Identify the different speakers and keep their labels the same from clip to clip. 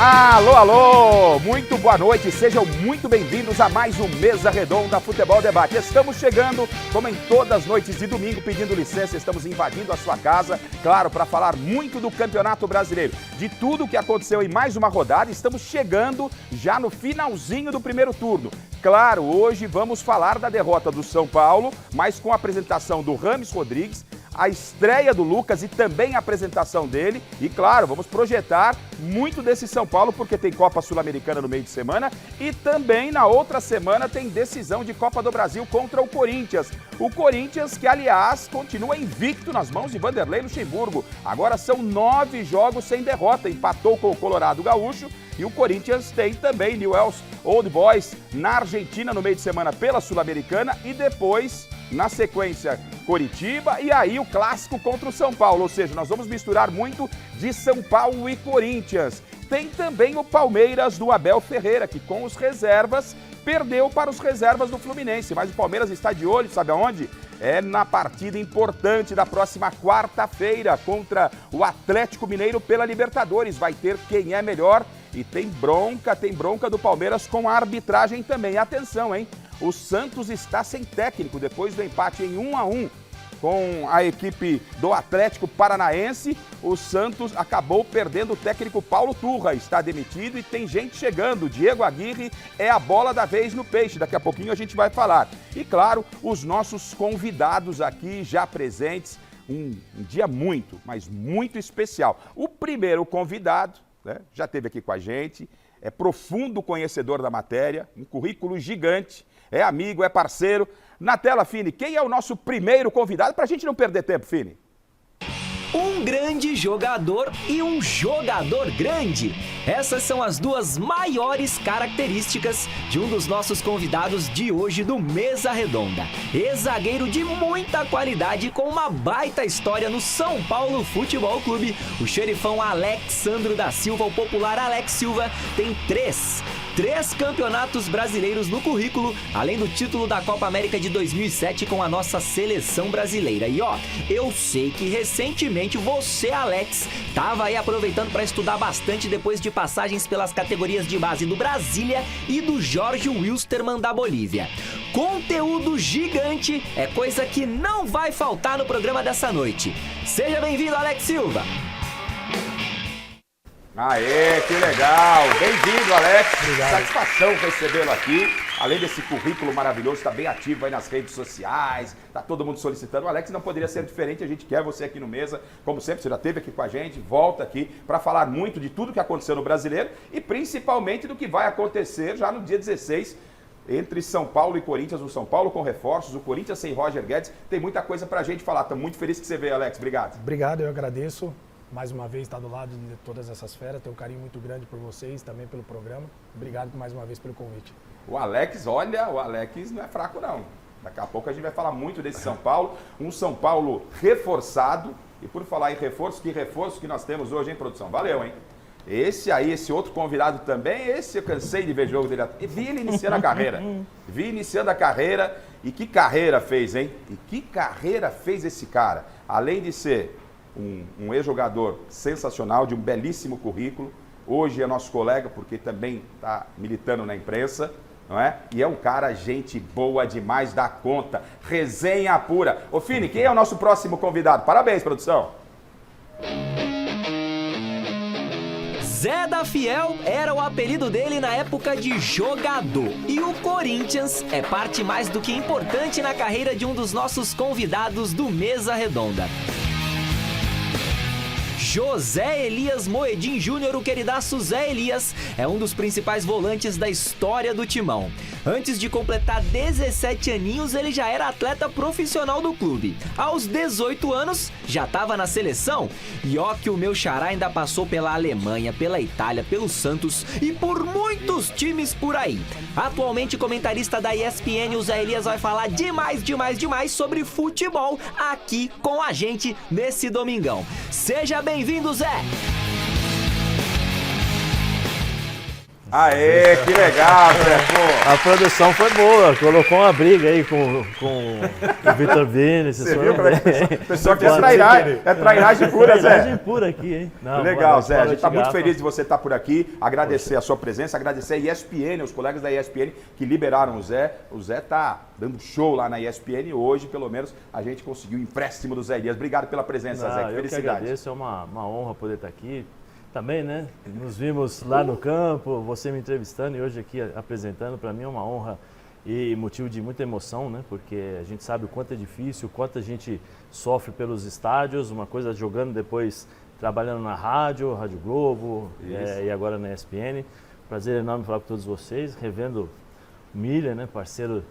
Speaker 1: Alô, alô! Muito boa noite, sejam muito bem-vindos a mais um Mesa Redonda Futebol Debate. Estamos chegando, como em todas as noites de domingo, pedindo licença, estamos invadindo a sua casa, claro, para falar muito do Campeonato Brasileiro, de tudo o que aconteceu em mais uma rodada. Estamos chegando já no finalzinho do primeiro turno. Claro, hoje vamos falar da derrota do São Paulo, mas com a apresentação do Rames Rodrigues, a estreia do Lucas e também a apresentação dele. E claro, vamos projetar muito desse São Paulo, porque tem Copa Sul-Americana no meio de semana e também na outra semana tem decisão de Copa do Brasil contra o Corinthians. O Corinthians que, aliás, continua invicto nas mãos de Vanderlei Luxemburgo. Agora são 9 jogos sem derrota, empatou com o Colorado Gaúcho. E o Corinthians tem também Newell's Old Boys na Argentina no meio de semana pela Sul-Americana e depois, na sequência, Coritiba e aí o clássico contra o São Paulo. Ou seja, nós vamos misturar muito de São Paulo e Corinthians. Tem também o Palmeiras do Abel Ferreira, que com os reservas perdeu para os reservas do Fluminense. Mas o Palmeiras está de olho, sabe aonde? É na partida importante da próxima quarta-feira contra o Atlético Mineiro pela Libertadores. Vai ter quem é melhor e tem bronca do Palmeiras com a arbitragem também. Atenção, hein? O Santos está sem técnico depois do empate em 1-1 com a equipe do Atlético Paranaense. O Santos acabou perdendo o técnico Paulo Turra, está demitido e tem gente chegando. Diego Aguirre é a bola da vez no Peixe, daqui a pouquinho a gente vai falar. E claro, os nossos convidados aqui já presentes, um dia muito, mas muito especial. O primeiro convidado, né, já esteve aqui com a gente, é profundo conhecedor da matéria, um currículo gigante, é amigo, é parceiro. Na tela, Fini, quem é o nosso primeiro convidado? Para a gente não perder tempo, Fini.
Speaker 2: Um grande jogador e um jogador grande. Essas são as duas maiores características de um dos nossos convidados de hoje do Mesa Redonda. Ex-zagueiro de muita qualidade com uma baita história no São Paulo Futebol Clube. O xerifão Alexandro da Silva, o popular Alex Silva, tem três campeonatos brasileiros no currículo, além do título da Copa América de 2007 com a nossa seleção brasileira. E ó, eu sei que recentemente você, Alex, tava aí aproveitando para estudar bastante depois de passagens pelas categorias de base do Brasília e do Jorge Wilstermann da Bolívia. Conteúdo gigante é coisa que não vai faltar no programa dessa noite. Seja bem-vindo, Alex Silva!
Speaker 1: Aê, que legal! Bem-vindo, Alex!
Speaker 3: Obrigado.
Speaker 1: Satisfação recebê-lo aqui. Além desse currículo maravilhoso, está bem ativo aí nas redes sociais, está todo mundo solicitando. O Alex não poderia ser diferente, a gente quer você aqui no Mesa. Como sempre, você já esteve aqui com a gente, volta aqui para falar muito de tudo que aconteceu no Brasileiro e principalmente do que vai acontecer já no dia 16, entre São Paulo e Corinthians, o São Paulo com reforços, o Corinthians sem Roger Guedes. Tem muita coisa para a gente falar. Estamos muito felizes que você veio, Alex. Obrigado.
Speaker 3: Obrigado, eu agradeço. Mais uma vez estar do lado de todas essas feras, tenho um carinho muito grande por vocês, também pelo programa. Obrigado mais uma vez pelo convite.
Speaker 1: O Alex, olha, o Alex não é fraco não. Daqui a pouco a gente vai falar muito desse São Paulo, um São Paulo reforçado. E por falar em reforço que nós temos hoje, hein, produção? Valeu, hein? Esse outro convidado também, esse eu cansei de ver jogo dele. Vi ele iniciando a carreira. Vi iniciando a carreira. E que carreira fez, hein? E que carreira fez esse cara? Além de ser um ex-jogador sensacional, de um belíssimo currículo. Hoje é nosso colega, porque também está militando na imprensa, não é? E é um cara, gente boa demais da conta. Resenha pura. Ô, Fini, quem é o nosso próximo convidado? Parabéns, produção.
Speaker 2: Zé da Fiel era o apelido dele na época de jogador. E o Corinthians é parte mais do que importante na carreira de um dos nossos convidados do Mesa Redonda. José Elias Moedim Júnior, o queridaço Zé Elias, é um dos principais volantes da história do Timão. Antes de completar 17 aninhos, ele já era atleta profissional do clube. Aos 18 anos, já estava na seleção. E ó que o meu xará ainda passou pela Alemanha, pela Itália, pelo Santos e por muitos times por aí. Atualmente comentarista da ESPN, o Zé Elias vai falar demais sobre futebol aqui com a gente nesse domingão. Seja bem-vindo, Zé!
Speaker 1: Aê, que legal, Zé. Pô.
Speaker 4: A produção foi boa, colocou uma briga aí com o Vitor Vini.
Speaker 1: Você viu como é que o pessoal quer trairagem pura, Zé.
Speaker 4: Trairagem pura aqui, hein? Não,
Speaker 1: legal, Zé. A gente está muito
Speaker 4: Gafa.
Speaker 1: feliz de você estar por aqui. Agradecer a sua presença, agradecer a ESPN, os colegas da ESPN que liberaram o Zé. O Zé está dando show lá na ESPN. Hoje, pelo menos, a gente conseguiu o empréstimo do Zé Elias. Obrigado pela presença, Zé. Que felicidade.
Speaker 4: Eu que agradeço, é uma honra poder estar aqui. Também, né? Nos vimos lá no campo, você me entrevistando e hoje aqui apresentando. Para mim é uma honra e motivo de muita emoção, né? Porque a gente sabe o quanto é difícil, o quanto a gente sofre pelos estádios. Uma coisa jogando, depois trabalhando na Rádio Globo e agora na ESPN. Prazer enorme falar com todos vocês, revendo o Miller, né? Parceiro,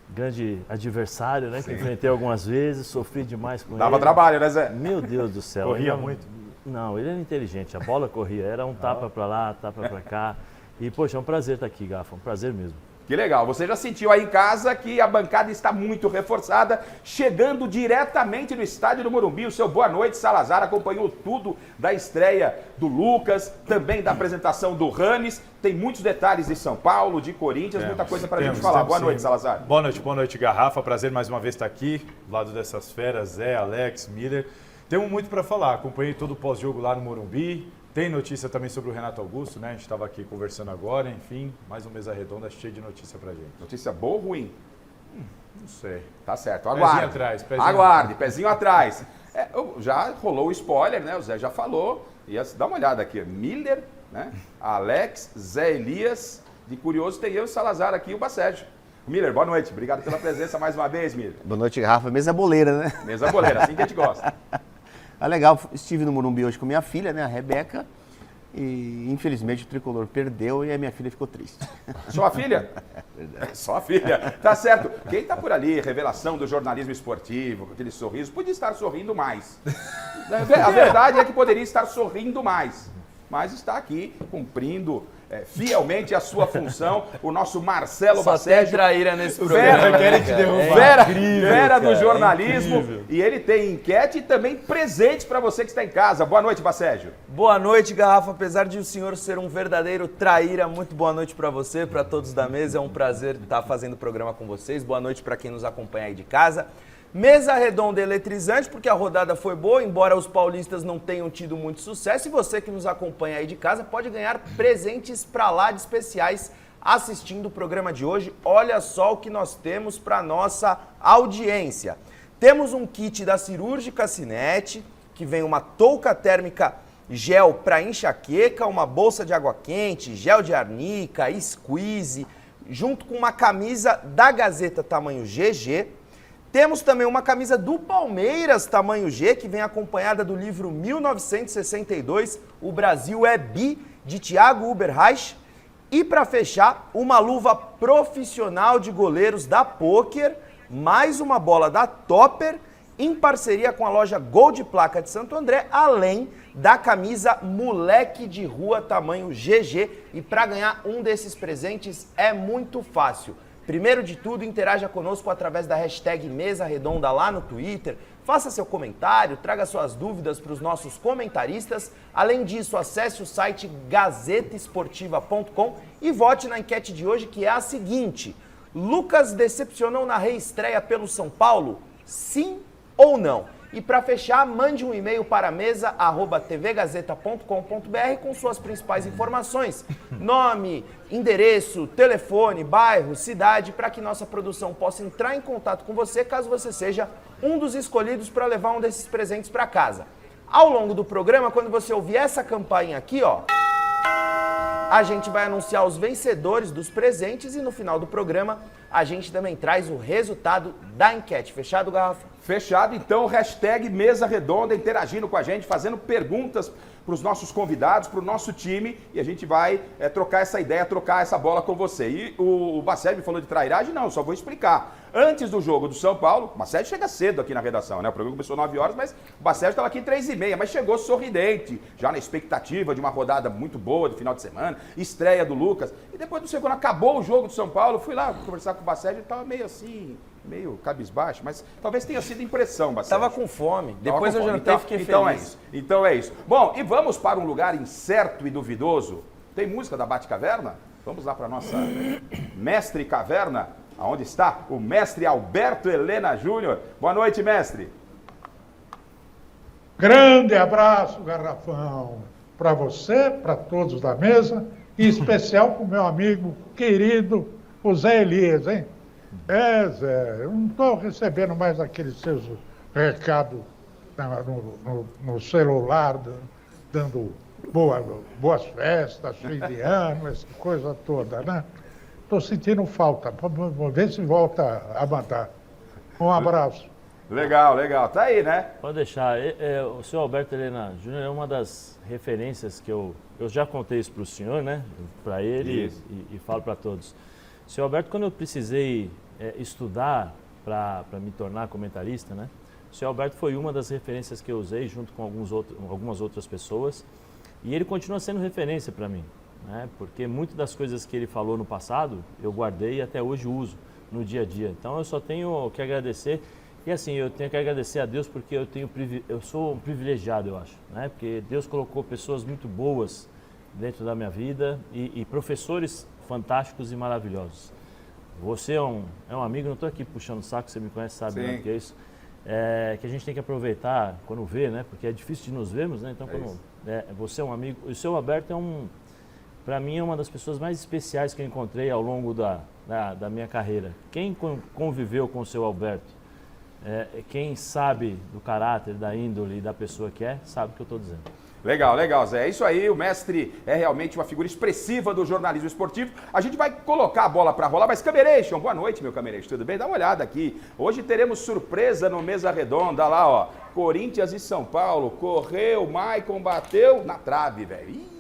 Speaker 4: grande adversário, né? Que enfrentei algumas vezes, sofri demais com ele.
Speaker 1: Dava trabalho, né, Zé?
Speaker 4: Meu Deus do céu.
Speaker 3: Corria muito.
Speaker 4: Não, ele era inteligente, a bola corria, era um tapa para lá, tapa para cá. E, poxa, é um prazer estar aqui, Gafa, um prazer mesmo.
Speaker 1: Que legal, você já sentiu aí em casa que a bancada está muito reforçada, chegando diretamente no estádio do Morumbi. O seu boa noite, Salazar, acompanhou tudo da estreia do Lucas, também da apresentação do Ranes. Tem muitos detalhes de São Paulo, de Corinthians, muita coisa para a gente falar. Boa noite, Salazar.
Speaker 5: Boa noite, Garrafa. Prazer mais uma vez estar aqui, do lado dessas feras, Zé, Alex, Miller. Temos muito para falar, acompanhei todo o pós-jogo lá no Morumbi, tem notícia também sobre o Renato Augusto, né? A gente estava aqui conversando agora, enfim, mais um Mesa Redonda cheio de notícia pra gente.
Speaker 1: Notícia boa ou ruim?
Speaker 5: Não sei.
Speaker 1: Tá certo, aguarde.
Speaker 5: Pezinho atrás,
Speaker 1: aguarde, pezinho atrás. Já rolou o spoiler, né? O Zé já falou, dá uma olhada aqui, Miller, né? Alex, Zé Elias, de curioso tem eu e o Salazar aqui e o Bacérgio. Miller, boa noite, obrigado pela presença mais uma vez, Miller.
Speaker 6: Boa noite, Rafa. Mesa boleira, né?
Speaker 1: Mesa boleira, assim que a gente gosta.
Speaker 6: Legal, estive no Morumbi hoje com minha filha, né, a Rebeca, e infelizmente o Tricolor perdeu e a minha filha ficou triste.
Speaker 1: Sua filha? Só a filha, tá certo. Quem tá por ali, revelação do jornalismo esportivo, com aquele sorriso, podia estar sorrindo mais. A verdade é que poderia estar sorrindo mais, mas está aqui cumprindo fielmente a sua função, o nosso Marcelo Bacérgio.
Speaker 2: Só tem traíra nesse programa.
Speaker 5: Querem te derrubar.
Speaker 1: Fera do jornalismo. E ele tem enquete e também presentes para você que está em casa. Boa noite, Bacérgio.
Speaker 7: Boa noite, Garrafa. Apesar de o senhor ser um verdadeiro traíra, muito boa noite para você, para todos da mesa. É um prazer estar fazendo o programa com vocês. Boa noite para quem nos acompanha aí de casa. Mesa redonda eletrizante, porque a rodada foi boa, embora os paulistas não tenham tido muito sucesso. E você que nos acompanha aí de casa pode ganhar presentes pra lá de especiais assistindo o programa de hoje. Olha só o que nós temos para nossa audiência. Temos um kit da Cirúrgica Cinete, que vem uma touca térmica gel para enxaqueca, uma bolsa de água quente, gel de arnica, squeeze, junto com uma camisa da Gazeta tamanho GG. Temos também uma camisa do Palmeiras, tamanho G, que vem acompanhada do livro 1962, O Brasil é Bi, de Thiago Uberreich. E para fechar, uma luva profissional de goleiros da Poker, mais uma bola da Topper, em parceria com a loja Gold Placa de Santo André, além da camisa Moleque de Rua, tamanho GG. E para ganhar um desses presentes é muito fácil. Primeiro de tudo, interaja conosco através da hashtag Mesa Redonda lá no Twitter. Faça seu comentário, traga suas dúvidas para os nossos comentaristas. Além disso, acesse o site gazetaesportiva.com e vote na enquete de hoje, que é a seguinte: Lucas decepcionou na reestreia pelo São Paulo? Sim ou não? E para fechar, mande um e-mail para mesa@tvgazeta.com.br com suas principais informações. Nome, endereço, telefone, bairro, cidade, para que nossa produção possa entrar em contato com você caso você seja um dos escolhidos para levar um desses presentes para casa. Ao longo do programa, quando você ouvir essa campainha aqui, ó, a gente vai anunciar os vencedores dos presentes e no final do programa a gente também traz o resultado da enquete. Fechado, Garrafa?
Speaker 1: Fechado, então, hashtag Mesa Redonda, interagindo com a gente, fazendo perguntas para os nossos convidados, para o nosso time, e a gente vai trocar essa ideia, trocar essa bola com você. E o Bacérgio falou de trairagem? Não, só vou explicar. Antes do jogo do São Paulo, o Bacérgio chega cedo aqui na redação, né? O programa começou 9 horas, mas o Bacérgio estava aqui 3h30, mas chegou sorridente, já na expectativa de uma rodada muito boa do final de semana, estreia do Lucas. E depois do segundo, acabou o jogo do São Paulo, fui lá conversar com o Bacérgio, ele estava meio assim, meio cabisbaixo, mas talvez tenha sido impressão, Bacérgio.
Speaker 7: Tava com fome. Depois eu jantei e fiquei
Speaker 1: então
Speaker 7: feliz.
Speaker 1: Então é isso. Então é isso. Bom, e vamos para um lugar incerto e duvidoso. Tem música da Bate-Caverna? Vamos lá para nossa Mestre Caverna, aonde está o mestre Alberto Helena Júnior. Boa noite, mestre.
Speaker 8: Grande abraço, Garrafão, para você, para todos da mesa, e em especial para o meu amigo querido, o Zé Elias, hein? Zé, eu não estou recebendo mais aqueles seus recados no celular, dando boas festas, fim de ano, essa coisa toda, né? Estou sentindo falta, vamos ver se volta a mandar. Um abraço.
Speaker 1: Legal, legal. Tá aí, né?
Speaker 4: Pode deixar. O senhor Alberto Helena Júnior é uma das referências que eu já contei isso para o senhor, né? Para ele e falo para todos. Senhor Alberto, quando eu precisei estudar para me tornar comentarista, né? O senhor Alberto foi uma das referências que eu usei junto com algumas outras pessoas. E ele continua sendo referência para mim, né? Porque muitas das coisas que ele falou no passado eu guardei e até hoje uso no dia a dia. Então eu só tenho que agradecer. E assim, eu tenho que agradecer a Deus porque eu sou um privilegiado, eu acho, né? Porque Deus colocou pessoas muito boas dentro da minha vida e professores fantásticos e maravilhosos. Você é um amigo, não estou aqui puxando o saco, você me conhece, sabe o que é isso. Que a gente tem que aproveitar quando vê, né? Porque é difícil de nos vermos, né? Então, você é um amigo. O seu Alberto para mim, é uma das pessoas mais especiais que eu encontrei ao longo da minha carreira. Quem conviveu com o seu Alberto, quem sabe do caráter, da índole e da pessoa que sabe o que eu estou dizendo.
Speaker 1: Legal, legal, Zé. É isso aí, o mestre é realmente uma figura expressiva do jornalismo esportivo. A gente vai colocar a bola para rolar, mas Cameration, boa noite, meu Cameration, tudo bem? Dá uma olhada aqui. Hoje teremos surpresa no Mesa Redonda, lá, ó. Corinthians e São Paulo, correu, Maicon bateu na trave, velho.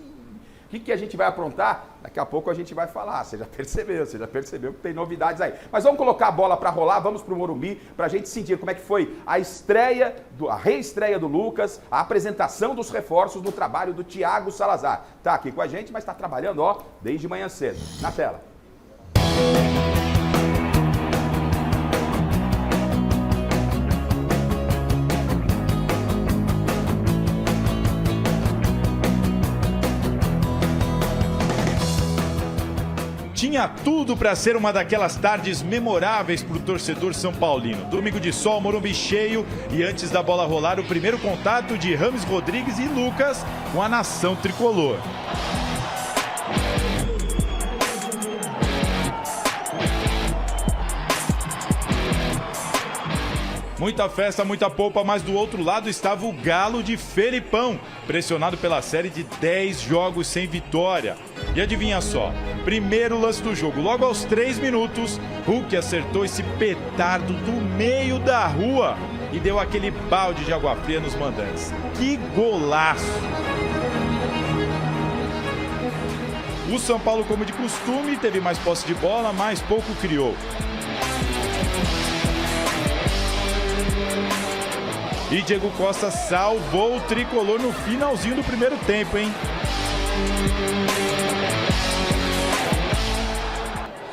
Speaker 1: O que a gente vai aprontar? Daqui a pouco a gente vai falar. Você já percebeu que tem novidades aí. Mas vamos colocar a bola para rolar, vamos para o Morumbi, para a gente sentir como é que foi a reestreia do Lucas, a apresentação dos reforços no trabalho do Thiago Salazar. Tá aqui com a gente, mas está trabalhando, ó, desde manhã cedo. Na tela.
Speaker 5: Tinha tudo para ser uma daquelas tardes memoráveis para o torcedor são paulino. Domingo de sol, Morumbi cheio e antes da bola rolar, o primeiro contato de Rames Rodrigues e Lucas com a nação tricolor. Muita festa, muita polpa, mas do outro lado estava o Galo de Felipão, pressionado pela série de 10 jogos sem vitória. E adivinha só, primeiro lance do jogo, logo aos 3 minutos, Hulk acertou esse petardo do meio da rua e deu aquele balde de água fria nos mandantes. Que golaço! O São Paulo, como de costume, teve mais posse de bola, mas pouco criou. E Diego Costa salvou o tricolor no finalzinho do primeiro tempo, hein?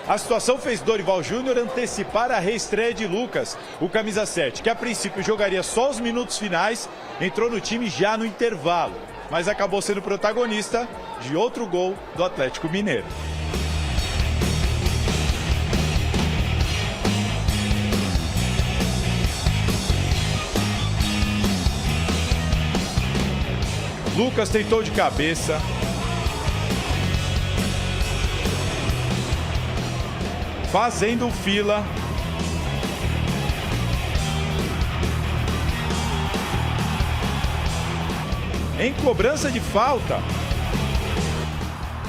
Speaker 5: A situação fez Dorival Júnior antecipar a reestreia de Lucas. O camisa 7, que a princípio jogaria só os minutos finais, entrou no time já no intervalo, mas acabou sendo protagonista de outro gol do Atlético Mineiro. Lucas tentou de cabeça. Fazendo fila. Em cobrança de falta.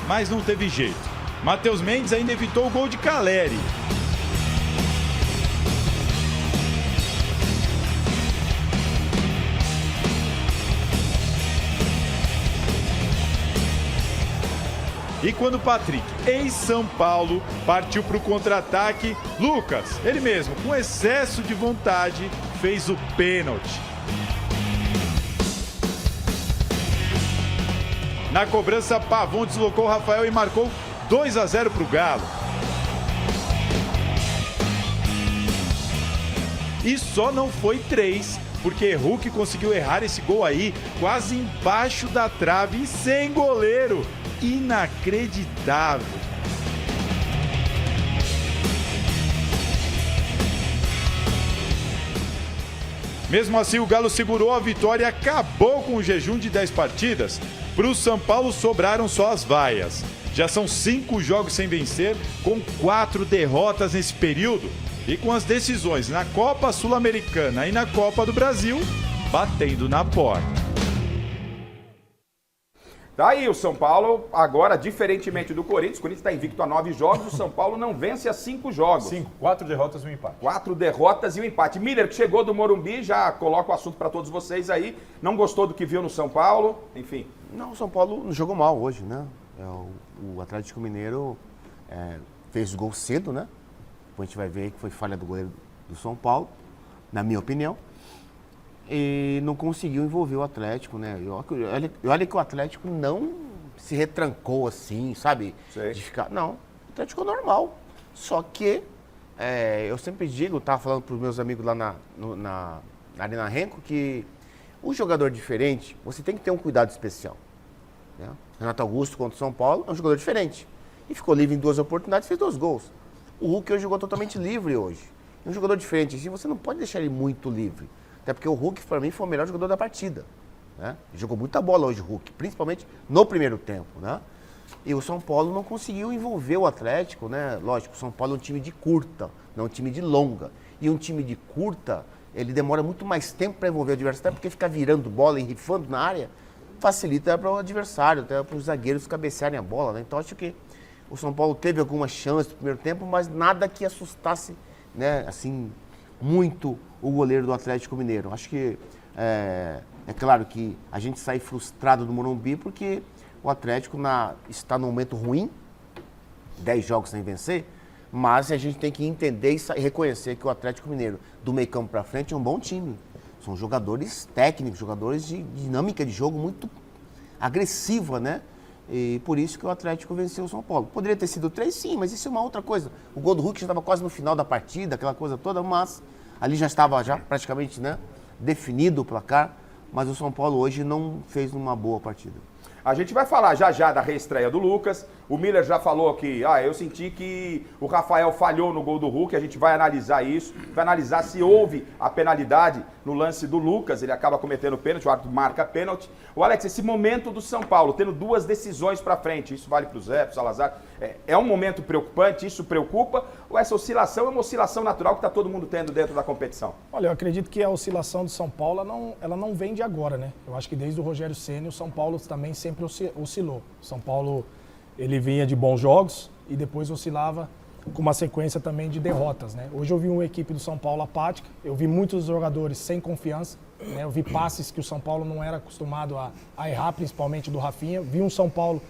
Speaker 5: Mas não teve jeito. Matheus Mendes ainda evitou o gol de Caleri. E quando o Patrick, ex-São Paulo, partiu para o contra-ataque, Lucas, ele mesmo, com excesso de vontade, fez o pênalti. Na cobrança, Pavon deslocou o Rafael e marcou 2-0 para o Galo. E só não foi 3, porque Hulk conseguiu errar esse gol aí, quase embaixo da trave e sem goleiro. inacreditável. Mesmo assim, o Galo segurou a vitória e acabou com o jejum de 10 partidas. Para o São Paulo sobraram só as vaias. Já são 5 jogos sem vencer, com 4 derrotas nesse período. E com as decisões na Copa Sul-Americana e na Copa do Brasil batendo na porta.
Speaker 1: Daí o São Paulo, agora, diferentemente do Corinthians, o Corinthians está invicto a 9 jogos, o São Paulo não vence a 5 jogos.
Speaker 5: 4 derrotas e um empate.
Speaker 1: 4 derrotas e um empate. Miller, que chegou do Morumbi, já coloca o assunto para todos vocês aí. Não gostou do que viu no São Paulo, enfim.
Speaker 6: Não, o São Paulo não jogou mal hoje, né? O Atlético Mineiro fez o gol cedo, né? Depois a gente vai ver que foi falha do goleiro do São Paulo, na minha opinião. E não conseguiu envolver o Atlético, né? Olha que o Atlético não se retrancou assim, sabe?
Speaker 1: Sei.
Speaker 6: De ficar. Não, o Atlético é normal. Só que eu sempre digo, estava falando para os meus amigos lá na Arena Renko, que o jogador diferente, você tem que ter um cuidado especial. Né? Renato Augusto contra o São Paulo é um jogador diferente. E ficou livre em 2 oportunidades e fez 2 gols. O Hulk hoje jogou totalmente livre hoje. É um jogador diferente, assim, você não pode deixar ele muito livre. Até porque o Hulk, para mim, foi o melhor jogador da partida. Né? Jogou muita bola hoje o Hulk, principalmente no primeiro tempo. Né? E o São Paulo não conseguiu envolver o Atlético, né? Lógico, o São Paulo é um time de curta, não um time de longa. E um time de curta, ele demora muito mais tempo para envolver o adversário, até porque ficar virando bola e rifando na área facilita para o adversário, até para os zagueiros cabecearem a bola. Né? Então, acho que o São Paulo teve algumas chances no primeiro tempo, mas nada que assustasse, né, assim, muito o goleiro do Atlético Mineiro. Acho que é claro que a gente sai frustrado do Morumbi porque o Atlético está num momento ruim, 10 jogos sem vencer, mas a gente tem que entender e reconhecer que o Atlético Mineiro, do meio campo para frente, é um bom time. São jogadores técnicos, jogadores de dinâmica de jogo muito agressiva, né? E por isso que o Atlético venceu o São Paulo. Poderia ter sido 3, sim, mas isso é uma outra coisa. O gol do Hulk já estava quase no final da partida, aquela coisa toda, mas ali já estava praticamente, né, definido o placar. Mas o São Paulo hoje não fez uma boa partida.
Speaker 1: A gente vai falar já da reestreia do Lucas. O Miller já falou que eu senti que o Rafael falhou no gol do Hulk. A gente vai analisar isso, vai analisar se houve a penalidade no lance do Lucas. Ele acaba cometendo pênalti, o árbitro marca pênalti. O Alex, esse momento do São Paulo, tendo 2 decisões para frente, isso vale para o Zé, para o Salazar, é um momento preocupante, isso preocupa? Ou essa oscilação é uma oscilação natural que está todo mundo tendo dentro da competição?
Speaker 3: Olha, eu acredito que a oscilação do São Paulo, ela não vem de agora, né? Eu acho que desde o Rogério Ceni, o São Paulo também sempre oscilou. O São Paulo, ele vinha de bons jogos e depois oscilava com uma sequência também de derrotas, né? Hoje eu vi uma equipe do São Paulo apática, eu vi muitos jogadores sem confiança, né? Eu vi passes que o São Paulo não era acostumado a errar, principalmente do Rafinha. Vi um São Paulo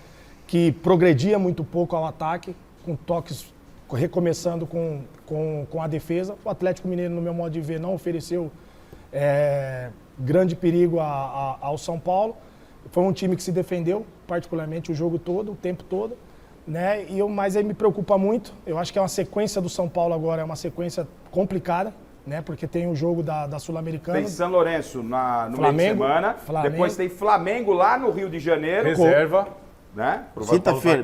Speaker 3: que progredia muito pouco ao ataque, com toques recomeçando com a defesa. O Atlético Mineiro, no meu modo de ver, não ofereceu grande perigo ao São Paulo. Foi um time que se defendeu, particularmente o jogo todo, o tempo todo, né? Mas aí me preocupa muito. Eu acho que é uma sequência do São Paulo agora, é uma sequência complicada, né? Porque tem o jogo da Sul-Americana.
Speaker 1: Tem São Lourenço no meio de semana. Depois tem Flamengo lá no Rio de Janeiro.
Speaker 5: Reserva.
Speaker 1: Né?
Speaker 6: Quinta-feira.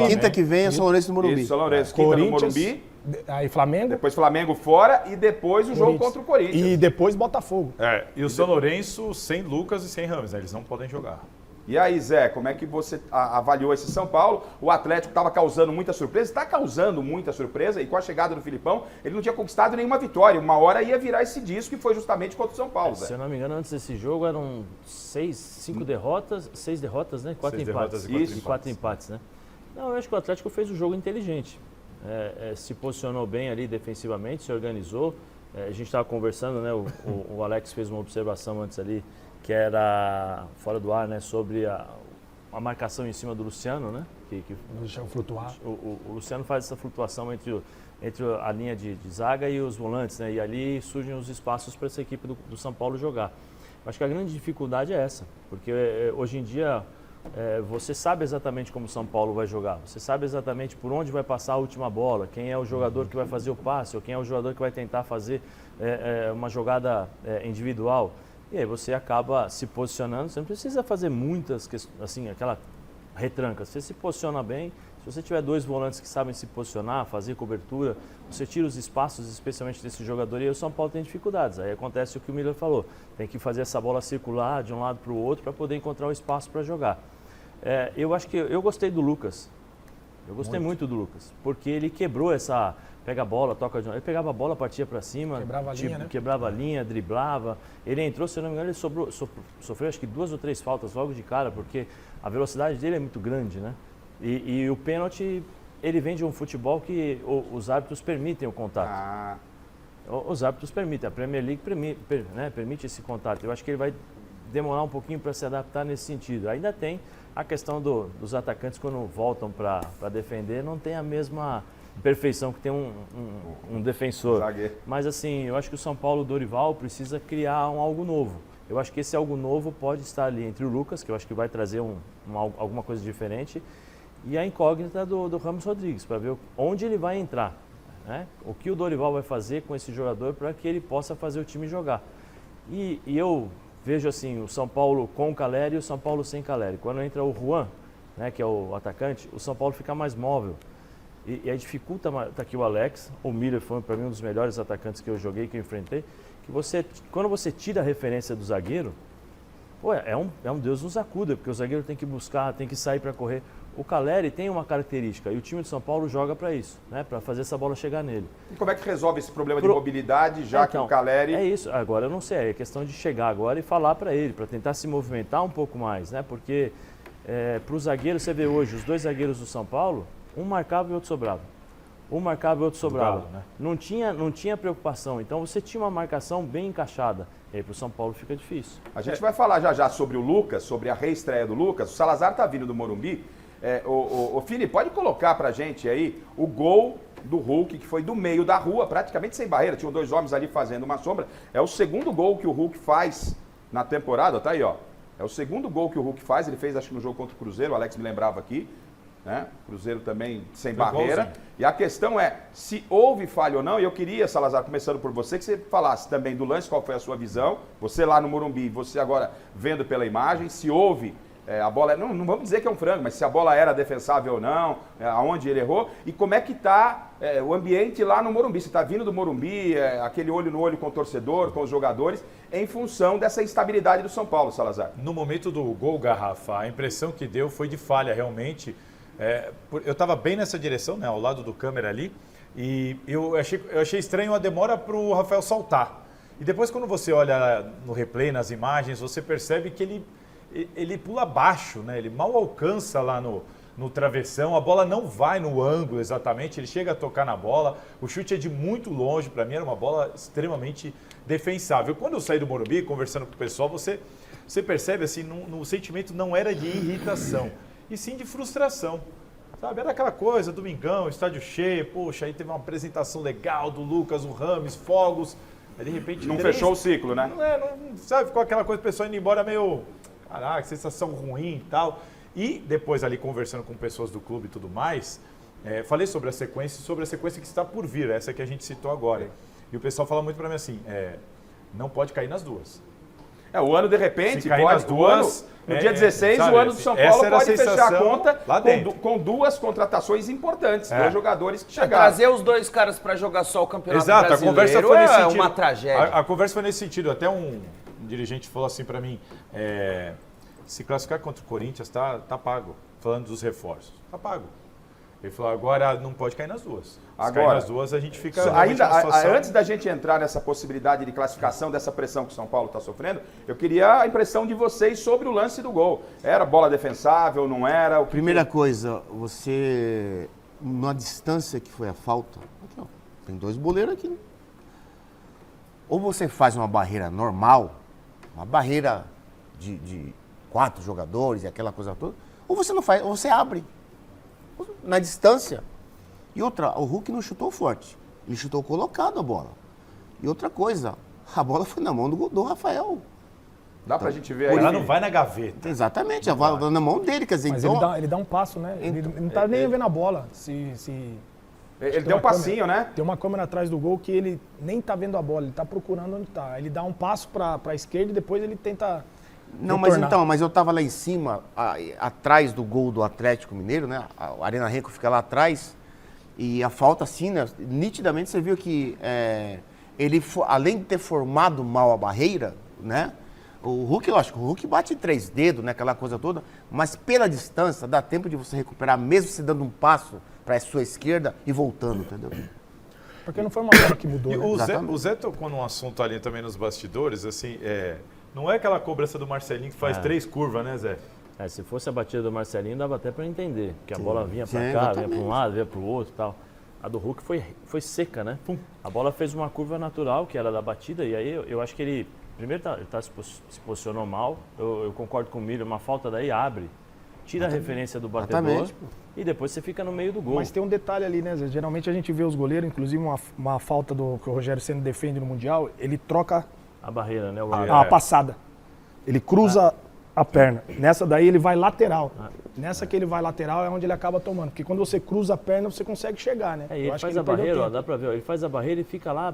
Speaker 6: Quinta que vem é São Lourenço no Morumbi.
Speaker 1: Isso, São Lourenço, quinta no Morumbi.
Speaker 3: Aí Flamengo.
Speaker 1: Depois Flamengo fora e depois o jogo contra o Corinthians.
Speaker 3: E depois Botafogo.
Speaker 5: E o São Lourenço sem Lucas e sem Rames, né? Eles não podem jogar.
Speaker 1: E aí, Zé, como é que você avaliou esse São Paulo? O Atlético estava causando muita surpresa, está causando muita surpresa, e com a chegada do Filipão, ele não tinha conquistado nenhuma vitória. Uma hora ia virar esse disco, e foi justamente contra o São Paulo, Zé.
Speaker 4: Se eu não me engano, antes desse jogo eram 6 derrotas, né? 4 empates.
Speaker 5: E
Speaker 4: 4 empates, né? Não, eu acho que o Atlético fez um jogo inteligente. Se posicionou bem ali defensivamente, se organizou. A gente estava conversando, né? O Alex fez uma observação antes ali, que era fora do ar, né, sobre a marcação em cima do Luciano, né?
Speaker 3: Deixar flutuar.
Speaker 4: O Luciano faz essa flutuação entre a linha de zaga e os volantes, né? E ali surgem os espaços para essa equipe do São Paulo jogar. Acho que a grande dificuldade é essa, porque hoje em dia você sabe exatamente como o São Paulo vai jogar, você sabe exatamente por onde vai passar a última bola, quem é o jogador que vai fazer o passe, ou quem é o jogador que vai tentar fazer uma jogada individual. E aí você acaba se posicionando, você não precisa fazer muitas, assim, aquela retranca. Você se posiciona bem, se você tiver 2 volantes que sabem se posicionar, fazer cobertura, você tira os espaços, especialmente desse jogador, e aí o São Paulo tem dificuldades. Aí acontece o que o Miller falou, tem que fazer essa bola circular de um lado para o outro para poder encontrar o espaço para jogar. Eu acho que eu gostei do Lucas. Eu gostei muito do Lucas, porque ele quebrou essa... Pega a bola, toca de um... Ele pegava a bola, partia para cima,
Speaker 3: Quebrava a linha, né?
Speaker 4: Quebrava a linha, driblava. Ele entrou, se eu não me engano, ele sofreu acho que 2 ou 3 faltas logo de cara, porque a velocidade dele é muito grande, né? E o pênalti, ele vem de um futebol que os árbitros permitem o contato. Os árbitros permitem, a Premier League permite esse contato. Eu acho que ele vai demorar um pouquinho para se adaptar nesse sentido. Ainda tem a questão dos atacantes, quando voltam para defender, não tem a mesma perfeição que tem um defensor.
Speaker 1: Zagueiro.
Speaker 4: Mas assim, eu acho que o São Paulo, Dorival, precisa criar algo novo. Eu acho que esse algo novo pode estar ali entre o Lucas, que eu acho que vai trazer alguma coisa diferente, e a incógnita do Ramos Rodrigues, para ver onde ele vai entrar. Né? O que o Dorival vai fazer com esse jogador para que ele possa fazer o time jogar. E eu vejo assim, o São Paulo com o Caleri e o São Paulo sem Caleri. Quando entra o Juan, né, que é o atacante, o São Paulo fica mais móvel. E aí dificulta, tá aqui o Alex, o Miller foi para mim um dos melhores atacantes que eu joguei, que eu enfrentei, que quando você tira a referência do zagueiro, pô, é um Deus nos acuda, porque o zagueiro tem que buscar, tem que sair para correr. O Caleri tem uma característica, e o time de São Paulo joga para isso, né, para fazer essa bola chegar nele.
Speaker 1: E como é que resolve esse problema de mobilidade, já que o Caleri...
Speaker 4: É isso, agora eu não sei, é questão de chegar agora e falar para ele, para tentar se movimentar um pouco mais, né, porque para o zagueiro, você vê hoje, os 2 zagueiros do São Paulo, um marcava e outro sobrava. Um marcava e outro sobrava.
Speaker 5: Né?
Speaker 4: Não tinha preocupação. Então você tinha uma marcação bem encaixada. E aí para o São Paulo fica difícil.
Speaker 1: A gente vai falar já sobre o Lucas, sobre a reestreia do Lucas. O Salazar tá vindo do Morumbi. O Fini, pode colocar pra gente aí o gol do Hulk, que foi do meio da rua, praticamente sem barreira. Tinham 2 homens ali fazendo uma sombra. É o segundo gol que o Hulk faz na temporada. Tá aí, ó. É o segundo gol que o Hulk faz. Ele fez, acho que no jogo contra o Cruzeiro. O Alex me lembrava aqui. Né? Cruzeiro também sem barreira.
Speaker 5: Igualzinho.
Speaker 1: E a questão é se houve falha ou não. E eu queria, Salazar, começando por você, que você falasse também do lance, qual foi a sua visão. Você lá no Morumbi, você agora vendo pela imagem, se houve a bola, não vamos dizer que é um frango, mas se a bola era defensável ou não, aonde ele errou, e como é que está o ambiente lá no Morumbi. Você está vindo do Morumbi, aquele olho no olho com o torcedor, com os jogadores, em função dessa instabilidade do São Paulo, Salazar.
Speaker 5: No momento do gol, Garrafa, a impressão que deu foi de falha, realmente. Eu estava bem nessa direção, né, ao lado do câmera ali, e eu achei estranho a demora para o Rafael saltar. E depois, quando você olha no replay, nas imagens, você percebe que ele pula abaixo, né? Ele mal alcança lá no travessão, a bola não vai no ângulo exatamente, ele chega a tocar na bola, o chute é de muito longe, para mim era uma bola extremamente defensável. Quando eu saí do Morumbi, conversando com o pessoal, você percebe assim, no sentimento não era de irritação, e sim de frustração. Sabe, era aquela coisa, domingão, estádio cheio, poxa, aí teve uma apresentação legal do Lucas, o Rames, fogos, aí de repente...
Speaker 1: Não fechou o ciclo, né?
Speaker 5: Sabe, ficou aquela coisa, o pessoal indo embora meio, caraca, sensação ruim e tal. E depois ali conversando com pessoas do clube e tudo mais, falei sobre a sequência que está por vir, essa que a gente citou agora. E o pessoal fala muito para mim assim, não pode cair nas duas.
Speaker 1: O ano, de repente,
Speaker 5: se cair nas duas,
Speaker 1: no dia 16,
Speaker 5: sabe,
Speaker 1: o ano do São Paulo pode fechar a conta
Speaker 5: lá
Speaker 1: com 2 contratações importantes, 2 jogadores que chegaram.
Speaker 7: Trazer os 2 caras para jogar só o Campeonato
Speaker 5: Exato,
Speaker 7: Brasileiro
Speaker 5: a conversa foi nesse sentido.
Speaker 7: uma tragédia.
Speaker 5: A conversa foi nesse sentido. Até um dirigente falou assim para mim, se classificar contra o Corinthians tá pago, falando dos reforços. Tá pago. Ele falou, agora não pode cair nas duas. Se cair nas duas, a gente fica
Speaker 1: ainda
Speaker 5: numa situação...
Speaker 1: Antes da gente entrar nessa possibilidade de classificação, dessa pressão que o São Paulo está sofrendo, eu queria a impressão de vocês sobre o lance do gol. Era bola defensável, não era?
Speaker 6: Primeira coisa, você, na distância que foi a falta, aqui, ó, tem 2 goleiros aqui. Ou você faz uma barreira normal, uma barreira de 4 jogadores e aquela coisa toda, ou você não faz, ou você abre. Na distância. E outra, o Hulk não chutou forte. Ele chutou colocado a bola. E outra coisa, a bola foi na mão do Rafael.
Speaker 1: Dá pra gente ver aí.
Speaker 5: Ela não vai na gaveta.
Speaker 6: Exatamente, a bola vai na mão dele, quer dizer,
Speaker 3: Mas
Speaker 6: então...
Speaker 3: ele dá um passo, né? Ele não tá nem vendo a bola.
Speaker 1: Ele deu um passinho, né?
Speaker 3: Tem uma câmera atrás do gol que ele nem tá vendo a bola, ele tá procurando onde tá. Ele dá um passo pra esquerda e depois ele tenta
Speaker 6: Não, mas
Speaker 3: retornar.
Speaker 6: então, mas eu tava lá em cima, atrás do gol do Atlético Mineiro, né? A Arena Renco fica lá atrás. E a falta, assim, né? Nitidamente você viu que além de ter formado mal a barreira, né? O Hulk, lógico, o Hulk bate 3 dedos, né? Aquela coisa toda. Mas pela distância, dá tempo de você recuperar, mesmo você dando um passo para a sua esquerda e voltando, entendeu?
Speaker 3: Porque não foi uma bola que mudou,
Speaker 5: E
Speaker 3: né?
Speaker 5: o Zé tocou num assunto ali também nos bastidores, assim, não é aquela cobrança do Marcelinho que faz 3 curvas, né, Zé?
Speaker 4: Se fosse a batida do Marcelinho, dava até para entender. Que a bola vinha para
Speaker 6: sim,
Speaker 4: cá,
Speaker 6: exatamente.
Speaker 4: vinha para um lado, vinha para o outro e tal. A do Hulk foi seca, né? Pum. A bola fez uma curva natural, que era da batida, e aí eu acho que ele, primeiro, se posicionou mal. Eu concordo com o Miller, uma falta daí abre, tira a referência do batedor
Speaker 6: Exatamente.
Speaker 4: e depois você fica no meio do gol.
Speaker 3: Mas tem um detalhe ali, né, Zé? Geralmente a gente vê os goleiros, inclusive uma falta que o Rogério Ceni defende no Mundial, ele troca
Speaker 4: A barreira, né?
Speaker 3: a passada. Ele cruza a perna. Nessa daí ele vai lateral. Nessa que ele vai lateral é onde ele acaba tomando. Porque quando você cruza a perna, você consegue chegar, né?
Speaker 4: E
Speaker 3: Eu
Speaker 4: ele
Speaker 3: acho
Speaker 4: faz
Speaker 3: que
Speaker 4: a
Speaker 3: perdeu
Speaker 4: barreira, ó,
Speaker 3: tempo.
Speaker 4: dá pra ver, ó, ele faz a barreira e fica lá.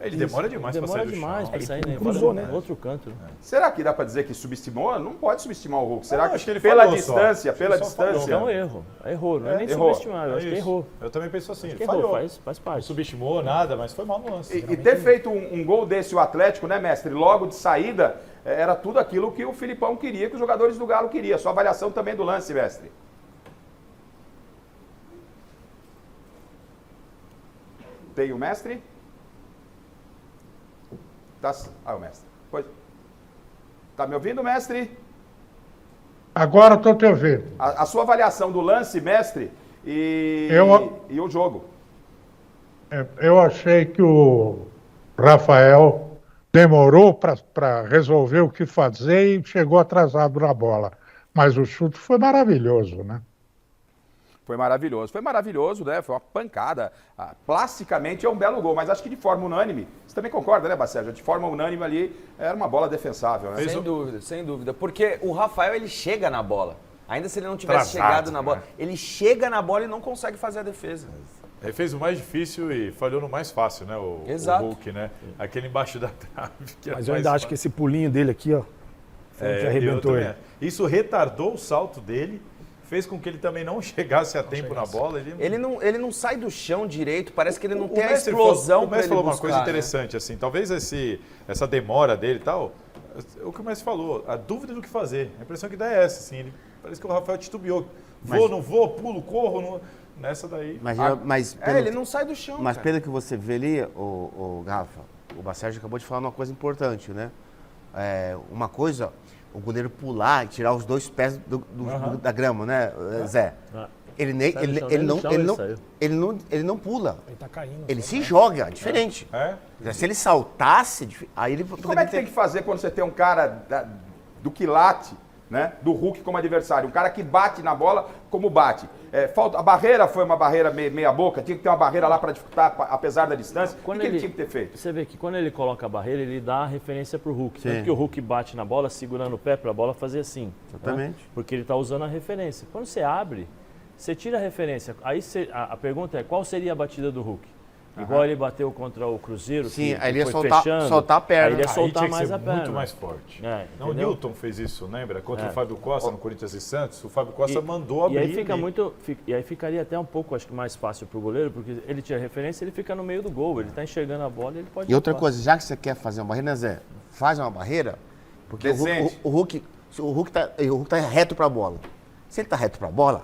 Speaker 5: Ele demora demais pra sair do chão.
Speaker 4: pra sair, né?
Speaker 3: cruzou,
Speaker 4: Vai
Speaker 3: né?
Speaker 4: no outro canto. Né?
Speaker 1: Será que dá para dizer que subestimou? Não pode subestimar o Hulk. Será
Speaker 5: Não,
Speaker 1: que,
Speaker 5: acho que ele
Speaker 1: pela
Speaker 5: falhou só.
Speaker 1: distância,
Speaker 5: Acho que
Speaker 1: pela
Speaker 5: ele só falhou.
Speaker 1: distância...
Speaker 4: É um erro. Errou, não é nem
Speaker 1: Errou.
Speaker 4: subestimar, eu acho que
Speaker 5: isso.
Speaker 4: errou.
Speaker 5: Eu também penso assim,
Speaker 4: Acho
Speaker 5: ele
Speaker 4: que errou,
Speaker 5: falhou.
Speaker 4: faz
Speaker 5: Não
Speaker 4: parte.
Speaker 5: subestimou nada, mas foi mal no lance.
Speaker 1: E ter feito um gol desse, o Atlético, né, mestre? Logo de saída, era tudo aquilo que o Filipão queria, que os jogadores do Galo queriam. Sua avaliação também do lance, mestre. Tem o mestre? O mestre. Pois. Tá me ouvindo, mestre?
Speaker 8: Agora estou te ouvindo.
Speaker 1: A sua avaliação do lance, mestre, e o jogo.
Speaker 8: Eu achei que o Rafael demorou para resolver o que fazer e chegou atrasado na bola. Mas o chute foi maravilhoso, né?
Speaker 1: Foi maravilhoso, né? Foi uma pancada. Plasticamente é um belo gol, mas acho que de forma unânime, você também concorda, né, Bacérgio? De forma unânime ali, era uma bola defensável, né?
Speaker 7: Sem dúvida. Porque o Rafael, ele chega na bola. Ainda se ele não tivesse
Speaker 5: Travado,
Speaker 7: chegado na bola.
Speaker 5: né?
Speaker 7: Ele chega na bola e não consegue fazer a defesa.
Speaker 5: Ele fez o mais difícil e falhou no mais fácil, né? O
Speaker 7: Exato.
Speaker 5: Hulk, né? Aquele embaixo da trave. Que era
Speaker 3: Mas eu
Speaker 5: mais
Speaker 3: ainda acho que esse pulinho dele aqui, ó, foi o que arrebentou ele.
Speaker 5: Isso retardou o salto dele, fez com que ele também não chegasse a tempo na bola.
Speaker 7: Ele não sai do chão direito, parece que ele não
Speaker 5: O
Speaker 7: tem a
Speaker 5: mestre
Speaker 7: explosão
Speaker 5: o
Speaker 7: pra
Speaker 5: mestre
Speaker 7: ele
Speaker 5: falou uma
Speaker 7: buscar,
Speaker 5: coisa
Speaker 7: né?
Speaker 5: interessante, assim, talvez essa demora dele e tal, o que o mestre falou, a dúvida do que fazer. A impressão que dá é essa, assim, parece que o Rafael titubeou. Vou, não vou, pulo, corro, não... nessa daí.
Speaker 6: Mas
Speaker 7: ele não sai do chão,
Speaker 6: Mas
Speaker 7: cara.
Speaker 6: pelo que você vê ali, o Rafa, o Bacérgio acabou de falar uma coisa importante, né? Uma coisa, o goleiro pular e tirar os 2 pés da grama, né, Zé? Ele não pula.
Speaker 3: Ele tá caindo.
Speaker 6: Ele se joga, diferente. Se ele saltasse, aí ele...
Speaker 1: Como é que tem que fazer quando você tem um cara do quilate, né, do Hulk como adversário? Um cara que bate na bola como bate. A barreira foi uma barreira meia boca, tinha que ter uma barreira lá para disputar, apesar da distância. O que ele tinha que ter feito?
Speaker 4: Você vê que quando ele coloca a barreira, ele dá a referência pro Hulk. Tanto que o Hulk bate na bola, segurando o pé para a bola fazer assim.
Speaker 6: Exatamente.
Speaker 4: Né? Porque ele tá usando a referência. Quando você abre, você tira a referência. Aí a pergunta é, qual seria a batida do Hulk? Igual ele bateu contra o Cruzeiro,
Speaker 6: Sim,
Speaker 4: que
Speaker 6: aí ele ia
Speaker 4: foi
Speaker 6: soltar a perna.
Speaker 4: Aí ele ia
Speaker 5: Aí
Speaker 4: soltar
Speaker 5: tinha que
Speaker 4: mais
Speaker 5: ser
Speaker 4: a perna.
Speaker 5: muito mais forte.
Speaker 4: Não,
Speaker 5: O Newton fez isso, lembra? Contra o Fábio Costa no Corinthians e Santos. O Fábio Costa
Speaker 4: E-
Speaker 5: mandou abrir.
Speaker 4: E aí fica
Speaker 5: ele.
Speaker 4: e aí ficaria até um pouco, acho que mais fácil pro goleiro, porque ele tinha referência, ele fica no meio do gol, ele tá enxergando a bola, ele pode...
Speaker 6: E outra
Speaker 4: atuar.
Speaker 6: coisa, já que você quer fazer uma barreira, né, Zé? Faz uma barreira, porque
Speaker 1: Decente.
Speaker 6: o Hulk tá reto pra bola. Se ele tá reto pra bola,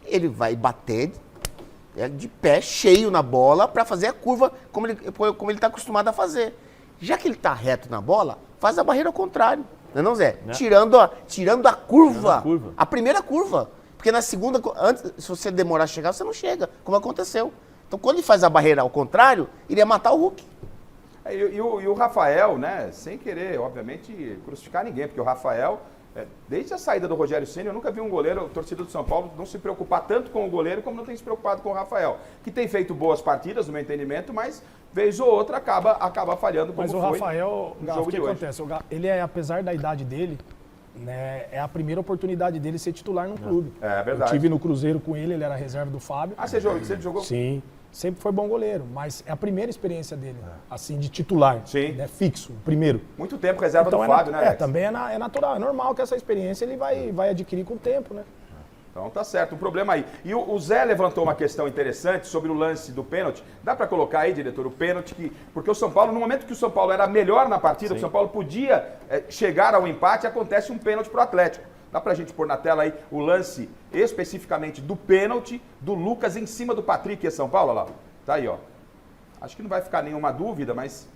Speaker 6: ele vai bater de pé cheio na bola para fazer a curva como ele tá acostumado a fazer. Já que ele tá reto na bola, faz a barreira ao contrário. Não, Zé?
Speaker 4: Né?
Speaker 6: Tirando a curva,
Speaker 4: a curva.
Speaker 6: a primeira curva. Porque na segunda, antes, se você demorar a chegar, você não chega, como aconteceu. Então, quando ele faz a barreira ao contrário, ele ia matar o Hulk.
Speaker 1: E o Rafael, né, sem querer, obviamente, crucificar ninguém, porque o Rafael, desde a saída do Rogério Ceni, eu nunca vi um goleiro, torcedor do São Paulo, não se preocupar tanto com o goleiro como não tem se preocupado com o Rafael, que tem feito boas partidas, no meu entendimento, mas vez ou outra acaba falhando como
Speaker 3: Mas o
Speaker 1: foi
Speaker 3: Rafael,
Speaker 1: no
Speaker 3: Galo,
Speaker 1: jogo
Speaker 3: o que
Speaker 1: de hoje.
Speaker 3: acontece? Ele apesar da idade dele, né, é a primeira oportunidade dele ser titular no clube.
Speaker 1: É verdade.
Speaker 3: Eu tive no Cruzeiro com ele era reserva do Fábio.
Speaker 1: Ah, você jogou?
Speaker 3: Sim. sempre foi bom goleiro, mas é a primeira experiência dele, assim, de titular,
Speaker 1: Sim.
Speaker 3: né, fixo, o primeiro.
Speaker 1: Muito tempo reserva do
Speaker 3: é
Speaker 1: Fábio, né, Alex?
Speaker 3: também é natural, é normal que essa experiência ele vai adquirir com o tempo, né?
Speaker 1: Então tá certo, um problema aí. E o Zé levantou uma questão interessante sobre o lance do pênalti. Dá para colocar aí, diretor, o pênalti porque o São Paulo, no momento que o São Paulo era melhor na partida, o São Paulo podia chegar ao empate, acontece um pênalti pro Atlético. Dá pra gente pôr na tela aí o lance especificamente do pênalti do Lucas em cima do Patrick e São Paulo, olha lá. Tá aí, ó. Acho que não vai ficar nenhuma dúvida, mas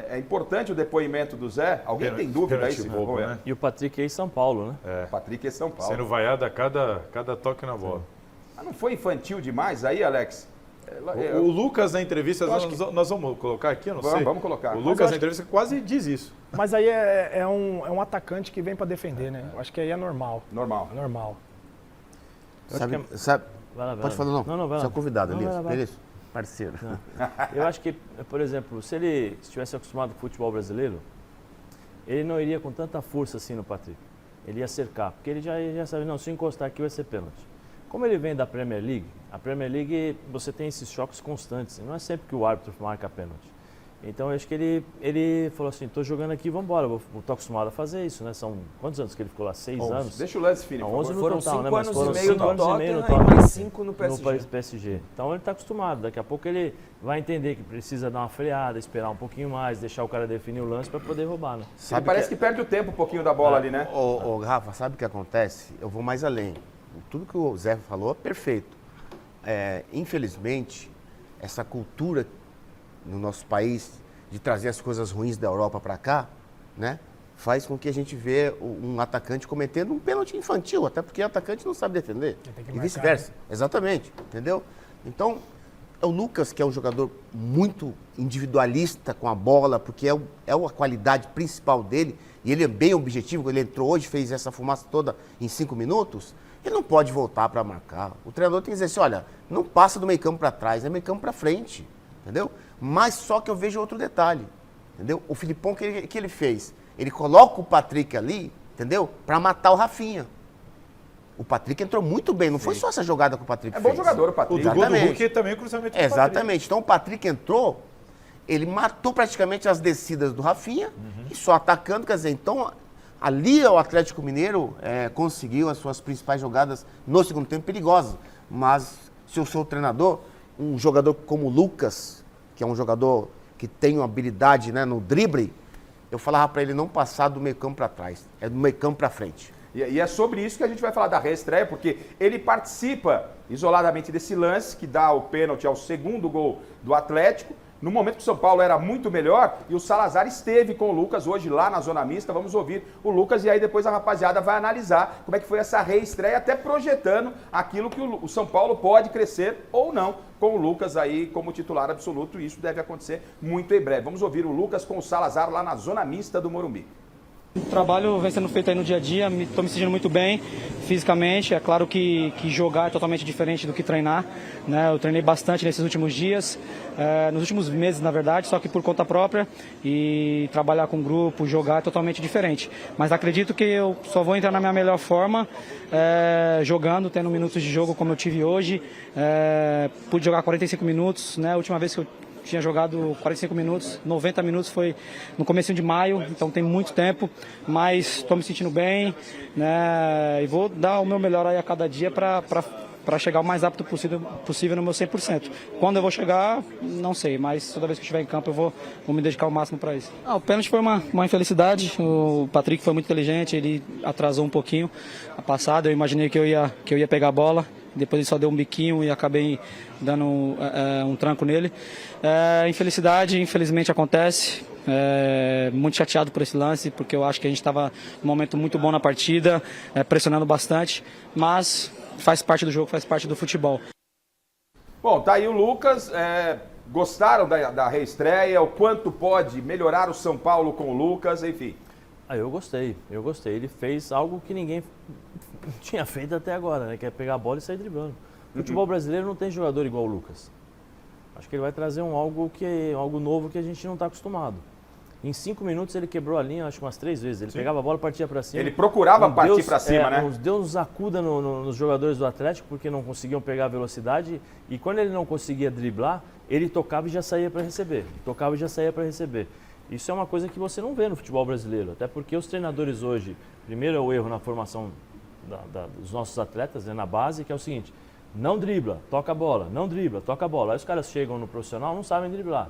Speaker 1: é importante o depoimento do Zé. Alguém tem dúvida aí? Se
Speaker 5: bobo, né?
Speaker 4: E o Patrick é em São Paulo, né?
Speaker 1: Patrick e São Paulo.
Speaker 5: Sendo vaiado a cada toque na bola.
Speaker 1: Mas não foi infantil demais aí, Alex?
Speaker 5: O Lucas na entrevista, nós vamos colocar aqui, eu não sei.
Speaker 1: Vamos colocar.
Speaker 5: O Lucas na entrevista quase diz isso.
Speaker 3: Mas aí é um atacante que vem para defender, né? Eu acho que aí é normal.
Speaker 1: Normal.
Speaker 3: É normal.
Speaker 6: Sabe,
Speaker 4: Vai lá, vai
Speaker 6: pode
Speaker 4: lá.
Speaker 6: falar não.
Speaker 4: Não, vai lá.
Speaker 6: Seu convidado,
Speaker 4: Não, vai lá,
Speaker 6: Elias.
Speaker 4: vai lá.
Speaker 6: Elias, parceiro.
Speaker 4: Eu acho que, por exemplo, se ele estivesse acostumado com o futebol brasileiro, ele não iria com tanta força assim no Patrick. Ele ia cercar, porque ele já sabe, não, se encostar aqui vai ser pênalti. Como ele vem da Premier League, a Premier League você tem esses choques constantes, não é sempre que o árbitro marca pênalti. Então eu acho que ele falou assim, estou jogando aqui, vamos embora, estou acostumado a fazer isso, né? São quantos anos que ele ficou lá? 6 anos?
Speaker 1: Deixa o lance, Felipe.
Speaker 4: Não, 11 no
Speaker 7: Foram
Speaker 4: total,
Speaker 7: 5
Speaker 4: né? Mas
Speaker 7: anos
Speaker 4: foram
Speaker 7: e meio
Speaker 4: 5
Speaker 7: no
Speaker 4: anos e meio no
Speaker 7: Tottenham
Speaker 4: total.
Speaker 7: e mais 5 no PSG.
Speaker 4: No PSG. Então ele está acostumado. Daqui a pouco ele vai entender que precisa dar uma freada, esperar um pouquinho mais, deixar o cara definir o lance para poder roubar, né?
Speaker 1: Parece que perde o tempo um pouquinho da bola ali, né?
Speaker 6: Ô, Rafa, sabe o que acontece? Eu vou mais além. Tudo que o Zé falou é perfeito. Infelizmente, essa cultura no nosso país de trazer as coisas ruins da Europa para cá, né, faz com que a gente vê um atacante cometendo um pênalti infantil, até porque o atacante não sabe defender.
Speaker 3: Tem que
Speaker 6: E vice-versa. Exatamente, entendeu? Então, é o Lucas, que é um jogador muito individualista com a bola, porque é a qualidade principal dele, e ele é bem objetivo, ele entrou hoje, fez essa fumaça toda em 5 minutos, ele não pode voltar para marcar. O treinador tem que dizer assim, olha, não passa do meio campo para trás, é meio campo para frente, entendeu? Mas só que eu vejo outro detalhe, entendeu? O Filipão, que ele fez? Ele coloca o Patrick ali, entendeu? Para matar o Rafinha. O Patrick entrou muito bem, não foi só essa jogada que o Patrick fez.
Speaker 1: É bom jogador o
Speaker 5: O
Speaker 1: Patrick.
Speaker 5: do gol do
Speaker 6: Exatamente.
Speaker 5: Hulk também é cruzamento do
Speaker 6: Exatamente. Então o Patrick entrou, ele matou praticamente as descidas do Rafinha e só atacando, quer dizer, então ali o Atlético Mineiro conseguiu as suas principais jogadas no segundo tempo perigosas. Mas se eu sou o treinador, um jogador como o Lucas, que é um jogador que tem uma habilidade, né, no drible, eu falava para ele não passar do meio campo para trás, é do meio campo para frente.
Speaker 1: E é sobre isso que a gente vai falar da reestreia, porque ele participa isoladamente desse lance, que dá o pênalti ao segundo gol do Atlético, no momento que o São Paulo era muito melhor, e o Salazar esteve com o Lucas hoje lá na zona mista. Vamos ouvir o Lucas e aí depois a rapaziada vai analisar como é que foi essa reestreia, até projetando aquilo que o São Paulo pode crescer ou não com o Lucas aí como titular absoluto, e isso deve acontecer muito em breve. Vamos ouvir o Lucas com o Salazar lá na zona mista do Morumbi.
Speaker 9: O trabalho vem sendo feito aí no dia a dia, estou me sentindo muito bem fisicamente. É claro que jogar é totalmente diferente do que treinar, né? Eu treinei bastante nesses últimos dias, nos últimos meses na verdade, só que por conta própria, e trabalhar com grupo, jogar é totalmente diferente. Mas acredito que eu só vou entrar na minha melhor forma jogando, tendo minutos de jogo como eu tive hoje. Pude jogar 45 minutos, né? A última vez que eu tinha jogado 45 minutos, 90 minutos foi no começo de maio, então tem muito tempo, mas estou me sentindo bem, né? E vou dar o meu melhor aí a cada dia para chegar o mais rápido possível no meu 100%. Quando eu vou chegar, não sei, mas toda vez que eu estiver em campo eu vou me dedicar ao máximo para isso. O pênalti foi uma infelicidade, o Patrick foi muito inteligente, ele atrasou um pouquinho a passada, eu imaginei que eu ia pegar a bola, depois ele só deu um biquinho e acabei dando um tranco nele. Infelicidade, infelizmente acontece. Muito chateado por esse lance, porque eu acho que a gente estava num momento muito bom na partida, pressionando bastante, mas faz parte do jogo, faz parte do futebol.
Speaker 1: Bom, tá aí o Lucas. Gostaram da reestreia? O quanto pode melhorar o São Paulo com o Lucas? Enfim.
Speaker 4: Eu gostei. Ele fez algo que ninguém tinha feito até agora, né? Que é pegar a bola e sair driblando. O futebol brasileiro não tem jogador igual o Lucas. Acho que ele vai trazer algo novo que a gente não está acostumado. Em 5 minutos ele quebrou a linha, acho que umas 3 vezes. Ele pegava a bola e partia para cima.
Speaker 1: Ele procurava partir para cima, né?
Speaker 4: Deu uns acuda nos jogadores do Atlético, porque não conseguiam pegar a velocidade. E quando ele não conseguia driblar, ele tocava e já saía para receber. Tocava e já saía para receber. Isso é uma coisa que você não vê no futebol brasileiro. Até porque os treinadores hoje, primeiro é o erro na formação dos nossos atletas, né, na base, que é o seguinte: não dribla, toca a bola, não dribla, toca a bola. Aí os caras chegam no profissional, não sabem driblar.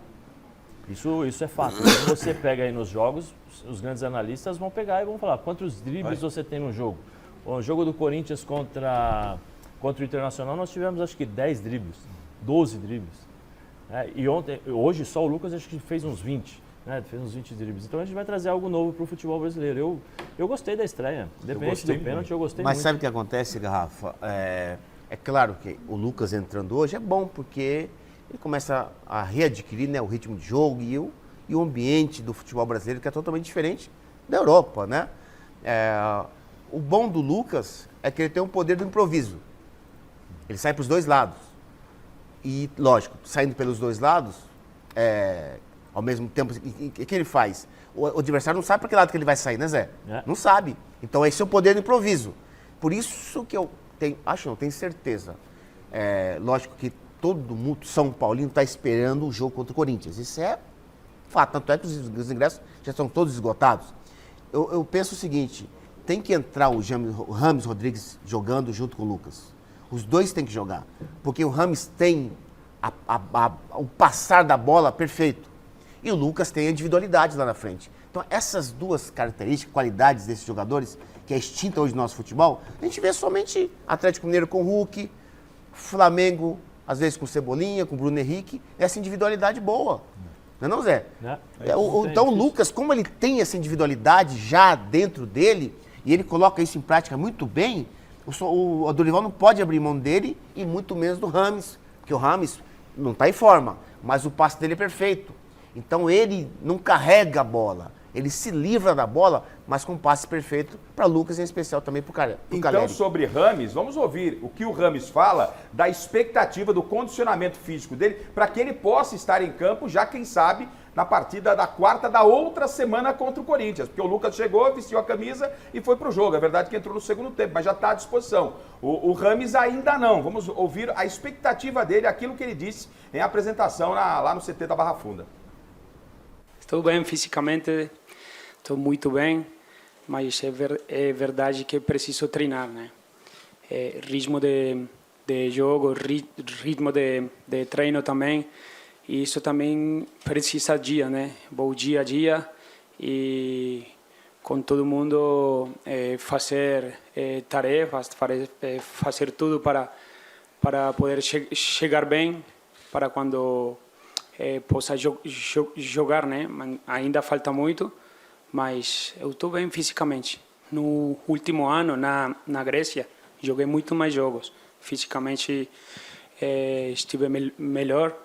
Speaker 4: Isso é fato. Quando você pega aí nos jogos, os grandes analistas vão pegar e vão falar quantos dribles você tem no jogo. O jogo do Corinthians contra o Internacional, nós tivemos acho que 10 dribles, 12 dribles. E hoje só o Lucas acho que fez uns 20. Fez uns 20 dribles. Então a gente vai trazer algo novo para o futebol brasileiro. Eu gostei da estreia. Independente do pênalti, eu gostei muito.
Speaker 6: Mas sabe o que acontece, Garrafa? É claro que o Lucas entrando hoje é bom, porque ele começa a readquirir, né, o ritmo de jogo e o ambiente do futebol brasileiro, que é totalmente diferente da Europa, né? O bom do Lucas é que ele tem um poder do improviso. Ele sai para os dois lados. E, lógico, saindo pelos dois lados, ao mesmo tempo, o que ele faz? O adversário não sabe para que lado que ele vai sair, né, Zé? Não sabe. Então, esse é o poder do improviso. Por isso que eu tenho certeza. Lógico que todo mundo, São Paulino, está esperando o jogo contra o Corinthians. Isso é fato. Tanto é que os ingressos já estão todos esgotados. Eu penso o seguinte: tem que entrar o Rames Rodrigues jogando junto com o Lucas. Os dois têm que jogar. Porque o Rames tem o passar da bola perfeito. E o Lucas tem a individualidade lá na frente. Então, essas duas características, qualidades desses jogadores, que é extinta hoje no nosso futebol, a gente vê somente Atlético Mineiro com Hulk, Flamengo, às vezes com Cebolinha, com Bruno Henrique, essa individualidade boa. Não, Zé? Então, o Lucas, como ele tem essa individualidade já dentro dele, e ele coloca isso em prática muito bem, o Dorival não pode abrir mão dele, e muito menos do Rames, porque o Rames não está em forma, mas o passe dele é perfeito. Então, ele não carrega a bola, ele se livra da bola, mas com um passe perfeito para Lucas, em especial também para o Caleri.
Speaker 1: Então, sobre Rames, vamos ouvir o que o Rames fala da expectativa do condicionamento físico dele para que ele possa estar em campo, já quem sabe, na partida da quarta da outra semana contra o Corinthians. Porque o Lucas chegou, vestiu a camisa e foi para o jogo. É verdade que entrou no segundo tempo, mas já está à disposição. O Rames ainda não. Vamos ouvir a expectativa dele, aquilo que ele disse em apresentação lá no CT da Barra Funda.
Speaker 10: Estou bem fisicamente, estou muito bem, mas é verdade que preciso treinar, né? Ritmo de jogo, ritmo de treino também, e isso também precisa dia, né? Vou dia a dia e com todo mundo fazer tarefas, fazer tudo para poder chegar bem, para quando possa jogar, né? Ainda falta muito, mas eu estou bem fisicamente. No último ano, na Grécia, joguei muito mais jogos. Fisicamente estive melhor.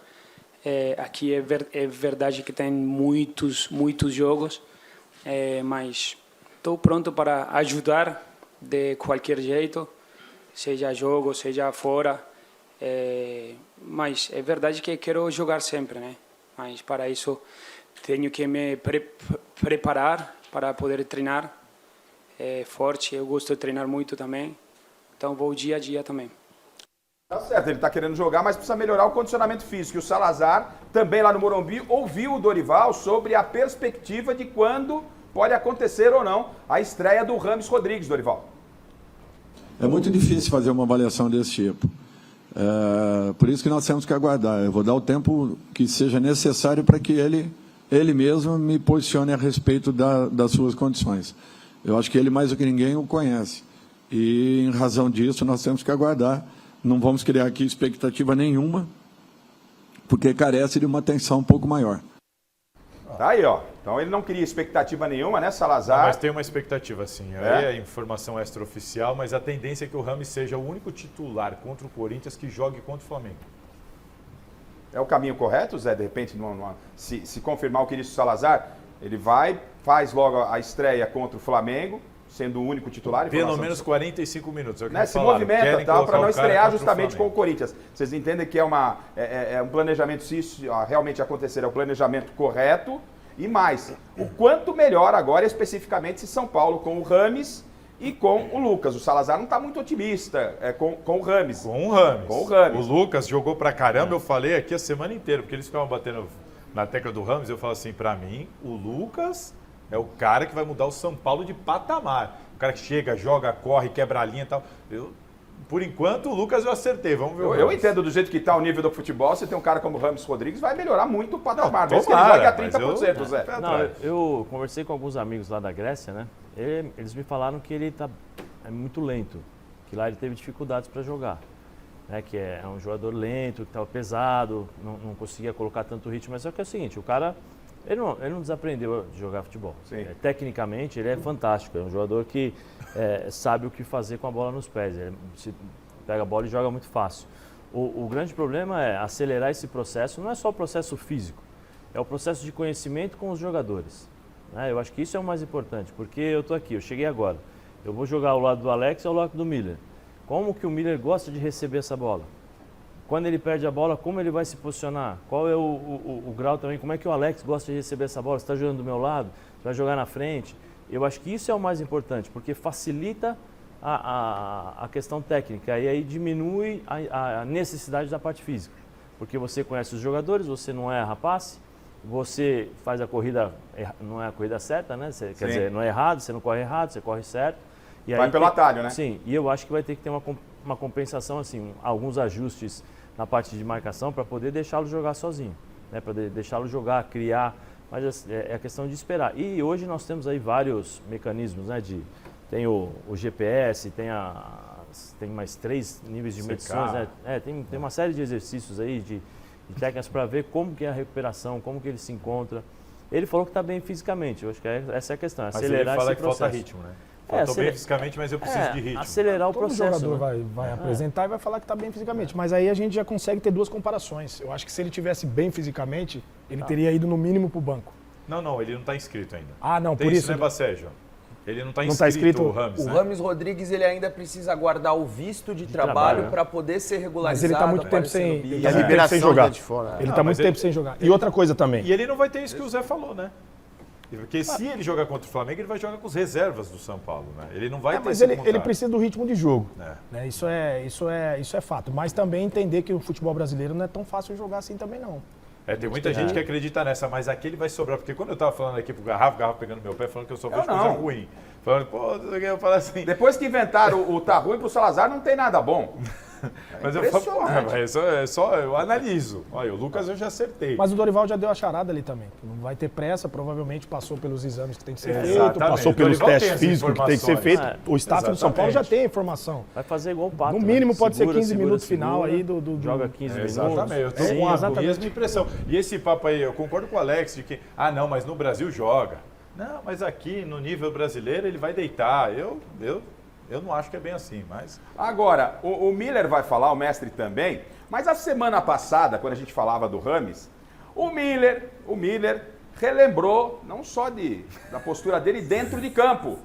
Speaker 10: Aqui é verdade que tem muitos jogos, mas estou pronto para ajudar de qualquer jeito, seja jogo, seja fora. Mas é verdade que quero jogar sempre, né? Mas para isso tenho que me preparar para poder treinar forte. Eu gosto de treinar muito também, então vou dia a dia também.
Speaker 1: Tá certo, ele está querendo jogar, mas precisa melhorar o condicionamento físico. E o Salazar, também lá no Morumbi, ouviu o Dorival sobre a perspectiva de quando pode acontecer ou não a estreia do Rames Rodrigues, Dorival.
Speaker 11: É muito difícil fazer uma avaliação desse tipo. Por isso que nós temos que aguardar. Eu vou dar o tempo que seja necessário para que ele mesmo me posicione a respeito das suas condições. Eu acho que ele, mais do que ninguém, o conhece. E, em razão disso, nós temos que aguardar. Não vamos criar aqui expectativa nenhuma, porque carece de uma atenção um pouco maior.
Speaker 1: Tá aí, ó. Então ele não queria expectativa nenhuma, né, Salazar?
Speaker 5: Não, mas tem uma expectativa, sim. Aí é informação extraoficial, mas a tendência é que o Rames seja o único titular contra o Corinthians que jogue contra o Flamengo.
Speaker 1: É o caminho correto, Zé? De repente, se confirmar o que disse o Salazar, ele faz logo a estreia contra o Flamengo, sendo o único titular.
Speaker 5: Pelo menos 45 minutos. É o que
Speaker 1: se movimenta, tal, para não estrear justamente com o Corinthians. Vocês entendem que é um planejamento, se isso realmente acontecer, é um planejamento correto E mais, o quanto melhor agora, especificamente, se São Paulo com o Rames e com o Lucas. O Salazar não está muito otimista com o Rames.
Speaker 5: Com o Rames.
Speaker 1: Com o Rames.
Speaker 5: O Lucas jogou pra caramba, eu falei aqui a semana inteira, porque eles ficavam batendo na tecla do Rames, eu falo assim, pra mim, o Lucas é o cara que vai mudar o São Paulo de patamar. O cara que chega, joga, corre, quebra a linha e tal. Por enquanto, o Lucas eu acertei, vamos ver.
Speaker 1: Eu entendo do jeito que está o nível do futebol, você tem um cara como o Rames Rodrigues, vai melhorar muito o patamar.
Speaker 5: Não,
Speaker 1: Mesmo que ele jogue a 30%, Zé.
Speaker 4: Não, eu conversei com alguns amigos lá da Grécia, né? Eles me falaram que ele é muito lento, que lá ele teve dificuldades para jogar. Né? Que é um jogador lento, que estava pesado, não conseguia colocar tanto ritmo. Mas só que é o seguinte, o cara, ele não desaprendeu de jogar futebol. Tecnicamente, ele é fantástico, é um jogador que sabe o que fazer com a bola nos pés. Ele pega a bola e joga muito fácil. O grande problema é acelerar esse processo, não é só o processo físico, é o processo de conhecimento com os jogadores. Né? Eu acho que isso é o mais importante, porque eu estou aqui, eu cheguei agora. Eu vou jogar ao lado do Alex e ao lado do Miller. Como que o Miller gosta de receber essa bola? Quando ele perde a bola, como ele vai se posicionar? Qual é o grau também? Como é que o Alex gosta de receber essa bola? Você está jogando do meu lado? Você vai jogar na frente? Eu acho que isso é o mais importante, porque facilita a questão técnica e aí diminui a necessidade da parte física. Porque você conhece os jogadores, você não erra passe, você faz a corrida, não é a corrida certa, né? Quer dizer, não é errado, você não corre errado, você corre certo. E
Speaker 1: vai
Speaker 4: aí
Speaker 1: pelo atalho, né?
Speaker 4: Sim, e eu acho que vai ter que ter uma compensação, assim, alguns ajustes na parte de marcação para poder deixá-lo jogar sozinho, né? Para deixá-lo jogar, criar, mas é a questão de esperar. E hoje nós temos aí vários mecanismos, né? Tem o GPS, tem mais 3 níveis de medições, né? Tem uma série de exercícios aí, de técnicas para ver como que é a recuperação, como que ele se encontra. Ele falou que está bem fisicamente, eu acho que essa é a questão, acelerar
Speaker 5: esse processo. Mas ele fala
Speaker 4: que
Speaker 5: falta ritmo, né? Estou bem fisicamente, mas eu preciso de ritmo.
Speaker 4: Acelerar o
Speaker 3: Todo
Speaker 4: processo.
Speaker 3: jogador vai apresentar e vai falar que está bem fisicamente. Mas aí a gente já consegue ter 2 comparações. Eu acho que se ele tivesse bem fisicamente, ele teria ido no mínimo para o banco.
Speaker 5: Não, ele não está inscrito ainda.
Speaker 3: Ah, não,
Speaker 5: Tem
Speaker 3: por isso.
Speaker 5: Né, Bacégio? Ele não está
Speaker 3: tá
Speaker 5: inscrito, o
Speaker 3: inscrito.
Speaker 5: Rames,
Speaker 7: O
Speaker 5: né?
Speaker 7: Rames Rodrigues, ele ainda precisa aguardar o visto de trabalho para poder ser regularizado.
Speaker 3: Mas ele está muito tempo
Speaker 7: aparecer no
Speaker 3: sem,
Speaker 7: BID.
Speaker 3: ele tá muito tempo sem jogar. Ele está muito tempo sem jogar. E outra coisa também.
Speaker 5: E ele não vai ter isso que o Zé falou, né? Porque se ele jogar contra o Flamengo, ele vai jogar com os reservas do São Paulo, né? Ele não vai ter
Speaker 3: Mas
Speaker 5: esse
Speaker 3: ele
Speaker 5: contato.
Speaker 3: precisa do ritmo de jogo.
Speaker 5: É.
Speaker 3: Isso é fato. Mas também entender que o futebol brasileiro não é tão fácil jogar assim também, não.
Speaker 5: Tem muita gente que acredita nessa, mas aqui ele vai sobrar. Porque quando eu tava falando aqui pro Garrafa pegando meu pé, falando que eu só vejo coisa ruim. Falando, eu falo assim...
Speaker 1: Depois que inventaram o tá ruim pro Salazar, não tem nada bom.
Speaker 5: Mas eu falo, mas eu analiso. Olha, o Lucas eu já acertei.
Speaker 3: Mas o Dorival já deu a charada ali também. Não vai ter pressa, provavelmente passou pelos exames que tem que ser feito,
Speaker 5: Exatamente.
Speaker 3: passou pelos
Speaker 5: O Dorival
Speaker 3: testes
Speaker 5: tem as
Speaker 3: físicos que tem que ser feito. O staff do São Paulo já
Speaker 5: Exatamente.
Speaker 3: tem a informação.
Speaker 4: Vai fazer igual o Pato.
Speaker 3: No mínimo
Speaker 4: né?
Speaker 3: pode ser
Speaker 4: Segura,
Speaker 3: 15
Speaker 4: segura,
Speaker 3: minutos
Speaker 4: segura,
Speaker 3: final aí do...
Speaker 4: Joga 15 minutos.
Speaker 5: Exatamente, eu estou com a mesma impressão. E esse papo aí, eu concordo com o Alex de que, não, mas no Brasil joga. Não, mas aqui no nível brasileiro ele vai deitar. Eu não acho que é bem assim, mas...
Speaker 1: Agora, o Miller vai falar, o mestre também, mas a semana passada, quando a gente falava do Rames, o Miller relembrou não só da postura dele dentro de campo.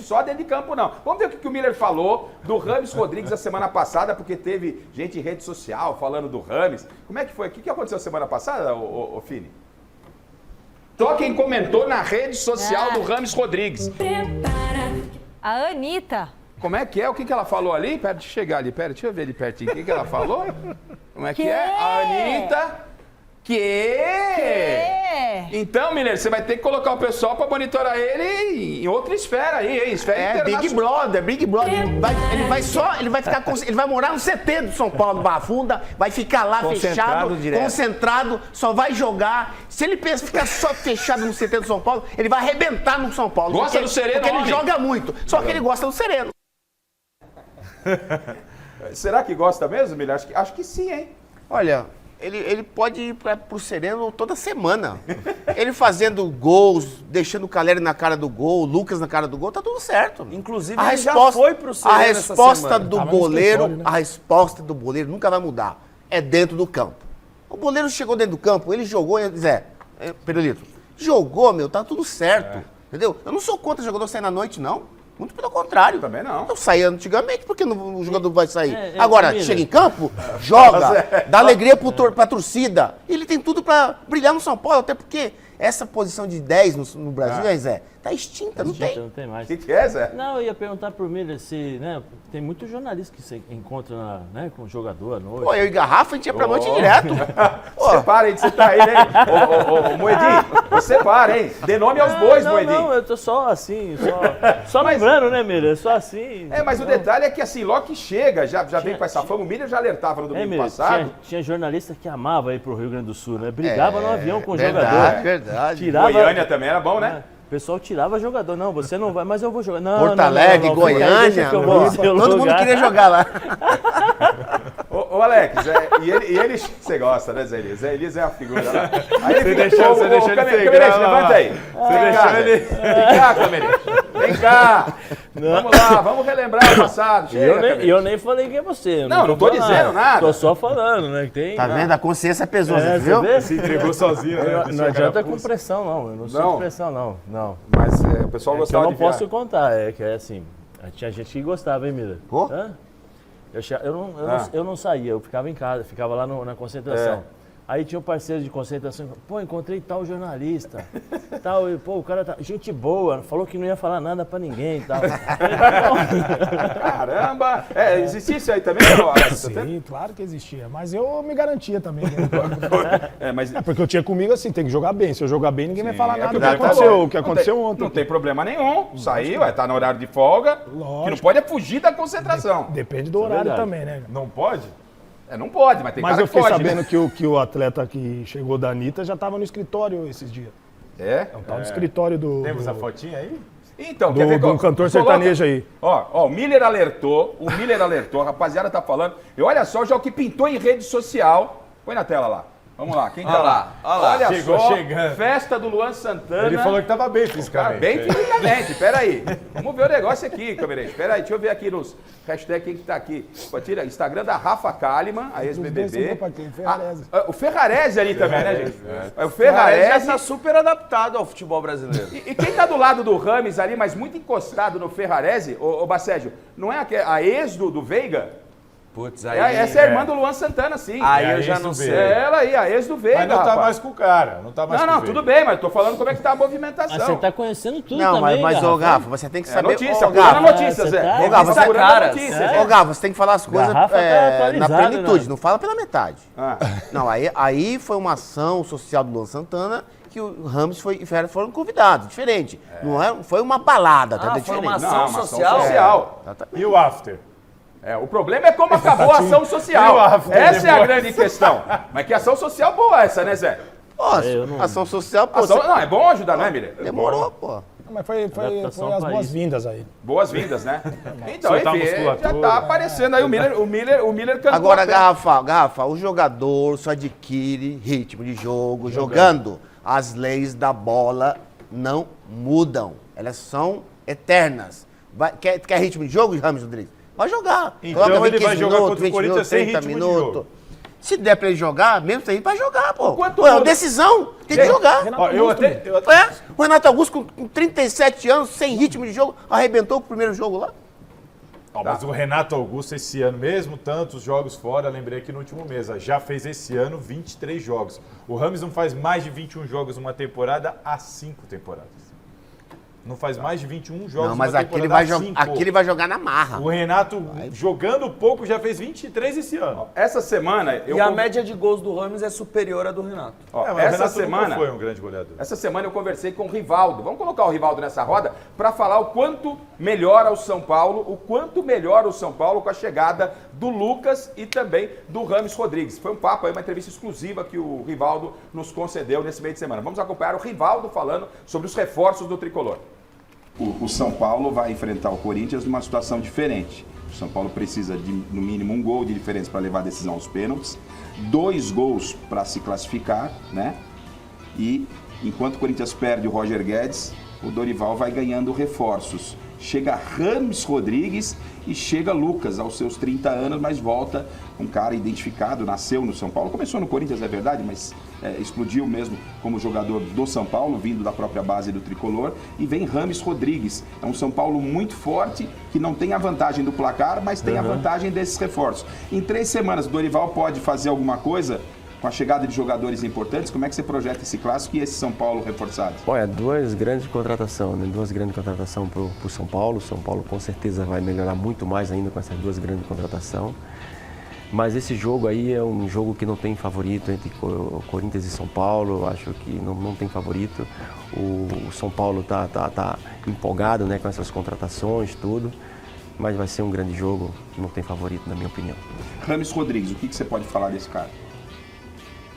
Speaker 1: Só dentro de campo não. Vamos ver o que o Miller falou do Rames Rodrigues a semana passada, porque teve gente em rede social falando do Rames. Como é que foi? O que aconteceu semana passada, ô Fini? Só quem comentou na rede social do Rames Rodrigues.
Speaker 12: A Anitta.
Speaker 1: Como é que é? O que ela falou ali? Pera, deixa eu chegar ali, deixa eu ver ali pertinho. O que ela falou? Como é que é? A Anitta... Então, Miller, você vai ter que colocar o pessoal para monitorar ele em outra esfera aí, hein? Esfera
Speaker 6: Big Brother. Ele vai morar no CT do São Paulo, Barra Funda, vai ficar lá fechado, concentrado, só vai jogar. Se ele pensa ficar só fechado no CT do São Paulo, ele vai arrebentar no São Paulo.
Speaker 1: Gosta do Sereno,
Speaker 6: porque ele
Speaker 1: homem.
Speaker 6: joga muito, só que ele gosta do Sereno.
Speaker 1: Será que gosta mesmo, Miller? Acho que sim, hein?
Speaker 6: Olha... Ele pode ir pro Sereno toda semana. Ele fazendo gols, deixando o Caleri na cara do gol, o Lucas na cara do gol, tá tudo certo.
Speaker 7: Inclusive, ele já foi pro Sereno
Speaker 6: A resposta
Speaker 7: essa
Speaker 6: do
Speaker 7: semana.
Speaker 6: goleiro,
Speaker 3: né?
Speaker 6: a resposta do goleiro nunca vai mudar. É dentro do campo. O goleiro chegou dentro do campo, ele jogou, Perolito, jogou, tá tudo certo. Entendeu? Eu não sou contra o jogador sair na noite, não. Muito pelo contrário.
Speaker 1: Também não.
Speaker 6: Eu saía antigamente, porque o jogador vai sair? Agora, chega em campo, joga, dá alegria pra torcida. Ele tem tudo pra brilhar no São Paulo, até porque Essa posição de 10 no Brasil, Zé, tá extinta, não tem.
Speaker 4: Não tem mais.
Speaker 1: O que é, Zé?
Speaker 4: Não, eu ia perguntar pro Miller se, né, tem muito jornalista que você encontra, né, com o jogador à noite.
Speaker 6: Pô, eu e Garrafa, a gente ia pra noite direto.
Speaker 1: Você para aí de você tá aí, né? Ô, Moedinho, você para, hein? Dê nome aos bois, Moedinho.
Speaker 4: Não, eu tô só assim, só lembrando, né, Miller? Só assim.
Speaker 1: Mas o detalhe é que assim, logo que chega, já vem com essa fama, o Miller já alertava no domingo
Speaker 4: Miller,
Speaker 1: passado.
Speaker 4: Tinha jornalista que amava ir pro Rio Grande do Sul, né? Brigava no avião com o
Speaker 6: verdade,
Speaker 4: jogador.
Speaker 6: Verdade.
Speaker 1: Goiânia também era bom, né?
Speaker 4: O pessoal tirava jogador. Não, você não vai, mas eu vou jogar. Não,
Speaker 6: Porto Alegre, Goiânia, todo mundo queria jogar lá.
Speaker 1: Ô Alex, e ele, você gosta, né, Zé Elias? Zé Elias é a figura lá. Aí
Speaker 5: Você deixou ele ser
Speaker 1: Camerete, levanta aí. Vem cá, Camerete. Vem cá. Vamos lá, vamos relembrar o passado.
Speaker 4: Eu nem falei que é você.
Speaker 1: Não tô dizendo nada.
Speaker 4: Tô só falando, né?
Speaker 6: Tá vendo? A consciência pesou, você viu?
Speaker 5: Se entregou sozinho, né?
Speaker 4: Não adianta com pressão, não. Eu não sou de pressão, não.
Speaker 1: Mas o pessoal gostava
Speaker 4: de
Speaker 1: de
Speaker 4: eu não posso contar, que é assim, tinha gente que gostava, hein, Miller?
Speaker 6: Pô?
Speaker 4: Eu não saía, eu ficava em casa, ficava lá na concentração. Aí tinha um parceiro de concentração, pô, encontrei tal jornalista, tal, e, pô, o cara tá, gente boa, falou que não ia falar nada pra ninguém e tal.
Speaker 1: Caramba! Existia isso aí também, Alex?
Speaker 3: Sim, claro que existia, mas eu me garantia também. Né?
Speaker 1: Mas...
Speaker 3: porque eu tinha comigo assim, tem que jogar bem, se eu jogar bem ninguém vai falar nada
Speaker 1: o
Speaker 3: que aconteceu ontem.
Speaker 1: Não tem problema nenhum, saiu, tá no horário de folga,
Speaker 3: lógico.
Speaker 1: Que não pode é fugir da concentração.
Speaker 3: Depende do horário também, né?
Speaker 5: Não pode?
Speaker 1: Não pode, mas tem cara
Speaker 3: eu fiquei
Speaker 1: que pode,
Speaker 3: sabendo
Speaker 1: né?
Speaker 3: que o atleta que chegou da Anitta já estava no escritório esses dias.
Speaker 1: É?
Speaker 3: Tá no escritório do...
Speaker 5: Temos a fotinha aí?
Speaker 1: Então, quer ver
Speaker 3: do cantor sertanejo aí.
Speaker 1: Ó, o Miller alertou, a rapaziada tá falando. E olha só já o que pintou em rede social. Põe na tela lá. Vamos lá, quem tá lá? Olha chegando. Festa do Luan Santana.
Speaker 5: Ele falou que tava bem fisicamente.
Speaker 1: Bem fisicamente, peraí. Vamos ver o negócio aqui, Camerete. Peraí, deixa eu ver aqui nos hashtags quem que tá aqui. Tira Instagram da Rafa Kalimann, a ex-BBB. O Ferrarese ali também, né, gente? O Ferrarese
Speaker 7: já tá super adaptado ao futebol brasileiro.
Speaker 1: E quem tá do lado do Rames ali, mas muito encostado no Ferrarese, ô Bacégio, não é a ex do Veiga?
Speaker 7: Putz, aí...
Speaker 1: Essa é a irmã do Luan Santana, sim.
Speaker 7: Aí eu já não sei.
Speaker 1: Ela aí, a ex do Veiga,
Speaker 5: Mas não tá mais com o cara, não tá mais com o Veiga.
Speaker 1: Tudo bem, mas tô falando como é que tá a movimentação.
Speaker 4: Mas você tá conhecendo tudo
Speaker 6: não,
Speaker 4: também,
Speaker 6: mas ô Gafa, você tem que saber...
Speaker 1: Notícia, notícia, Zé.
Speaker 6: Ô Gafa,
Speaker 1: você notícia,
Speaker 6: ô Gafa, você tem que falar as coisas na plenitude, não fala pela metade. Não, aí foi uma ação social do Luan Santana que o Rames e o Ferreira foram convidados, diferente. Não foi uma balada, tá diferente.
Speaker 7: Foi uma ação social.
Speaker 5: E o after?
Speaker 1: O problema é como acabou a ação social. Essa é a grande questão. Mas que ação social boa essa, né, Zé?
Speaker 6: Nossa, ação social, pô.
Speaker 1: Não, é bom ajudar, não é, Miller?
Speaker 6: Demorou, pô.
Speaker 3: Mas foi as boas-vindas aí.
Speaker 1: Boas-vindas, né? Então, enfim, já tá aparecendo aí o Miller cantando.
Speaker 6: Agora, Garrafa, o jogador só adquire ritmo de jogo jogando. As leis da bola não mudam. Elas são eternas. Quer ritmo de jogo, Rames Rodrigues? Vai jogar.
Speaker 5: Então ele vai jogar contra o Corinthians sem ritmo de jogo.
Speaker 6: Se der pra ele jogar, mesmo sem vai jogar, pô. É decisão, tem que jogar. O Renato Augusto, com 37 anos, sem ritmo de jogo, arrebentou o primeiro jogo lá.
Speaker 5: Mas o Renato Augusto, esse ano, mesmo tantos jogos fora, lembrei que no último mês, já fez esse ano 23 jogos. O Rames não faz mais de 21 jogos numa temporada há 5 temporadas. Não faz mais de 21 jogos.
Speaker 6: Não, mas aqui ele vai jogar na marra.
Speaker 5: O Renato, jogando pouco, já fez 23 esse ano.
Speaker 1: Essa semana...
Speaker 7: E a média de gols do Rames é superior à do Renato.
Speaker 1: Essa semana
Speaker 5: foi um grande goleador.
Speaker 1: Essa semana eu conversei com o Rivaldo. Vamos colocar o Rivaldo nessa roda para falar o quanto melhora o São Paulo, com a chegada do Lucas e também do Rames Rodrigues. Foi um papo aí, uma entrevista exclusiva que o Rivaldo nos concedeu nesse meio de semana. Vamos acompanhar o Rivaldo falando sobre os reforços do Tricolor.
Speaker 13: O São Paulo vai enfrentar o Corinthians numa situação diferente. O São Paulo precisa de, no mínimo, um gol de diferença para levar a decisão aos pênaltis, 2 gols para se classificar, né? E enquanto o Corinthians perde o Roger Guedes, o Dorival vai ganhando reforços. Chega Rames Rodrigues e chega Lucas aos seus 30 anos, mas volta um cara identificado, nasceu no São Paulo, começou no Corinthians, é verdade, mas explodiu mesmo como jogador do São Paulo, vindo da própria base do Tricolor, e vem Rames Rodrigues. É um São Paulo muito forte, que não tem a vantagem do placar, mas tem a vantagem desses reforços. Em 3 semanas, o Dorival pode fazer alguma coisa com a chegada de jogadores importantes, como é que você projeta esse clássico e esse São Paulo reforçado?
Speaker 14: Olha, duas grandes contratações, né? Duas grandes contratações para o São Paulo. São Paulo com certeza vai melhorar muito mais ainda com essas duas grandes contratações. Mas esse jogo aí é um jogo que não tem favorito entre Corinthians e São Paulo. Eu acho que não tem favorito. O São Paulo tá empolgado, né, com essas contratações, tudo. Mas vai ser um grande jogo, não tem favorito, na minha opinião.
Speaker 13: Rames Rodrigues, o que você pode falar desse cara?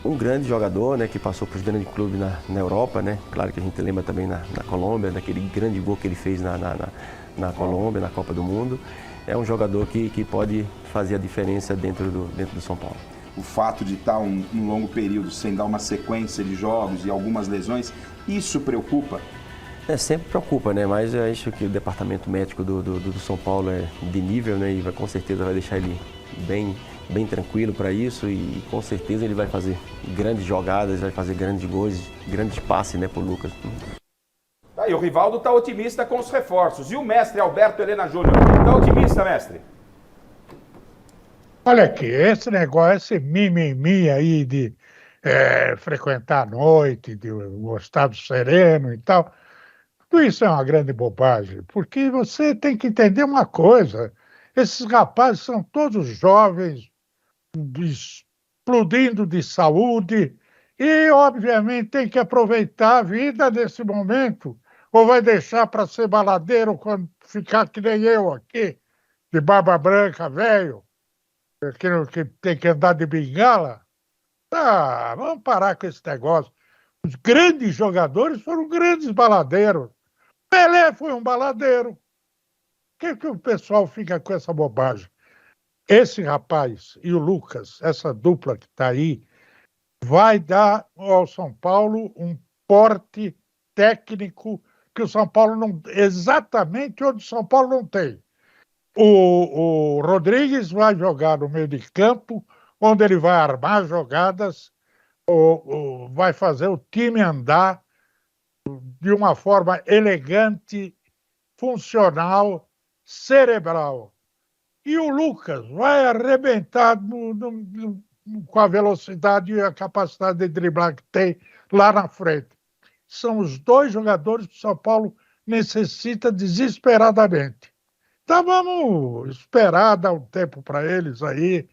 Speaker 14: Um grande jogador, né, que passou por grandes clubes na Europa, né? Claro que a gente lembra também na Colômbia, daquele grande gol que ele fez na Colômbia, na Copa do Mundo. É um jogador que pode fazer a diferença dentro do São Paulo.
Speaker 13: O fato de estar um longo período sem dar uma sequência de jogos e algumas lesões, isso preocupa?
Speaker 14: Sempre preocupa, né? Mas eu acho que o departamento médico do São Paulo é de nível, né? E com certeza vai deixar ele bem tranquilo para isso e com certeza ele vai fazer grandes jogadas, vai fazer grandes gols, grandes passes, né, pro Lucas.
Speaker 1: Aí, o Rivaldo está otimista com os reforços. E o mestre Alberto Helena Júnior? Está otimista, mestre?
Speaker 8: Olha aqui, esse negócio, esse mimimi aí de frequentar a noite, de gostar do sereno e tal, tudo isso é uma grande bobagem, porque você tem que entender uma coisa, esses rapazes são todos jovens, explodindo de saúde, e obviamente tem que aproveitar a vida nesse momento, ou vai deixar para ser baladeiro quando ficar que nem eu aqui, de barba branca, velho, que tem que andar de bengala? Ah, vamos parar com esse negócio. Os grandes jogadores foram grandes baladeiros. Pelé foi um baladeiro. Por que o pessoal fica com essa bobagem? Esse rapaz e o Lucas, essa dupla que está aí, vai dar ao São Paulo um porte técnico que o São Paulo não... Exatamente onde o São Paulo não tem. O Rodrigues vai jogar no meio de campo, onde ele vai armar jogadas, vai fazer o time andar de uma forma elegante, funcional, cerebral. E o Lucas vai arrebentar com a velocidade e a capacidade de driblar que tem lá na frente. São os dois jogadores que o São Paulo necessita desesperadamente. Então vamos esperar, dar um tempo para eles aí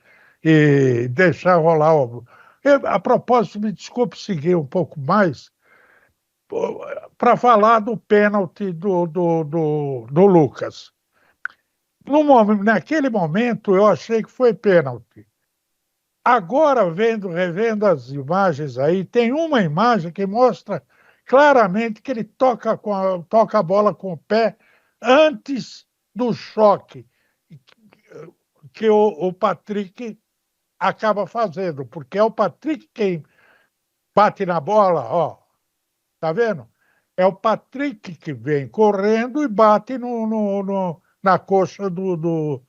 Speaker 8: e deixar rolar. A propósito, me desculpe seguir um pouco mais, para falar do pênalti do Lucas. Naquele momento eu achei que foi pênalti. Agora, revendo as imagens aí, tem uma imagem que mostra claramente que ele toca a bola com o pé antes do choque que o Patrick acaba fazendo, porque é o Patrick quem bate na bola, ó, tá vendo? É o Patrick que vem correndo e bate na coxa do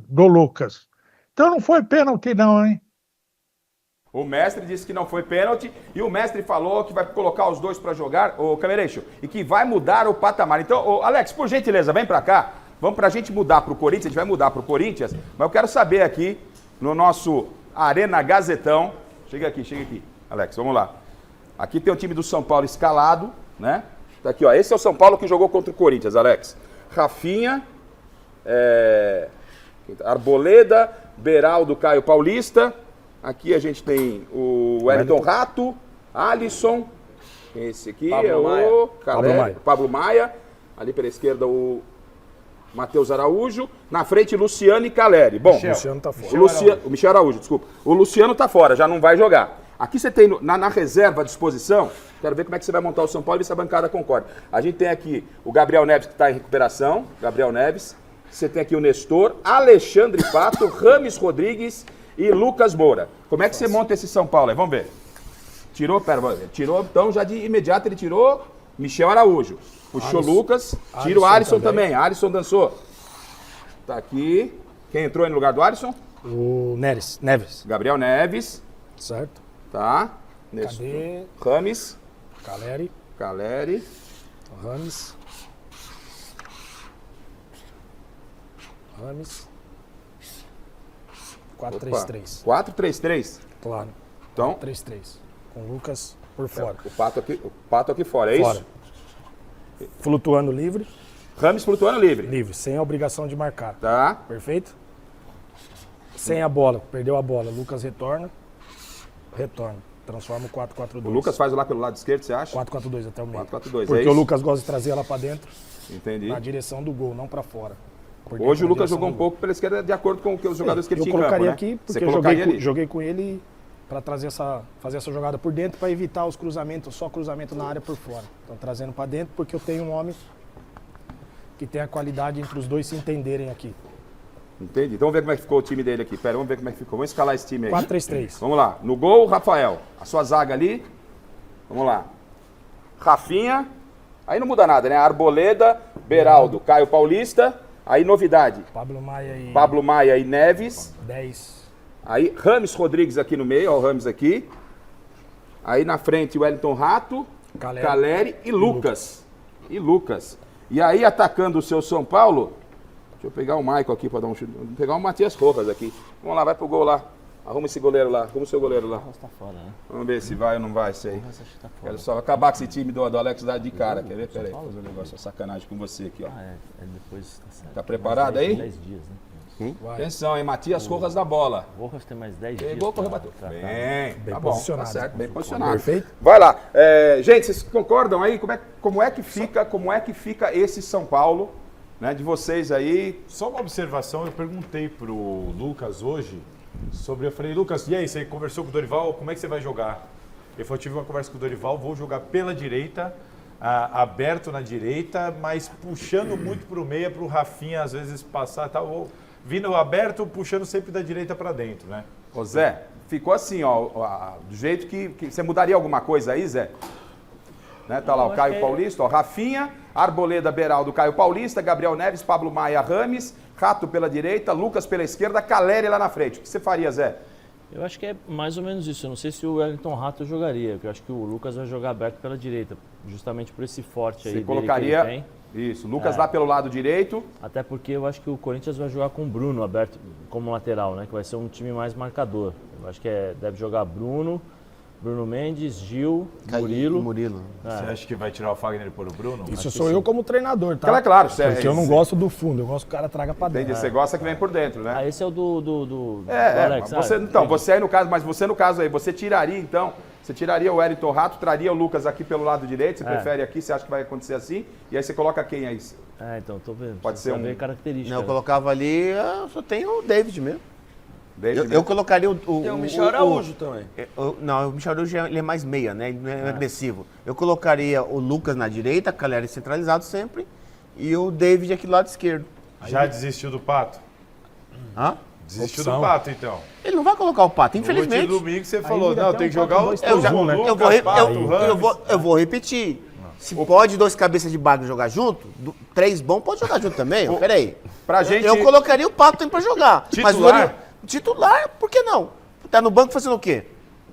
Speaker 8: Lucas. Então não foi pênalti não, hein?
Speaker 1: O mestre disse que não foi pênalti e o mestre falou que vai colocar os dois para jogar, o Camereixo, e que vai mudar o patamar. Então, Alex, por gentileza, vem para cá. Vamos para a gente mudar para o Corinthians, a gente vai mudar para o Corinthians, mas eu quero saber aqui no nosso Arena Gazetão. Chega aqui, Alex, vamos lá. Aqui tem o time do São Paulo escalado, né? Tá aqui, ó. Esse é o São Paulo que jogou contra o Corinthians, Alex. Rafinha, Arboleda, Beraldo, Caio Paulista. Aqui a gente tem o Wellington Rato, Alisson, esse aqui Pablo Maia. Ali pela esquerda o Matheus Araújo. Na frente Luciano e Caleri. Bom,
Speaker 3: Luciano tá fora.
Speaker 1: O Michel Araújo, desculpa. O Luciano tá fora, já não vai jogar. Aqui você tem na reserva à disposição, quero ver como é que você vai montar o São Paulo e ver se a bancada concorda. A gente tem aqui o Gabriel Neves que está em recuperação, Gabriel Neves. Você tem aqui o Nestor, Alexandre Pato, Rames Rodrigues e Lucas Moura. Como é que você monta esse São Paulo aí? Vamos ver. Tirou, então já de imediato ele tirou Michel Araújo. Puxou Lucas, tira o Alisson também. Alisson dançou. Tá aqui. Quem entrou aí no lugar do Alisson?
Speaker 3: O Neves.
Speaker 1: Gabriel Neves.
Speaker 3: Certo.
Speaker 1: Tá.
Speaker 3: Cadê?
Speaker 1: Rames.
Speaker 3: Caleri. Rames. 4-3-3.
Speaker 1: 4-3-3?
Speaker 3: Claro.
Speaker 1: Então?
Speaker 3: 4-3-3. Com o Lucas por fora.
Speaker 1: O Pato aqui fora, é
Speaker 3: fora.
Speaker 1: Isso?
Speaker 3: Flutuando livre.
Speaker 1: Rames flutuando livre.
Speaker 3: Livre, sem a obrigação de marcar.
Speaker 1: Tá.
Speaker 3: Perfeito? Sem a bola, perdeu a bola. Lucas retorna. Transforma o 4-4-2.
Speaker 1: O Lucas faz lá pelo lado esquerdo, você acha?
Speaker 3: 4-4-2 até o meio.
Speaker 1: 4-4-2,
Speaker 3: porque
Speaker 1: é
Speaker 3: o
Speaker 1: isso?
Speaker 3: Lucas gosta de trazer ela pra dentro.
Speaker 1: Entendi.
Speaker 3: Na direção do gol, não pra fora.
Speaker 1: Hoje o Lucas jogou um pouco pela esquerda de acordo com os jogadores que ele tinha em campo,
Speaker 3: Eu colocaria
Speaker 1: né?
Speaker 3: aqui porque
Speaker 1: Você
Speaker 3: joguei com ele para fazer essa jogada por dentro para evitar os cruzamentos, só cruzamento na área por fora. Então trazendo para dentro porque eu tenho um homem que tem a qualidade entre os dois se entenderem aqui.
Speaker 1: Entendi. Então vamos ver como é que ficou o time dele aqui. Pera, vamos ver como é que ficou. Vamos escalar esse time aí.
Speaker 3: 4-3-3.
Speaker 1: Vamos lá. No gol, Rafael. A sua zaga ali. Vamos lá. Rafinha. Aí não muda nada, né? Arboleda, Beraldo, Caio Paulista. Aí novidade. Pablo Maia e Neves.
Speaker 3: 10.
Speaker 1: Aí Rames Rodrigues aqui no meio, ó, o Rames aqui. Aí na frente Wellington Rato, Caleri e Lucas. E aí atacando o seu São Paulo, deixa eu pegar o Maicon aqui para dar um chute. Vou pegar o Matias Rojas aqui. Vamos lá, vai pro gol lá. Arruma esse goleiro lá, arruma o seu goleiro lá.
Speaker 14: Tá fora, né?
Speaker 1: Vamos ver se vai ou não vai isso aí. Quero só acabar com esse time do Alex dar de cara. Quer ver? Pera aí, fazer um negócio, sacanagem com você aqui, ó.
Speaker 14: Depois tá certo.
Speaker 1: Tá preparado aí?
Speaker 14: 10 dias, né?
Speaker 1: Atenção, hein? Matias Rojas da bola.
Speaker 14: Rojas tem mais 10 dias.
Speaker 1: Pegou, correu, bateu. Bem tá bom,
Speaker 3: posicionado.
Speaker 1: tá certo, bem posicionado.
Speaker 3: Perfeito.
Speaker 1: Vai lá. Gente, vocês concordam aí? Como é que fica esse São Paulo, né, de vocês aí?
Speaker 5: Só uma observação, eu perguntei pro Lucas hoje eu falei, Lucas, e aí, você conversou com o Dorival, como é que você vai jogar? Ele falou, tive uma conversa com o Dorival, vou jogar pela direita, aberto na direita, mas puxando muito pro meio, pro Rafinha às vezes passar, tá, vindo aberto, puxando sempre da direita para dentro, né?
Speaker 1: Ô Zé, ficou assim, ó, do jeito que você mudaria alguma coisa aí, Zé? Né, tá lá o Caio Paulista, ó, Rafinha, Arboleda, Beraldo, Caio Paulista, Gabriel Neves, Pablo Maia, Rames, Rato pela direita, Lucas pela esquerda, Caleri lá na frente. O que você faria, Zé?
Speaker 4: Eu acho que é mais ou menos isso. Eu não sei se o Wellington Rato jogaria, porque eu acho que o Lucas vai jogar aberto pela direita, justamente por esse forte aí
Speaker 1: você
Speaker 4: dele
Speaker 1: colocaria
Speaker 4: que ele tem.
Speaker 1: Isso, Lucas lá pelo lado direito.
Speaker 4: Até porque eu acho que o Corinthians vai jogar com o Bruno aberto como lateral, né? Que vai ser um time mais marcador. Eu acho que deve jogar Bruno Mendes, Gil, Murilo.
Speaker 5: Você acha que vai tirar o Fagner e pôr o Bruno?
Speaker 3: Isso sou eu como treinador, tá?
Speaker 1: Claro,
Speaker 3: porque eu não gosto do fundo, eu gosto que o cara traga pra dentro.
Speaker 1: Entendi, você gosta que vem por dentro, né?
Speaker 4: Esse é o do
Speaker 1: Alex. Você aí no caso, mas você no caso aí, você tiraria o Wellington Rato, traria o Lucas aqui pelo lado direito, você prefere aqui, você acha que vai acontecer assim? E aí você coloca quem aí?
Speaker 4: Então, tô vendo.
Speaker 1: Pode ser um
Speaker 4: característica.
Speaker 6: Não, eu colocava ali, eu só tenho o David mesmo. Eu colocaria
Speaker 7: Tem o Michel Araújo também.
Speaker 6: Não, o Michel Araújo ele é mais meia, né? Ele não é agressivo. Eu colocaria o Lucas na direita, Caleri centralizado sempre, e o David aqui do lado esquerdo.
Speaker 5: Já desistiu do Pato?
Speaker 6: Hã?
Speaker 5: Desistiu do Pato, então.
Speaker 6: Ele não vai colocar o Pato, infelizmente.
Speaker 5: No domingo você falou, não, tem que jogar o
Speaker 6: Eu vou repetir. Se pode 2 cabeças de bagre jogar junto, 3 bons pode jogar junto também. Peraí. Eu colocaria o Pato também pra jogar.
Speaker 5: Titular?
Speaker 6: Titular, por que não? Tá no banco fazendo o quê?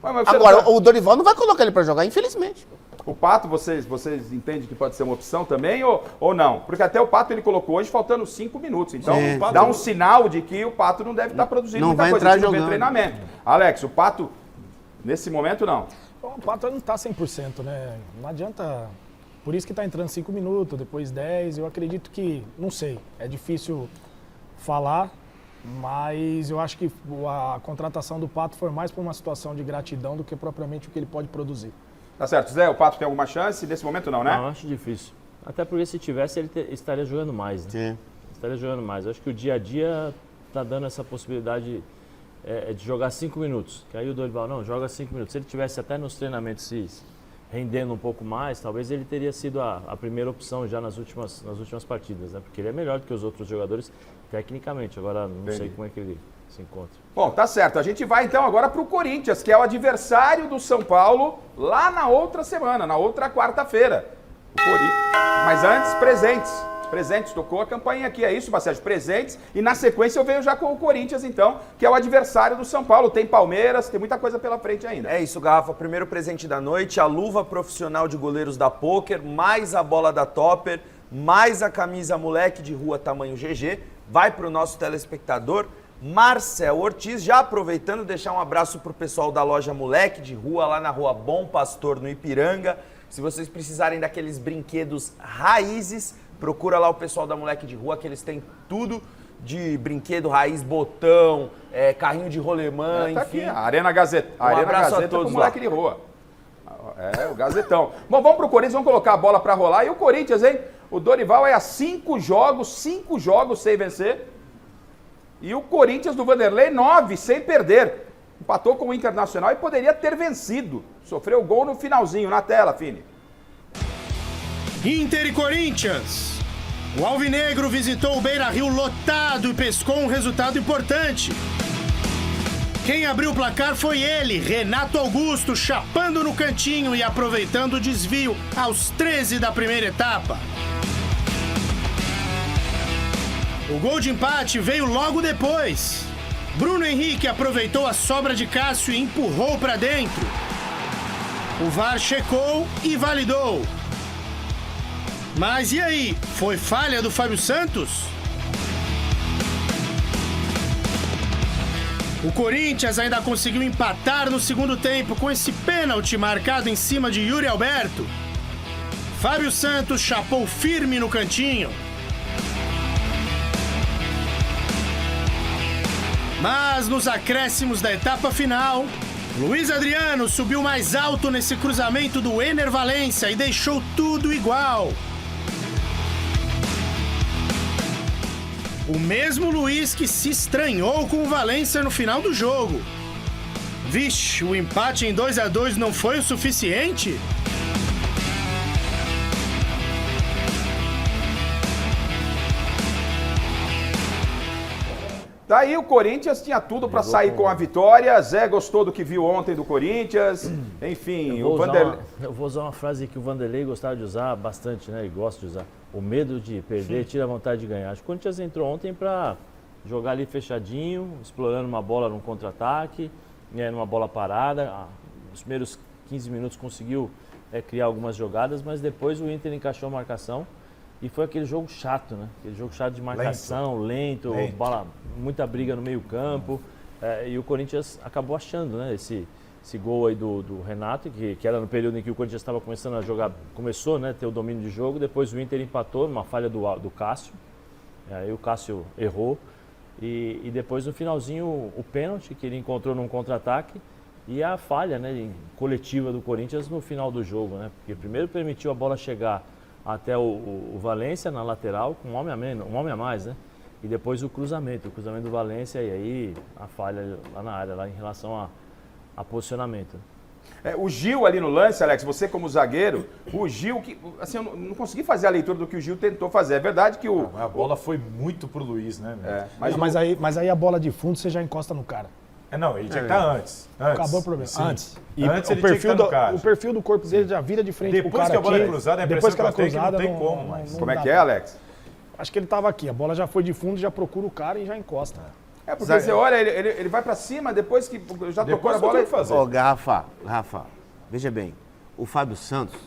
Speaker 6: Agora, o Dorival não vai colocar ele pra jogar, infelizmente.
Speaker 1: O Pato, vocês entendem que pode ser uma opção também ou não? Porque até o Pato ele colocou hoje faltando 5 minutos. Então, dá um sinal de que o Pato não deve estar produzindo muita coisa. Não vai treinamento. Alex, o Pato, nesse momento, não.
Speaker 3: O Pato não tá 100%, né? Não adianta... Por isso que tá entrando 5 minutos, depois 10. Eu acredito que... Não sei. É difícil falar... Mas eu acho que a contratação do Pato foi mais por uma situação de gratidão do que propriamente o que ele pode produzir.
Speaker 1: Tá certo. Zé, o Pato tem alguma chance? Nesse momento não, né?
Speaker 4: Não, eu acho difícil. Até porque se tivesse, ele estaria jogando mais. Né?
Speaker 6: Sim.
Speaker 4: Estaria jogando mais. Eu acho que o dia a dia tá dando essa possibilidade de jogar 5 minutos. Que aí o Dorival, não, joga 5 minutos. Se ele tivesse até nos treinamentos se rendendo um pouco mais, talvez ele teria sido a primeira opção já nas últimas partidas, né? Porque ele é melhor do que os outros jogadores tecnicamente. Agora não sei como é que ele se encontra.
Speaker 1: Bom, tá certo. A gente vai então agora para o Corinthians, que é o adversário do São Paulo lá na outra semana, na outra quarta-feira. Mas antes, presentes. Tocou a campainha aqui, é isso, Bacete? Presentes. E na sequência eu venho já com o Corinthians, então, que é o adversário do São Paulo. Tem Palmeiras, tem muita coisa pela frente ainda.
Speaker 7: É isso, Garrafa. Primeiro presente da noite, a luva profissional de goleiros da Poker, mais a bola da Topper, mais a camisa moleque de rua tamanho GG. Vai para o nosso telespectador. Marcel Ortiz. Já aproveitando, deixar um abraço pro pessoal da loja Moleque de Rua, lá na rua Bom Pastor, no Ipiranga. Se vocês precisarem daqueles brinquedos raízes, procura lá o pessoal da Moleque de Rua, que eles têm tudo de brinquedo raiz, botão, carrinho de rolemã,
Speaker 1: Tá
Speaker 7: enfim.
Speaker 1: aqui, a Arena Gazeta.
Speaker 7: Abraço a
Speaker 1: com
Speaker 7: todos
Speaker 1: o Moleque de Rua. O Gazetão. Bom, vamos pro Corinthians, vamos colocar a bola pra rolar. E o Corinthians, hein? O Dorival é a 5 jogos sem vencer. E o Corinthians do Vanderlei, 9 sem perder. Empatou com o Internacional e poderia ter vencido. Sofreu o gol no finalzinho, na tela, Fini.
Speaker 15: Inter e Corinthians. O Alvinegro visitou o Beira-Rio lotado e pescou um resultado importante. Quem abriu o placar foi ele, Renato Augusto, chapando no cantinho e aproveitando o desvio aos 13 da primeira etapa. O gol de empate veio logo depois. Bruno Henrique aproveitou a sobra de Cássio e empurrou para dentro. O VAR checou e validou. Mas e aí, foi falha do Fábio Santos? O Corinthians ainda conseguiu empatar no segundo tempo com esse pênalti marcado em cima de Yuri Alberto. Fábio Santos chapou firme no cantinho. Mas nos acréscimos da etapa final, Luiz Adriano subiu mais alto nesse cruzamento do Ener Valencia e deixou tudo igual. O mesmo Luiz que se estranhou com o Valencia no final do jogo. Vixe, o empate em 2-2 não foi o suficiente?
Speaker 1: Daí o Corinthians tinha tudo para sair com a vitória. Zé gostou do que viu ontem do Corinthians. Enfim,
Speaker 4: eu vou usar uma frase que o Vanderlei gostava de usar bastante, né? E gosta de usar. O medo de perder tira a vontade de ganhar. Acho que o Corinthians entrou ontem para jogar ali fechadinho, explorando uma bola num contra-ataque, numa bola parada. Nos primeiros 15 minutos conseguiu criar algumas jogadas, mas depois o Inter encaixou a marcação. E foi aquele jogo chato, né? Aquele jogo chato de marcação, lento. Bola, muita briga no meio-campo. E o Corinthians acabou achando, né? Esse gol aí do Renato, que era no período em que o Corinthians estava começando a jogar, começou, né, ter o domínio de jogo. Depois o Inter empatou numa falha do Cássio. Aí o Cássio errou. E depois no finalzinho o pênalti que ele encontrou num contra-ataque. E a falha, né, coletiva do Corinthians no final do jogo, né? Porque primeiro permitiu a bola chegar até o Valencia na lateral, com um homem a mais, né? E depois o cruzamento do Valencia e aí a falha lá na área, lá em relação a posicionamento.
Speaker 1: O Gil ali no lance, Alex, você como zagueiro, o Gil, que, assim, eu não consegui fazer a leitura do que o Gil tentou fazer. É verdade que
Speaker 5: a bola foi muito pro Luiz, né?
Speaker 3: Mas aí a bola de fundo você já encosta no cara.
Speaker 5: Não, ele tinha que estar antes.
Speaker 3: Acabou o problema.
Speaker 5: Sim.
Speaker 3: Antes.
Speaker 5: E antes ele tinha que estar no cara.
Speaker 3: O perfil do corpo dele já vira de frente pro cara.
Speaker 5: Depois que a bola é cruzada, a
Speaker 3: depois que ela é
Speaker 5: impressão
Speaker 3: cruzada,
Speaker 5: que não tem como mais.
Speaker 1: Como é que é, Alex?
Speaker 3: Acho que ele estava aqui. A bola já foi de fundo, já procura o cara e já encosta.
Speaker 1: Porque você olha, ele vai pra cima, depois que já tocou a bola, ele fazer.
Speaker 6: Rafa, veja bem. O Fábio Santos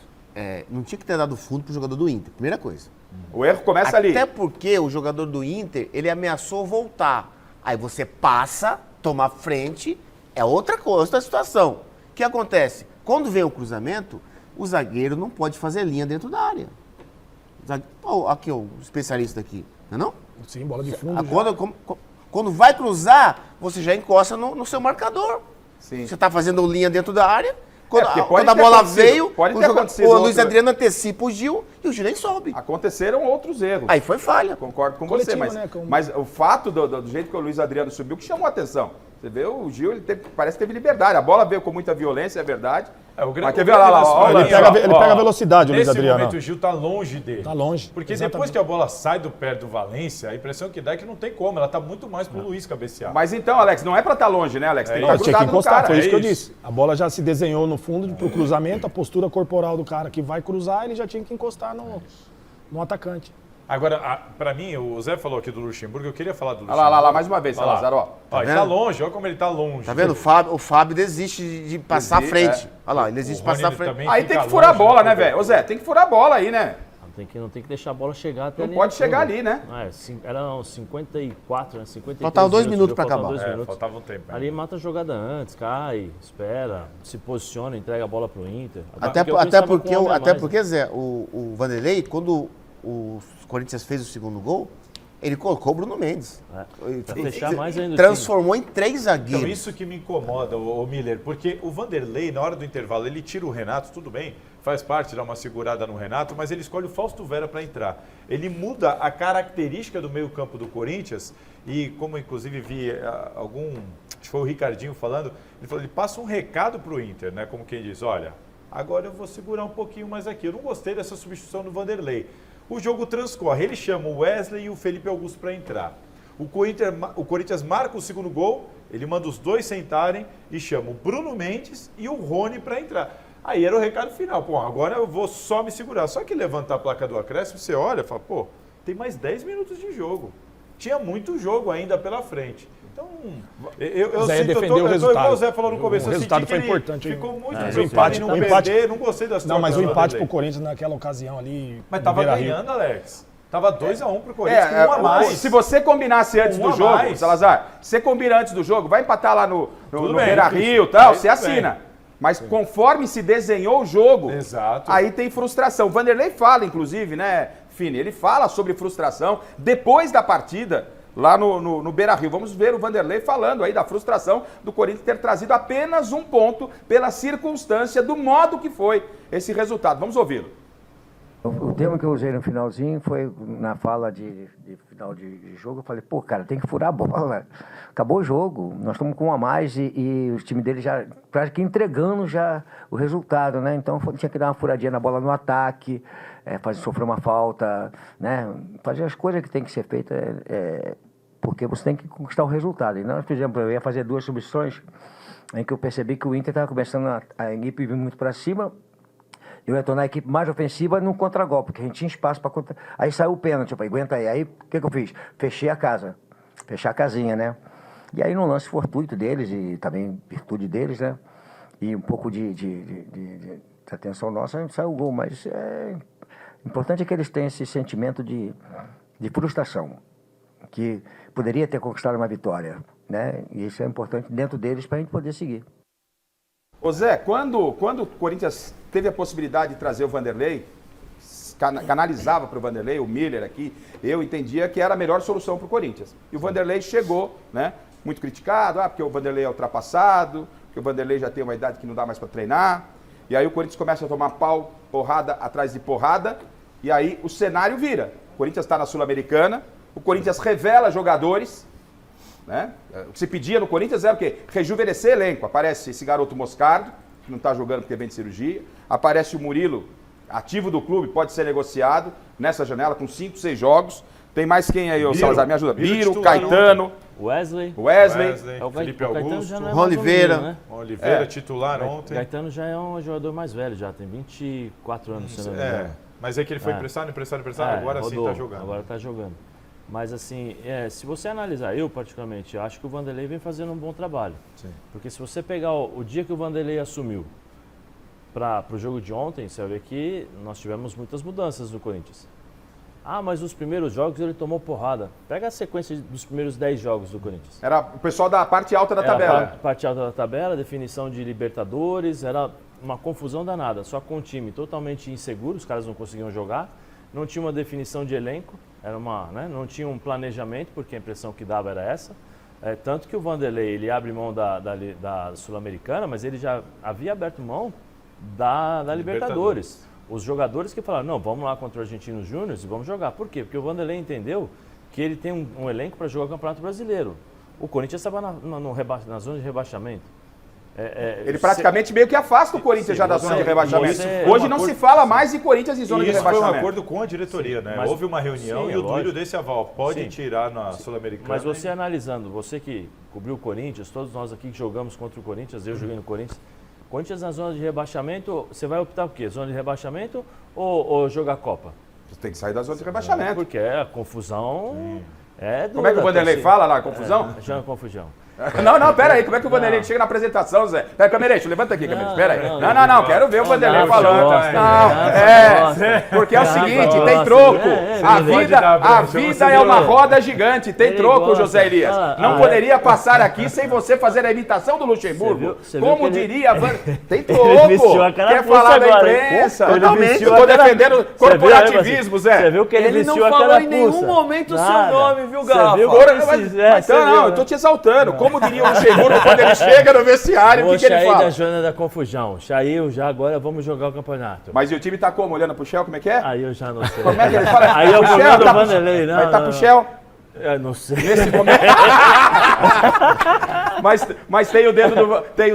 Speaker 6: não tinha que ter dado fundo pro jogador do Inter. Primeira coisa.
Speaker 1: O erro começa ali.
Speaker 6: Até porque o jogador do Inter, ele ameaçou voltar. Aí você passa, toma frente, é outra coisa, outra situação. O que acontece? Quando vem o cruzamento, o zagueiro não pode fazer linha dentro da área. Aqui, o especialista aqui, não é não?
Speaker 3: Sim, bola de fundo.
Speaker 6: Quando vai cruzar, você já encosta no seu marcador.
Speaker 1: Sim.
Speaker 6: Você está fazendo linha dentro da área. Quando a bola veio, o Luiz Adriano antecipa o Gil e o Gil nem sobe.
Speaker 1: Aconteceram outros erros.
Speaker 6: Aí foi falha.
Speaker 1: Concordo com
Speaker 3: coletivo,
Speaker 1: você,
Speaker 3: né?
Speaker 1: Mas o fato do jeito que o Luiz Adriano subiu que chamou a atenção. Você vê, o Gil, parece que teve liberdade. A bola veio com muita violência, é verdade.
Speaker 5: Mas quer ver lá,
Speaker 3: ele pega a velocidade, o Luiz Adriano.
Speaker 5: Nesse momento o Gil tá longe dele.
Speaker 3: Tá longe.
Speaker 5: Porque depois que a bola sai do pé do Valência, a impressão que dá é que não tem como. Ela tá muito mais pro Luiz cabecear.
Speaker 1: Mas então, Alex, não é pra estar longe, né, Alex? Tem que
Speaker 3: tinha que encostar,
Speaker 1: cara.
Speaker 3: foi isso que eu disse. A bola já se desenhou no fundo pro cruzamento, a postura corporal do cara que vai cruzar, ele já tinha que encostar no atacante.
Speaker 5: Agora, pra mim, o Zé falou aqui do Luxemburgo, eu queria falar do Luxemburgo.
Speaker 1: Olha lá, mais uma vez, Salazar, ó.
Speaker 5: Ele tá longe, olha como ele tá longe.
Speaker 6: Tá vendo? O Fábio desiste de passar à frente. Olha lá, ele desiste de passar à frente.
Speaker 1: Aí tem que furar a bola, né, velho? Ô Zé, tem que furar a bola aí, né?
Speaker 4: não tem que deixar a bola chegar até
Speaker 1: Não
Speaker 4: ali.
Speaker 1: pode chegar ali, né?
Speaker 4: Eram 54, né? 53
Speaker 6: Faltavam 2 minutos para acabar.
Speaker 5: Faltava um tempo.
Speaker 4: Ali mata a jogada antes, cai, espera, se posiciona, entrega a bola pro Inter.
Speaker 6: Até porque, Zé, o Vanderlei, quando o Corinthians fez o segundo gol, ele colocou o Bruno Mendes.
Speaker 4: Pra fechar mais ainda.
Speaker 6: Transformou em 3 zagueiros.
Speaker 5: Então isso que me incomoda, o Miller, porque o Vanderlei, na hora do intervalo, ele tira o Renato, tudo bem, faz parte, dá uma segurada no Renato, mas ele escolhe o Fausto Vera para entrar. Ele muda a característica do meio-campo do Corinthians e, como inclusive vi acho que foi o Ricardinho falando, ele falou, ele passa um recado para o Inter, né? Como quem diz, olha, agora eu vou segurar um pouquinho mais aqui. Eu não gostei dessa substituição do Vanderlei. O jogo transcorre, ele chama o Wesley e o Felipe Augusto para entrar. O Corinthians marca o segundo gol, ele manda os dois sentarem e chama o Bruno Mendes e o Rony para entrar. Aí era o recado final, pô, agora eu vou só me segurar. Só que levantar a placa do acréscimo, você olha e fala, pô, tem mais 10 minutos de jogo. Tinha muito jogo ainda pela frente. Então, eu
Speaker 3: Zé
Speaker 5: sinto,
Speaker 3: defendeu o resultado.
Speaker 5: Igual o Zé falou no começo,
Speaker 3: o resultado foi importante.
Speaker 5: Ficou muito
Speaker 3: o empate,
Speaker 5: em não perder, não gostei das trocas.
Speaker 3: Não, mas o empate pro Corinthians naquela ocasião ali...
Speaker 5: Mas tava ganhando, Alex. Tava 2-1 pro Corinthians, com 1 a mais.
Speaker 1: Se você combinasse antes do jogo, Salazar, você combina antes do jogo, vai empatar lá no Beira-Rio e tal, você assina. Mas conforme se desenhou o jogo, aí tem frustração. O Vanderlei fala, inclusive, né, Fini? Ele fala sobre frustração depois da partida lá no Beira-Rio. Vamos ver o Vanderlei falando aí da frustração do Corinthians ter trazido apenas um ponto pela circunstância do modo que foi esse resultado. Vamos ouvi-lo.
Speaker 16: O termo que eu usei no finalzinho foi na fala de final de jogo. Eu falei, pô, cara, tem que furar a bola. Acabou o jogo, nós estamos com 1 a mais e o time dele já quase que entregando já o resultado, né? Então tinha que dar uma furadinha na bola no ataque, sofrer uma falta, né? Fazer as coisas que tem que ser feitas, porque você tem que conquistar o resultado. E nós, por exemplo, eu ia fazer 2 substituições em que eu percebi que o Inter estava começando a equipe vir muito para cima. Eu ia tornar a equipe mais ofensiva num contragolpe, porque a gente tinha espaço para contra. Aí saiu o pênalti, eu falei, aguenta aí. Aí o que eu fiz? Fechei a casa, fechar a casinha, né? E aí no lance fortuito deles e também virtude deles, né? E um pouco de atenção nossa, saiu o gol. Mas importante é que eles tenham esse sentimento de frustração, que poderia ter conquistado uma vitória, né? E isso é importante dentro deles para a gente poder seguir.
Speaker 1: Ô Zé, quando o Corinthians teve a possibilidade de trazer o Vanderlei, canalizava para o Vanderlei, o Miller aqui, eu entendia que era a melhor solução para o Corinthians. E o Vanderlei chegou, né, muito criticado, porque o Vanderlei é ultrapassado, porque o Vanderlei já tem uma idade que não dá mais para treinar. E aí o Corinthians começa a tomar porrada atrás de porrada, e aí o cenário vira. O Corinthians está na Sul-Americana, o Corinthians revela jogadores, né? O que se pedia no Corinthians era o quê? Rejuvenescer elenco. Aparece esse garoto Moscardo, que não está jogando porque vem de cirurgia. Aparece o Murilo, ativo do clube, pode ser negociado nessa janela com 5, 6 jogos. Tem mais quem aí, Salazar? Me ajuda. Biro, Caetano.
Speaker 4: Wesley.
Speaker 5: Felipe Augusto.
Speaker 6: Ron Oliveira.
Speaker 5: Né? Oliveira, titular ontem.
Speaker 4: Caetano já é um jogador mais velho, já tem 24 anos, se não me engano.
Speaker 5: Mas é que ele foi emprestado, agora sim está jogando.
Speaker 4: Agora está jogando. Mas assim, se você analisar, eu particularmente acho que o Vanderlei vem fazendo um bom trabalho. Sim. Porque se você pegar o dia que o Vanderlei assumiu para o jogo de ontem, você vai ver que nós tivemos muitas mudanças no Corinthians. Ah, mas nos primeiros jogos ele tomou porrada. Pega a sequência dos primeiros 10 jogos do Corinthians.
Speaker 1: Era o pessoal da parte alta da tabela.
Speaker 4: Parte alta da tabela, definição de Libertadores, era uma confusão danada. Só com um time totalmente inseguro, os caras não conseguiam jogar, não tinha uma definição de elenco. Não tinha um planejamento, porque a impressão que dava era essa. Tanto que o Vanderlei, ele abre mão da Sul-Americana, mas ele já havia aberto mão da Libertadores. Os jogadores que falaram, não, vamos lá contra o Argentinos Júnior e vamos jogar. Por quê? Porque o Vanderlei entendeu que ele tem um elenco para jogar o Campeonato Brasileiro. O Corinthians estava na zona de rebaixamento.
Speaker 1: Ele praticamente meio que afasta o Corinthians já da zona de rebaixamento. Hoje não se fala mais em Corinthians em zona de rebaixamento.
Speaker 5: Isso foi um acordo com a diretoria, né? Houve uma reunião e o Duílio desse aval. Pode tirar na Sul-Americana.
Speaker 4: Mas você analisando, você que cobriu o Corinthians, todos nós aqui que jogamos contra o Corinthians, eu joguei no Corinthians. Corinthians na zona de rebaixamento, você vai optar por quê? Zona de rebaixamento ou jogar Copa?
Speaker 1: Você tem que sair da zona de rebaixamento.
Speaker 4: Porque a confusão é dura.
Speaker 1: Como é que o Vanderlei fala lá, confusão?
Speaker 4: Chama confusão.
Speaker 1: Não, pera aí, como é que o Vanderlei chega na apresentação, Zé? Pera, Camerete, levanta aqui, Camerete, pera aí. Não, quero ver o Vanderlei falando. Porque é o seguinte, tem troco. A vida é uma roda gigante, tem troco, José Elias. Não poderia passar aqui sem você fazer a imitação do Luxemburgo. Como diria, tem troco. Quer falar da imprensa? Totalmente, eu tô defendendo corporativismo, Zé.
Speaker 4: Você viu que ele
Speaker 7: não falou em nenhum momento o seu nome, viu, Garrafa?
Speaker 1: Então, eu tô te exaltando. Como diria o Luxemburgo quando ele chega no vestiário, o que ele fala?
Speaker 4: Da zona da confusão. Saiu já, agora vamos jogar o campeonato.
Speaker 1: Mas e o time tá como? Olhando pro Shell, como é que é?
Speaker 4: Aí eu já não sei.
Speaker 1: Como é que ele fala?
Speaker 4: Aí eu vou do Vanderlei, não.
Speaker 1: Vai tá pro Shell?
Speaker 4: Eu não sei.
Speaker 1: Nesse momento. mas tem o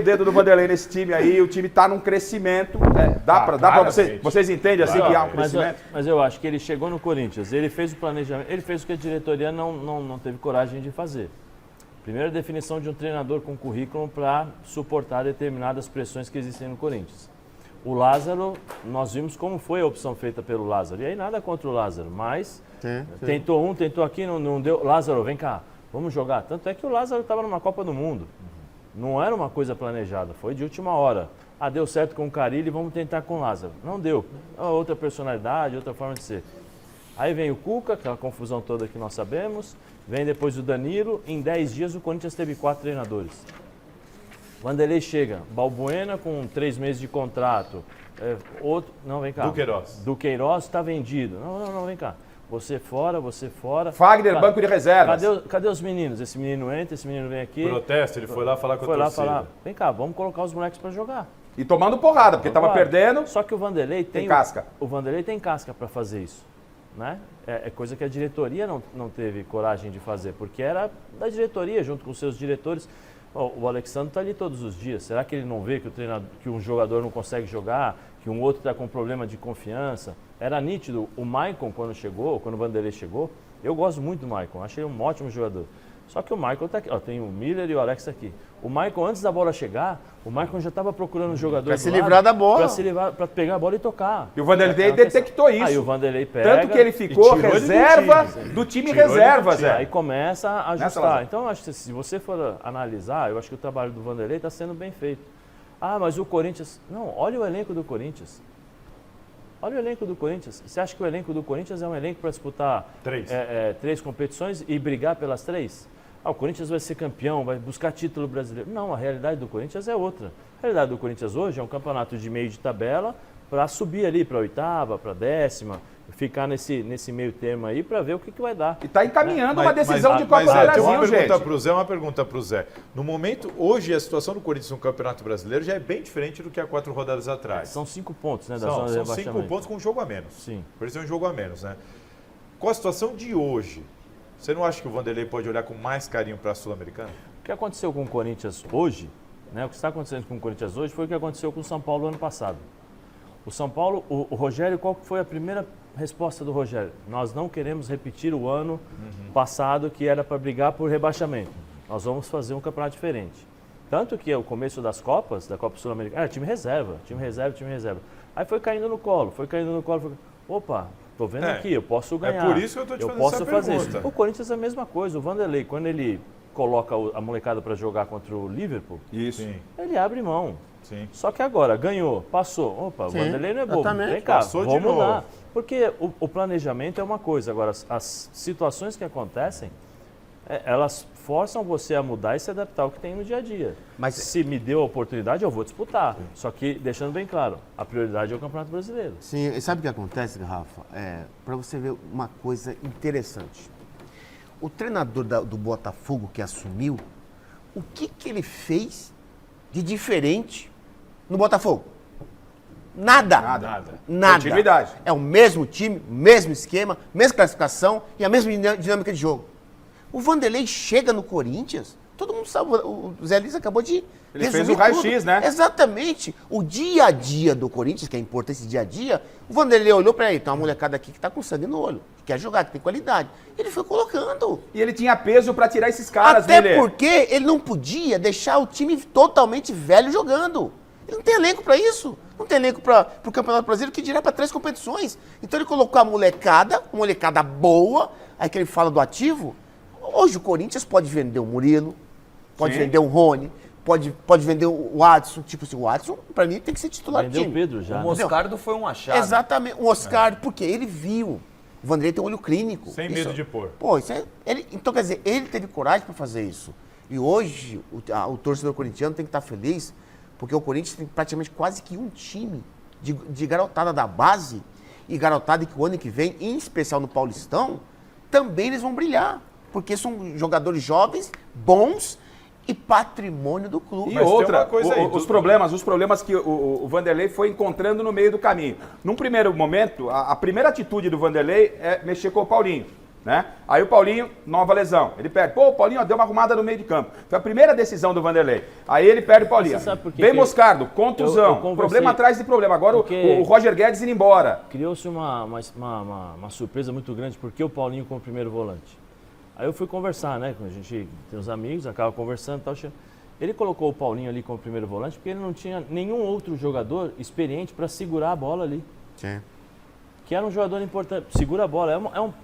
Speaker 1: dedo do Vanderlei nesse time aí, o time tá num crescimento. Dá pra vocês entendem assim que há um crescimento?
Speaker 4: Mas eu acho que ele chegou no Corinthians, ele fez o planejamento, ele fez o que a diretoria não teve coragem de fazer. Primeira definição de um treinador com currículo para suportar determinadas pressões que existem no Corinthians. O Lázaro, nós vimos como foi a opção feita pelo Lázaro. E aí nada contra o Lázaro, mas tentou tentou aqui, não deu. Lázaro, vem cá, vamos jogar. Tanto é que o Lázaro estava numa Copa do Mundo. Não era uma coisa planejada, foi de última hora. Deu certo com o Carille, vamos tentar com o Lázaro. Não deu. Outra personalidade, outra forma de ser. Aí vem o Cuca, aquela confusão toda que nós sabemos. Vem depois o Danilo. Em 10 dias o Corinthians teve 4 treinadores. Vanderlei chega. Balbuena com 3 meses de contrato. Não, vem cá. Duqueiroz está vendido. Não, vem cá. Você fora.
Speaker 1: Fagner, banco de reservas.
Speaker 4: Cadê os meninos? Esse menino entra, esse menino vem aqui.
Speaker 5: Protesto, ele foi lá falar com a torcida.
Speaker 4: Vem cá, vamos colocar os moleques para jogar.
Speaker 1: E tomando porrada, porque estava perdendo.
Speaker 4: Só que o Vanderlei tem
Speaker 1: casca.
Speaker 4: O Vanderlei tem casca para fazer isso. Né? É coisa que a diretoria não teve coragem de fazer, porque era da diretoria, junto com seus diretores. O Alexandre está ali todos os dias. Será que ele não vê que um jogador não consegue jogar, que um outro está com problema de confiança? Era nítido. O Maicon, quando o Vanderlei chegou, eu gosto muito do Maicon, achei um ótimo jogador. Só que o Maicon está aqui, tem o Miller e o Alex aqui. O Maicon, antes da bola chegar, o Maicon já estava procurando um jogador
Speaker 6: para se livrar da bola.
Speaker 4: Para pegar a bola e tocar.
Speaker 1: E o Vanderlei detectou isso.
Speaker 4: Aí o Vanderlei pega.
Speaker 1: Tanto que ele ficou reserva do time reserva, Zé.
Speaker 4: Aí começa a ajustar. Então, acho que se você for analisar, eu acho que o trabalho do Vanderlei está sendo bem feito. Mas o Corinthians... Não, olha o elenco do Corinthians. Olha o elenco do Corinthians. Você acha que o elenco do Corinthians é um elenco para disputar 3 competições e brigar pelas 3? O Corinthians vai ser campeão, vai buscar título brasileiro. Não, a realidade do Corinthians é outra. A realidade do Corinthians hoje é um campeonato de meio de tabela para subir ali para a 8ª, para a 10ª, ficar nesse meio termo aí para ver o que vai dar.
Speaker 1: E está encaminhando uma decisão de Copa do Brasil, gente.
Speaker 5: Uma pergunta para o Zé. No momento, hoje, a situação do Corinthians no Campeonato Brasileiro já é bem diferente do que há 4 rodadas atrás.
Speaker 4: São 5 pontos, né, da
Speaker 5: zona
Speaker 4: de rebaixamento.
Speaker 5: São 5 pontos com um jogo a menos.
Speaker 4: Sim.
Speaker 5: O Corinthians tem um jogo a menos, né? Com a situação de hoje, você não acha que o Vanderlei pode olhar com mais carinho para a Sul-Americana?
Speaker 4: O que aconteceu com o Corinthians hoje, né? O que está acontecendo com o Corinthians hoje foi o que aconteceu com o São Paulo ano passado. O São Paulo, o Rogério, qual foi a primeira resposta do Rogério? Nós não queremos repetir o ano passado que era para brigar por rebaixamento. Nós vamos fazer um campeonato diferente. Tanto que o começo das Copas, da Copa Sul-Americana, era time reserva. Aí foi caindo no colo. Opa, tô vendo aqui, eu posso ganhar.
Speaker 5: É por isso que eu tô te fazendo essa pergunta.
Speaker 4: Isso. O Corinthians é a mesma coisa. O Vanderlei, quando ele coloca a molecada para jogar contra o Liverpool, ele abre mão.
Speaker 5: Sim.
Speaker 4: Só que agora, ganhou, passou. Opa, o Vanderlei não é bobo. Vem cá,
Speaker 5: passou
Speaker 4: vamos
Speaker 5: de novo.
Speaker 4: lá. Porque o planejamento é uma coisa. Agora, as situações que acontecem, elas forçam você a mudar e se adaptar ao que tem no dia a dia. Mas se me deu a oportunidade, eu vou disputar. Só que, deixando bem claro, a prioridade é o Campeonato Brasileiro.
Speaker 6: Sim, e sabe o que acontece, Rafa? Para você ver uma coisa interessante. O treinador do Botafogo que assumiu, o que ele fez de diferente no Botafogo? Nada.
Speaker 1: Continuidade.
Speaker 6: É o mesmo time, mesmo esquema, mesma classificação e a mesma dinâmica de jogo. O Vanderlei chega no Corinthians, todo mundo sabe, o Zé Liz acabou de
Speaker 1: Ele fez o raio-x, né?
Speaker 6: Exatamente. O dia a dia do Corinthians, que é importante esse dia a dia, o Vanderlei olhou para ele, tem uma molecada aqui que tá com sangue no olho, que quer jogar, que tem qualidade. Ele foi colocando.
Speaker 1: E ele tinha peso para tirar esses caras,
Speaker 6: Até porque ele não podia deixar o time totalmente velho jogando. Ele não tem elenco para isso. Não tem elenco para o Campeonato Brasileiro, que dirá para 3 competições. Então ele colocou a molecada boa, aí que ele fala do ativo. Hoje o Corinthians pode vender o Murilo, pode
Speaker 1: Sim.
Speaker 6: vender o Rony, pode vender o Adson. Tipo assim, o Adson, pra mim, tem que ser titular do
Speaker 4: Vendeu
Speaker 6: time.
Speaker 4: o Pedro já.
Speaker 7: O Moscardo foi um achado.
Speaker 6: Exatamente. O Oscar, porque ele viu. O Vanderlei tem um olho clínico.
Speaker 5: Sem medo de pôr.
Speaker 6: Pô, então, quer dizer, ele teve coragem para fazer isso. E hoje, o torcedor corintiano tem que estar feliz, porque o Corinthians tem praticamente quase que um time de garotada da base e garotada que o ano que vem, em especial no Paulistão, também eles vão brilhar. Porque são jogadores jovens, bons e patrimônio do clube.
Speaker 1: E outra, os problemas que o Vanderlei foi encontrando no meio do caminho. Num primeiro momento, a primeira atitude do Vanderlei é mexer com o Paulinho, né? Aí o Paulinho, nova lesão. Ele perde. Pô, o Paulinho ó, deu uma arrumada no meio de campo. Foi a primeira decisão do Vanderlei. Aí ele perde o Paulinho. Vem Moscardo, contusão. Problema atrás de problema. Agora o Roger Guedes indo embora.
Speaker 4: Criou-se uma surpresa muito grande porque o Paulinho como primeiro volante. Aí eu fui conversar, né? A gente tem uns amigos, acaba conversando e tal. Ele colocou o Paulinho ali como primeiro volante porque ele não tinha nenhum outro jogador experiente para segurar a bola ali.
Speaker 6: Sim.
Speaker 4: Que era um jogador importante. Segura a bola.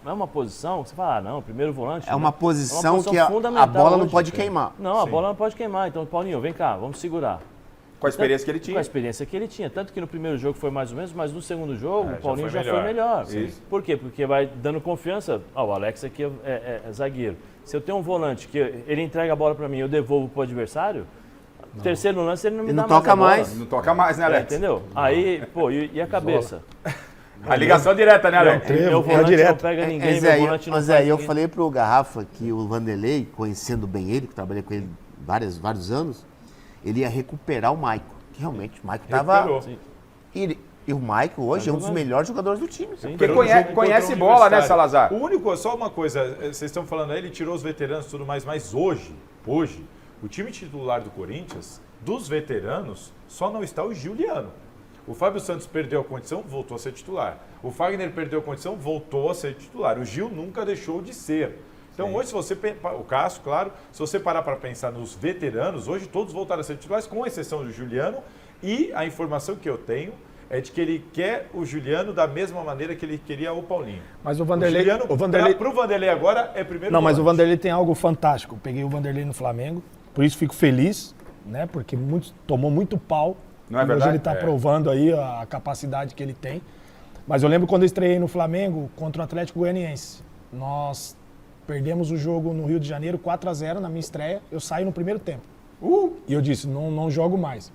Speaker 4: É uma posição que você fala, não, primeiro volante.
Speaker 6: É uma posição que
Speaker 4: fundamental
Speaker 6: a bola não
Speaker 4: hoje,
Speaker 6: pode
Speaker 4: cara.
Speaker 6: queimar.
Speaker 4: Não, a bola não pode queimar. Então, Paulinho, vem cá, vamos segurar.
Speaker 1: Com a experiência que ele tinha.
Speaker 4: Com a experiência que ele tinha. Tanto que no primeiro jogo foi mais ou menos, mas no segundo jogo o Paulinho já foi
Speaker 5: foi
Speaker 4: melhor.
Speaker 5: Isso.
Speaker 4: Por quê? Porque vai dando confiança. O Alex aqui é zagueiro. Se eu tenho um volante que ele entrega a bola para mim e eu devolvo pro adversário, no terceiro lance ele não me dá mais a bola.
Speaker 1: Não toca mais, né, Alex?
Speaker 4: Entendeu? Aí, pô, e a cabeça?
Speaker 1: A ligação direta, né, Alex?
Speaker 4: Meu volante não pega ninguém, meu volante não
Speaker 6: Mas
Speaker 4: pega
Speaker 6: aí eu
Speaker 4: ninguém.
Speaker 6: falei pro Garrafa que o Vanderlei, conhecendo bem ele, que trabalhei com ele vários anos, ele ia recuperar o Maicon. Que realmente o Maicon tava... E o Maicon hoje é um dos melhores jogadores do time.
Speaker 1: Porque conhece bola, né, Salazar?
Speaker 5: O único, só uma coisa, vocês estão falando aí, ele tirou os veteranos e tudo mais, mas hoje, o time titular do Corinthians, dos veteranos, só não está o Giuliano. O Fábio Santos perdeu a condição, voltou a ser titular. O Fagner perdeu a condição, voltou a ser titular. O Gil nunca deixou de ser. Então hoje, se você, o Cássio, claro, se você parar para pensar nos veteranos, hoje todos voltaram a ser titulares, com exceção do Giuliano, e a informação que eu tenho é de que ele quer o Giuliano da mesma maneira que ele queria o Paulinho.
Speaker 3: Mas o Vanderlei...
Speaker 5: Pro Vanderlei agora é primeiro
Speaker 3: Não, mas o
Speaker 5: volante.
Speaker 3: Vanderlei tem algo fantástico. Eu peguei o Vanderlei no Flamengo, por isso fico feliz, né? Porque tomou muito pau.
Speaker 1: Não é
Speaker 3: e
Speaker 1: verdade?
Speaker 3: hoje ele está provando aí a capacidade que ele tem. Mas eu lembro quando eu estreiei no Flamengo contra o Atlético Goianiense. Nós perdemos o jogo no Rio de Janeiro 4-0 na minha estreia. Eu saio no primeiro tempo. E eu disse, não jogo mais.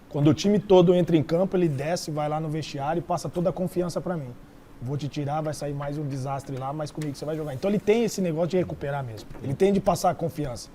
Speaker 3: Quando o time todo entra em campo, ele desce, vai lá no vestiário e passa toda a confiança para mim. Vou te tirar, vai sair mais um desastre lá, mas comigo você vai jogar. Então ele tem esse negócio de recuperar mesmo. Ele tem de passar a confiança.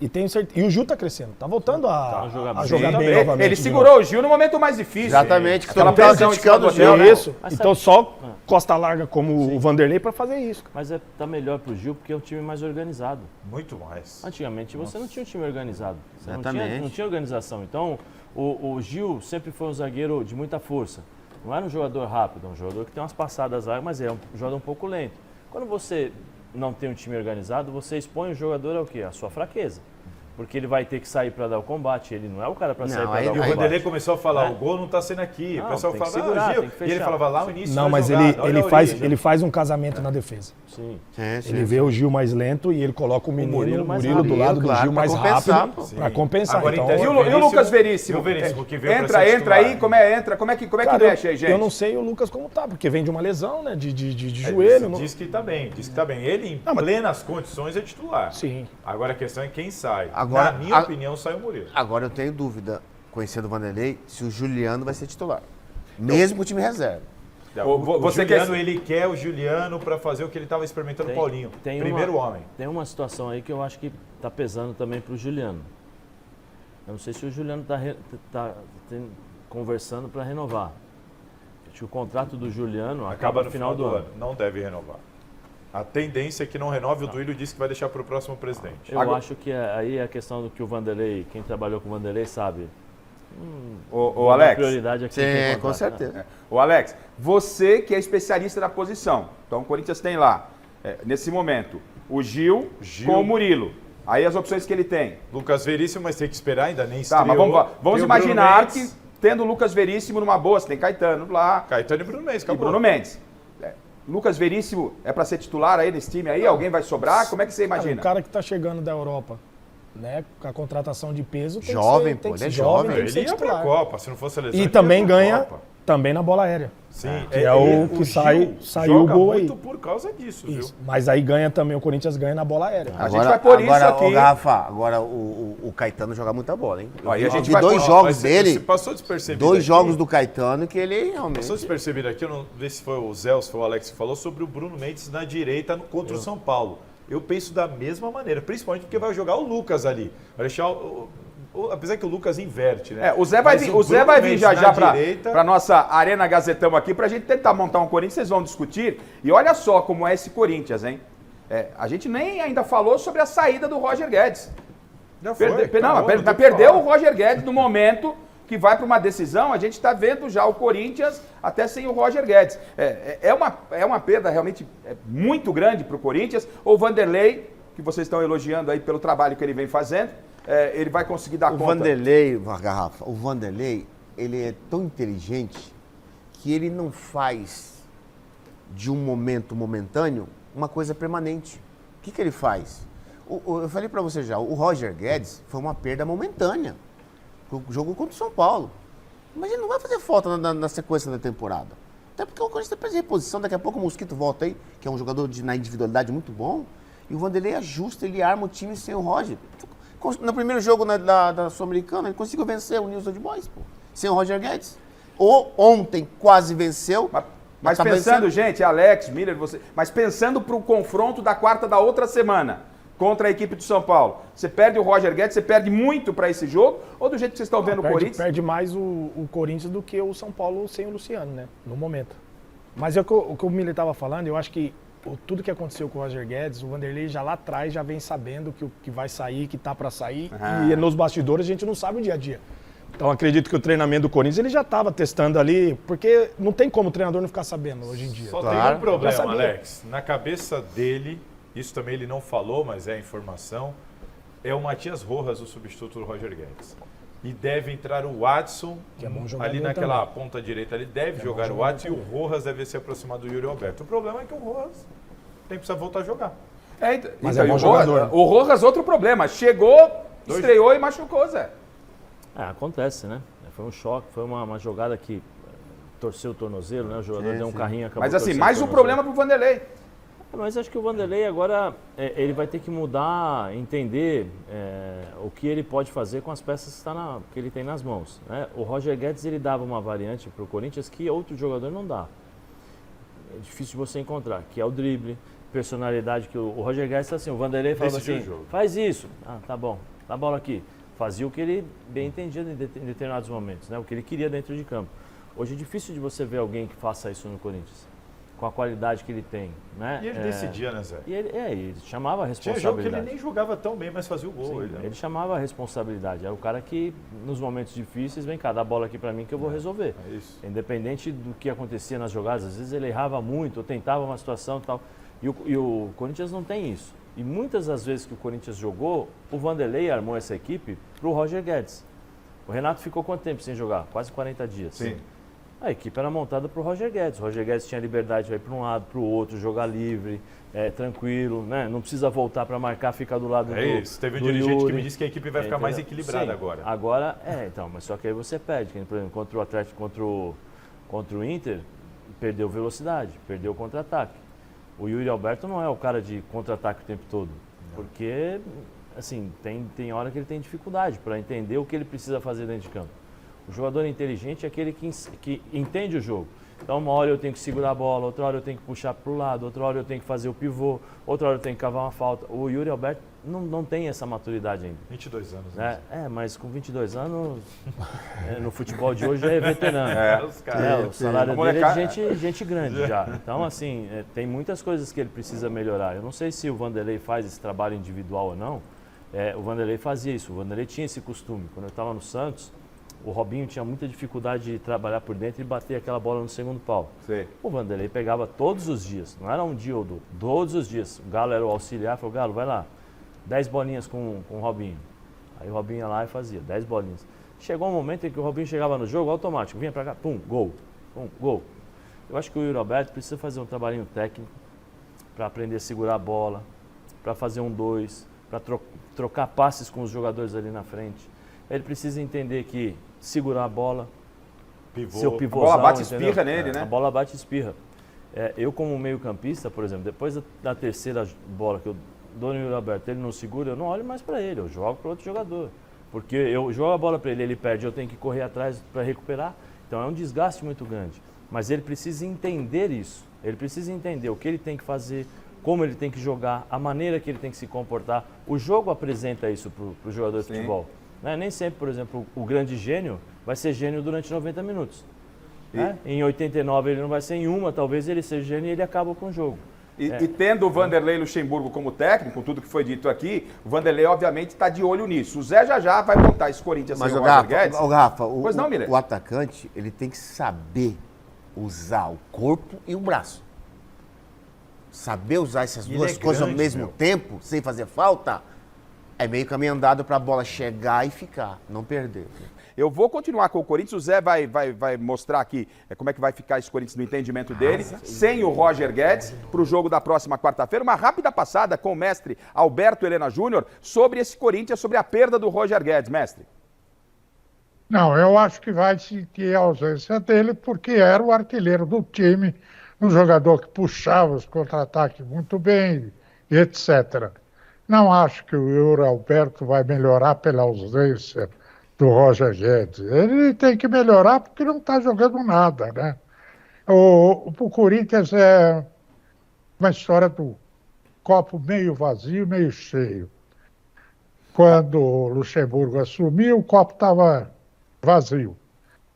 Speaker 3: E o Gil tá crescendo, tá voltando a jogar bem novamente.
Speaker 1: Ele segurou o Gil no momento mais difícil.
Speaker 6: Exatamente, que
Speaker 1: Aquela
Speaker 6: todo mundo
Speaker 1: pressão em cima do
Speaker 6: criticando
Speaker 1: hotel,
Speaker 6: o
Speaker 1: né?
Speaker 3: Isso. Então só costa larga como o Vanderlei para fazer isso.
Speaker 4: Mas tá melhor pro Gil porque é um time mais organizado.
Speaker 5: Muito mais.
Speaker 4: Antigamente você não tinha um time organizado. Você
Speaker 6: Exatamente.
Speaker 4: não tinha organização. Então o Gil sempre foi um zagueiro de muita força. Não era um jogador rápido, é um jogador que tem umas passadas largas, mas é um jogador um pouco lento. Quando você não tem um time organizado, você expõe o jogador ao quê? A sua fraqueza. Porque ele vai ter que sair para dar o combate, ele não é o cara para sair para dar o
Speaker 5: E o
Speaker 4: combate.
Speaker 5: Vanderlei começou a falar, o gol não está sendo aqui.
Speaker 4: Não,
Speaker 5: o pessoal
Speaker 4: tem que
Speaker 5: falava,
Speaker 4: segurar,
Speaker 5: Gil.
Speaker 4: tem que
Speaker 5: E ele
Speaker 4: fechar.
Speaker 5: falava lá no início
Speaker 3: Não,
Speaker 5: da
Speaker 3: mas
Speaker 5: jogada, olha a origem.
Speaker 3: ele faz um casamento na defesa.
Speaker 4: Sim.
Speaker 3: Ele vê o Gil mais lento e ele coloca o menino,
Speaker 4: Murilo mais
Speaker 3: Murilo do
Speaker 4: rápido.
Speaker 3: lado do
Speaker 6: Claro,
Speaker 3: Gil
Speaker 6: pra
Speaker 3: mais
Speaker 6: compensar,
Speaker 3: rápido
Speaker 6: pô.
Speaker 3: para compensar.
Speaker 5: Agora,
Speaker 3: Então,
Speaker 5: então,
Speaker 1: E o Lucas Veríssimo?
Speaker 5: E o Veríssimo, que veio pra
Speaker 1: Entra
Speaker 5: ser
Speaker 1: aí,
Speaker 5: titular.
Speaker 1: como é que
Speaker 3: cara,
Speaker 1: mexe aí, gente?
Speaker 3: eu não sei o Lucas como tá, porque vem de uma lesão, né, de joelho. não-
Speaker 5: Diz que está bem, Ele, em plenas condições, é titular.
Speaker 3: Sim.
Speaker 5: Agora a questão é quem sai.
Speaker 6: Agora,
Speaker 5: Na minha opinião, sai o Murilo.
Speaker 6: Agora eu tenho dúvida, conhecendo o Vanderlei, se o Giuliano vai ser titular. Mesmo o time reserva.
Speaker 5: O Juliano, ele quer o Giuliano para fazer o que ele estava experimentando o Paulinho. Primeiro homem.
Speaker 4: Tem uma situação aí que eu acho que está pesando também para o Juliano. Eu não sei se o Juliano está conversando para renovar. Acho que o contrato do Juliano acaba no final do ano.
Speaker 5: Não deve renovar. A tendência é que não renove. O Duílio disse que vai deixar para o próximo presidente.
Speaker 4: Eu acho que aí é a questão do que o Vanderlei, quem trabalhou com o Vanderlei sabe.
Speaker 1: O Alex.
Speaker 4: A prioridade aqui
Speaker 6: Sim, com certeza.
Speaker 1: O Alex, você que é especialista da posição. Então o Corinthians tem lá, nesse momento, o Gil com o Murilo. Aí as opções que ele tem.
Speaker 5: Lucas Veríssimo, mas tem que esperar, ainda nem
Speaker 1: Tá,
Speaker 5: estreou.
Speaker 1: mas vamos
Speaker 5: Tem o
Speaker 1: imaginar
Speaker 5: Bruno
Speaker 1: que
Speaker 5: Mendes.
Speaker 1: tendo o Lucas Veríssimo numa boa, você tem Caetano lá.
Speaker 5: Caetano e Bruno Mendes,
Speaker 1: E
Speaker 5: acabou.
Speaker 1: Bruno Mendes. Lucas Veríssimo é para ser titular aí nesse time aí? Alguém vai sobrar? Como é que você
Speaker 3: Cara,
Speaker 1: imagina?
Speaker 3: o cara que tá chegando da Europa, né, com a contratação de peso, tem
Speaker 6: Jovem,
Speaker 3: que ser, tem
Speaker 6: pô,
Speaker 3: que
Speaker 6: ele
Speaker 3: ser
Speaker 6: é
Speaker 3: jovem,
Speaker 6: jovem.
Speaker 3: tem que ser
Speaker 5: Ele ia pra
Speaker 3: titular.
Speaker 5: Copa, se não fosse a lesão.
Speaker 3: E
Speaker 5: ele
Speaker 3: também
Speaker 5: ia pra
Speaker 3: ganha
Speaker 5: Copa.
Speaker 3: também na bola aérea.
Speaker 5: Sim,
Speaker 3: Que é o que saiu o
Speaker 5: joga
Speaker 3: gol aí.
Speaker 5: muito por causa disso, viu?
Speaker 3: Isso. Mas aí ganha também, o Corinthians ganha na bola aérea.
Speaker 6: Agora,
Speaker 1: A gente vai pôr isso aqui.
Speaker 6: Ô, Garrafa, agora o Caetano joga muita bola, hein?
Speaker 1: Ó, e a gente
Speaker 6: vi
Speaker 1: vai
Speaker 6: dois
Speaker 1: pôr-
Speaker 6: jogos
Speaker 5: Mas
Speaker 6: dele,
Speaker 5: você passou despercebido
Speaker 6: dois
Speaker 5: aqui.
Speaker 6: jogos do Caetano que ele realmente...
Speaker 5: Passou despercebido aqui, eu não sei se foi o Zé ou se foi o Alex que falou sobre o Bruno Mendes na direita contra o São Paulo. Eu penso da mesma maneira, principalmente porque vai jogar o Lucas ali. Vai deixar apesar que o Lucas inverte, né?
Speaker 1: O Zé vai
Speaker 5: Mas
Speaker 1: vir, o Zé vai vir
Speaker 5: Mendes
Speaker 1: já
Speaker 5: na
Speaker 1: já
Speaker 5: direita-
Speaker 1: para nossa Arena Gazetão aqui pra gente tentar montar um Corinthians, vocês vão discutir. E olha só como é esse Corinthians, hein? A gente nem ainda falou sobre a saída do Roger Guedes.
Speaker 5: Já foi,
Speaker 1: Perdeu o Roger Guedes no momento que vai para uma decisão. A gente está vendo já o Corinthians até sem o Roger Guedes. É uma perda realmente muito grande para o Corinthians. O Vanderlei, que vocês estão elogiando aí pelo trabalho que ele vem fazendo, ele vai conseguir dar conta.
Speaker 6: O Vanderlei, ele é tão inteligente que ele não faz de um momento momentâneo uma coisa permanente. O que ele faz? Eu falei para você já, o Roger Guedes foi uma perda momentânea. O jogo contra o São Paulo. Mas ele não vai fazer falta na sequência da temporada. Até porque o Corinthians tem que fazer reposição. Daqui a pouco o Mosquito volta aí, que é um jogador na individualidade muito bom. E o Vanderlei ajusta, ele arma o time sem o Roger. No primeiro jogo da Sul-Americana, ele conseguiu vencer o News Old Boys, pô. Sem o Roger Guedes. Ontem quase venceu.
Speaker 1: Mas
Speaker 6: tá
Speaker 1: pensando,
Speaker 6: vencendo.
Speaker 1: gente, Alex, Miller, você. Mas pensando para o confronto da quarta da outra semana contra a equipe do São Paulo. Você perde o Roger Guedes, você perde muito para esse jogo? Ou do jeito que vocês estão vendo o Corinthians?
Speaker 3: Perde mais o Corinthians do que o São Paulo sem o Luciano, né? No momento. Mas o que o Miller estava falando, eu acho que tudo que aconteceu com o Roger Guedes, o Vanderlei já lá atrás já vem sabendo que vai sair, que tá para sair. E nos bastidores a gente não sabe o dia a dia. Então acredito que o treinamento do Corinthians ele já estava testando ali, porque não tem como o treinador não ficar sabendo hoje em dia.
Speaker 5: Só tem um problema, Alex. Na cabeça dele, isso também ele não falou, mas é informação, é o Matias Rojas, o substituto do Roger Guedes. E deve entrar o Watson
Speaker 3: que é bom jogador
Speaker 5: ali naquela
Speaker 3: também.
Speaker 5: ponta direita. Ele deve jogar o Watson e o Rojas deve se aproximar do Yuri Alberto. O problema é que o Rojas precisa voltar a jogar.
Speaker 3: Mas
Speaker 1: então,
Speaker 3: é bom jogador.
Speaker 1: O Rojas, outro problema. Chegou, estreou e machucou, Zé.
Speaker 4: Acontece, né? Foi um choque, foi uma jogada que torceu o tornozelo, né? O jogador deu um carrinho, acabou.
Speaker 1: Mas assim, mais um problema pro Vanderlei.
Speaker 4: Mas acho que o Vanderlei agora ele vai ter que mudar, entender o que ele pode fazer com as peças que ele tem nas mãos. Né? O Roger Guedes ele dava uma variante para o Corinthians que outro jogador não dá. É difícil de você encontrar, que é o drible, personalidade que o Roger Guedes assim, o Vanderlei falava assim, faz isso, tá bom, dá a bola aqui. Fazia o que ele bem entendia em determinados momentos, né? O que ele queria dentro de campo. Hoje é difícil de você ver alguém que faça isso no Corinthians, com a qualidade que ele tem. Né?
Speaker 5: E ele decidia, né, Zé?
Speaker 4: E ele chamava a responsabilidade.
Speaker 5: Tinha jogo que ele nem jogava tão bem, mas fazia o gol.
Speaker 4: Sim, ele chamava a responsabilidade. Era o cara que, nos momentos difíceis, vem cá, dá a bola aqui pra mim que eu vou resolver.
Speaker 5: É isso.
Speaker 4: Independente do que acontecia nas jogadas, às vezes ele errava muito, ou tentava uma situação e tal. E o Corinthians não tem isso. E muitas das vezes que o Corinthians jogou, o Vanderlei armou essa equipe pro Roger Guedes. O Renato ficou quanto tempo sem jogar? Quase 40 dias.
Speaker 5: Sim.
Speaker 4: A equipe era montada pro Roger Guedes. O Roger Guedes tinha liberdade de ir para um lado, para o outro, jogar livre, tranquilo, né? Não precisa voltar para marcar, ficar do lado do
Speaker 5: isso. Teve um dirigente Yuri, que me disse que a equipe vai ficar mais equilibrada. Sim, agora.
Speaker 4: Agora, então, mas só que aí você perde. Por exemplo, contra o Atlético, contra o Inter, perdeu velocidade, perdeu o contra-ataque. O Yuri Alberto não é o cara de contra-ataque o tempo todo, porque, assim, tem hora que ele tem dificuldade para entender o que ele precisa fazer dentro de campo. O jogador inteligente é aquele que entende o jogo. Então, uma hora eu tenho que segurar a bola, outra hora eu tenho que puxar para o lado, outra hora eu tenho que fazer o pivô, outra hora eu tenho que cavar uma falta. O Yuri Alberto não tem essa maturidade ainda.
Speaker 5: 22 anos.
Speaker 4: Né? Mas com 22 anos, no futebol de hoje já é veterano. O salário dele é de gente grande já. Então, assim, tem muitas coisas que ele precisa melhorar. Eu não sei se o Vanderlei faz esse trabalho individual ou não. O Vanderlei fazia isso. O Vanderlei tinha esse costume. Quando eu estava no Santos, o Robinho tinha muita dificuldade de trabalhar por dentro e bater aquela bola no segundo pau.
Speaker 1: Sim.
Speaker 4: O Vanderlei pegava todos os dias, não era um dia ou dois, todos os dias. O Galo era o auxiliar, falou, Galo, vai lá, 10 bolinhas com o Robinho. Aí o Robinho ia lá e fazia 10 bolinhas. Chegou um momento em que o Robinho chegava no jogo, automático, vinha pra cá, pum, gol, gol. Eu acho que o Yuri Alberto precisa fazer um trabalhinho técnico para aprender a segurar a bola, para fazer um 2, para trocar passes com os jogadores ali na frente. Ele precisa entender que segurar a bola, ser o pivôzão,
Speaker 1: a bola bate e
Speaker 4: entendeu?
Speaker 1: espirra nele, né?
Speaker 4: A bola bate e espirra. Eu como meio campista, por exemplo, depois da terceira bola que eu dou no Yuri Alberto, ele não segura, eu não olho mais para ele, eu jogo para outro jogador. Porque eu jogo a bola para ele, ele perde, eu tenho que correr atrás para recuperar. Então é um desgaste muito grande. Mas ele precisa entender isso. Ele precisa entender o que ele tem que fazer, como ele tem que jogar, a maneira que ele tem que se comportar. O jogo apresenta isso para o jogador de futebol. Né? Nem sempre, por exemplo, o grande gênio vai ser gênio durante 90 minutos. Né? Em 89 ele não vai ser em uma, talvez ele seja gênio e ele acaba com o jogo.
Speaker 1: E tendo o Vanderlei Luxemburgo como técnico, com tudo que foi dito aqui, o Vanderlei obviamente está de olho nisso. O Zé já vai montar esse Corinthians sem o Roger Guedes.
Speaker 6: Rafa,
Speaker 1: Pois não, Miller?
Speaker 6: O atacante, ele tem que saber usar o corpo e o braço. Saber usar essas duas coisas ao mesmo tempo, sem fazer falta, é meio caminho andado para a bola chegar e ficar, não perder.
Speaker 1: Eu vou continuar com o Corinthians, o Zé vai mostrar aqui como é que vai ficar esse Corinthians no entendimento dele, sem o Roger Guedes, para o jogo da próxima quarta-feira. Uma rápida passada com o mestre Alberto Helena Júnior sobre esse Corinthians, sobre a perda do Roger Guedes, mestre.
Speaker 8: Não, eu acho que vai sentir a ausência dele, porque era o artilheiro do time, um jogador que puxava os contra-ataques muito bem, etc. Não acho que o Yuri Alberto vai melhorar pela ausência do Roger Guedes. Ele tem que melhorar porque não está jogando nada, né? O Corinthians é uma história do copo meio vazio, meio cheio. Quando o Luxemburgo assumiu, o copo estava vazio.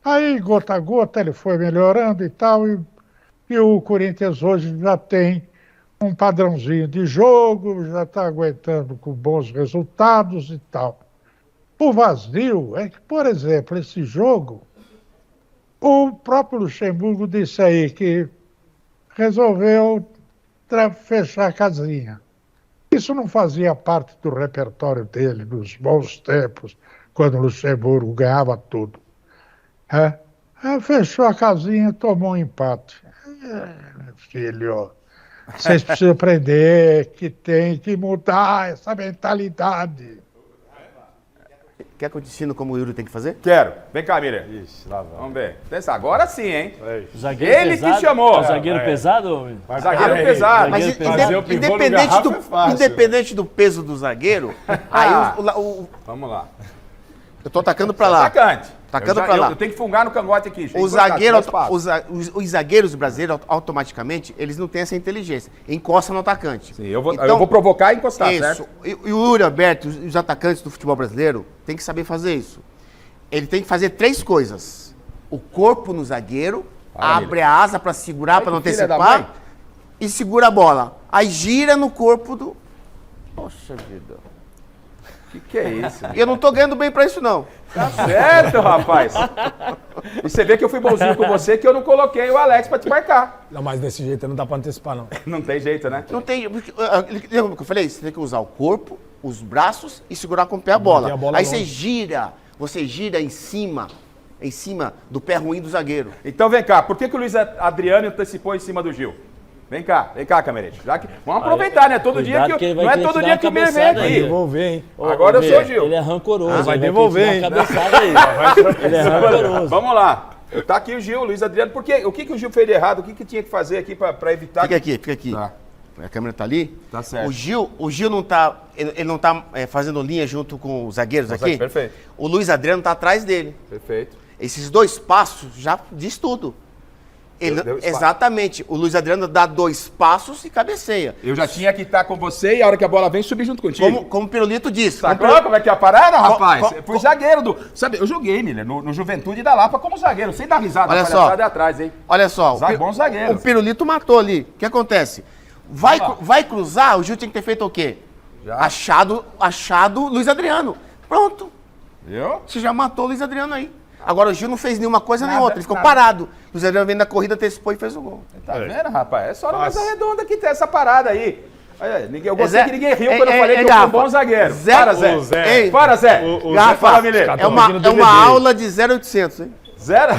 Speaker 8: Aí, gota a gota, ele foi melhorando e tal, e o Corinthians hoje já tem um padrãozinho de jogo, já está aguentando com bons resultados e tal. O vazio é que, por exemplo, esse jogo, o próprio Luxemburgo disse aí que resolveu fechar a casinha. Isso não fazia parte do repertório dele nos bons tempos, quando o Luxemburgo ganhava tudo. Fechou a casinha, tomou um empate. Meu filho, vocês precisam aprender que tem que mudar essa mentalidade.
Speaker 6: Quer que eu te ensino como o Yuri tem que fazer?
Speaker 1: Quero. Vem cá, Miriam.
Speaker 5: Lá vai.
Speaker 1: Vamos ver. Pensa, agora sim, hein?
Speaker 4: Zagueiro
Speaker 1: Ele
Speaker 4: pesado,
Speaker 1: que chamou.
Speaker 4: Zagueiro pesado?
Speaker 1: Zagueiro pesado.
Speaker 6: Mas independente do peso do zagueiro, aí
Speaker 1: Vamos lá.
Speaker 6: eu tô atacando pra lá.
Speaker 1: Atacante.
Speaker 6: Tacando pra lá.
Speaker 1: Eu tenho que fungar no cangote aqui. gente.
Speaker 6: Os zagueiros brasileiros, automaticamente, eles não têm essa inteligência. Encosta no atacante.
Speaker 1: Sim, eu vou provocar e encostar,
Speaker 6: isso.
Speaker 1: certo?
Speaker 6: E o Yuri Alberto, os atacantes do futebol brasileiro, tem que saber fazer isso. Ele tem que fazer 3 coisas. O corpo no zagueiro, abre a asa pra segurar, pra não antecipar, e segura a bola. Aí gira no corpo do... Poxa vida.
Speaker 1: Que é isso?
Speaker 6: Eu não tô ganhando bem pra isso, não.
Speaker 1: Tá certo, rapaz. E você vê que eu fui bonzinho com você, que eu não coloquei o Alex pra te marcar.
Speaker 3: Não, mas desse jeito não dá pra antecipar, não.
Speaker 1: Não tem jeito, né?
Speaker 6: Não tem... Lembra que eu falei? Você tem que usar o corpo, os braços e segurar com o pé a bola. Aí você gira em cima do pé ruim do zagueiro.
Speaker 1: Então vem cá, por que o Luiz Adriano antecipou em cima do Gil? Vem cá, Camerete. Vamos aproveitar, né? Todo dia que não é todo dia que o Miller vem aqui.
Speaker 3: Vai devolver, hein?
Speaker 1: Agora eu sou o Gil.
Speaker 4: Ele é rancoroso.
Speaker 3: Vai devolver, hein?
Speaker 4: Ele é rancoroso.
Speaker 1: Vamos lá. Tá aqui o Gil, Luiz Adriano. Por quê? O que o Gil fez de errado? O que tinha que fazer aqui pra evitar...
Speaker 6: Fica aqui.
Speaker 1: Tá.
Speaker 6: A câmera tá ali.
Speaker 1: Tá certo.
Speaker 6: O Gil não tá... Ele não tá fazendo linha junto com os zagueiros aqui?
Speaker 1: Perfeito.
Speaker 6: O Luiz Adriano tá atrás dele.
Speaker 1: Perfeito.
Speaker 6: Esses 2 passos já diz tudo. Exatamente. O Luiz Adriano dá 2 passos e cabeceia.
Speaker 1: Eu já tinha que estar com você e a hora que a bola vem, subir junto contigo.
Speaker 6: Como o Pirulito disse.
Speaker 1: Tá claro como é que é a parada, rapaz? Eu fui zagueiro do... Sabe, eu joguei, Miller, no Juventude da Lapa como zagueiro. Sem dar risada,
Speaker 6: olha só.
Speaker 1: É atrás, hein?
Speaker 6: Olha só.
Speaker 1: Bom zagueiro.
Speaker 6: O Pirulito matou ali. O que acontece? Vai cruzar, o Gil tinha que ter feito o quê? Achado Luiz Adriano. Pronto.
Speaker 1: Viu?
Speaker 6: Você já matou o Luiz Adriano aí. Agora o Gil não fez nenhuma coisa nem outra, ele ficou parado. O Luiz Adriano vem na corrida, antecipou e fez o gol.
Speaker 1: Tá vendo, rapaz? É só na mesa redonda que tem essa parada aí. Eu gostei que ninguém riu quando eu falei que eu fui um bom zagueiro. Para, Zé. Para, Zé.
Speaker 6: Fala, Mineiro. É uma aula de 0800, hein?
Speaker 1: Zero?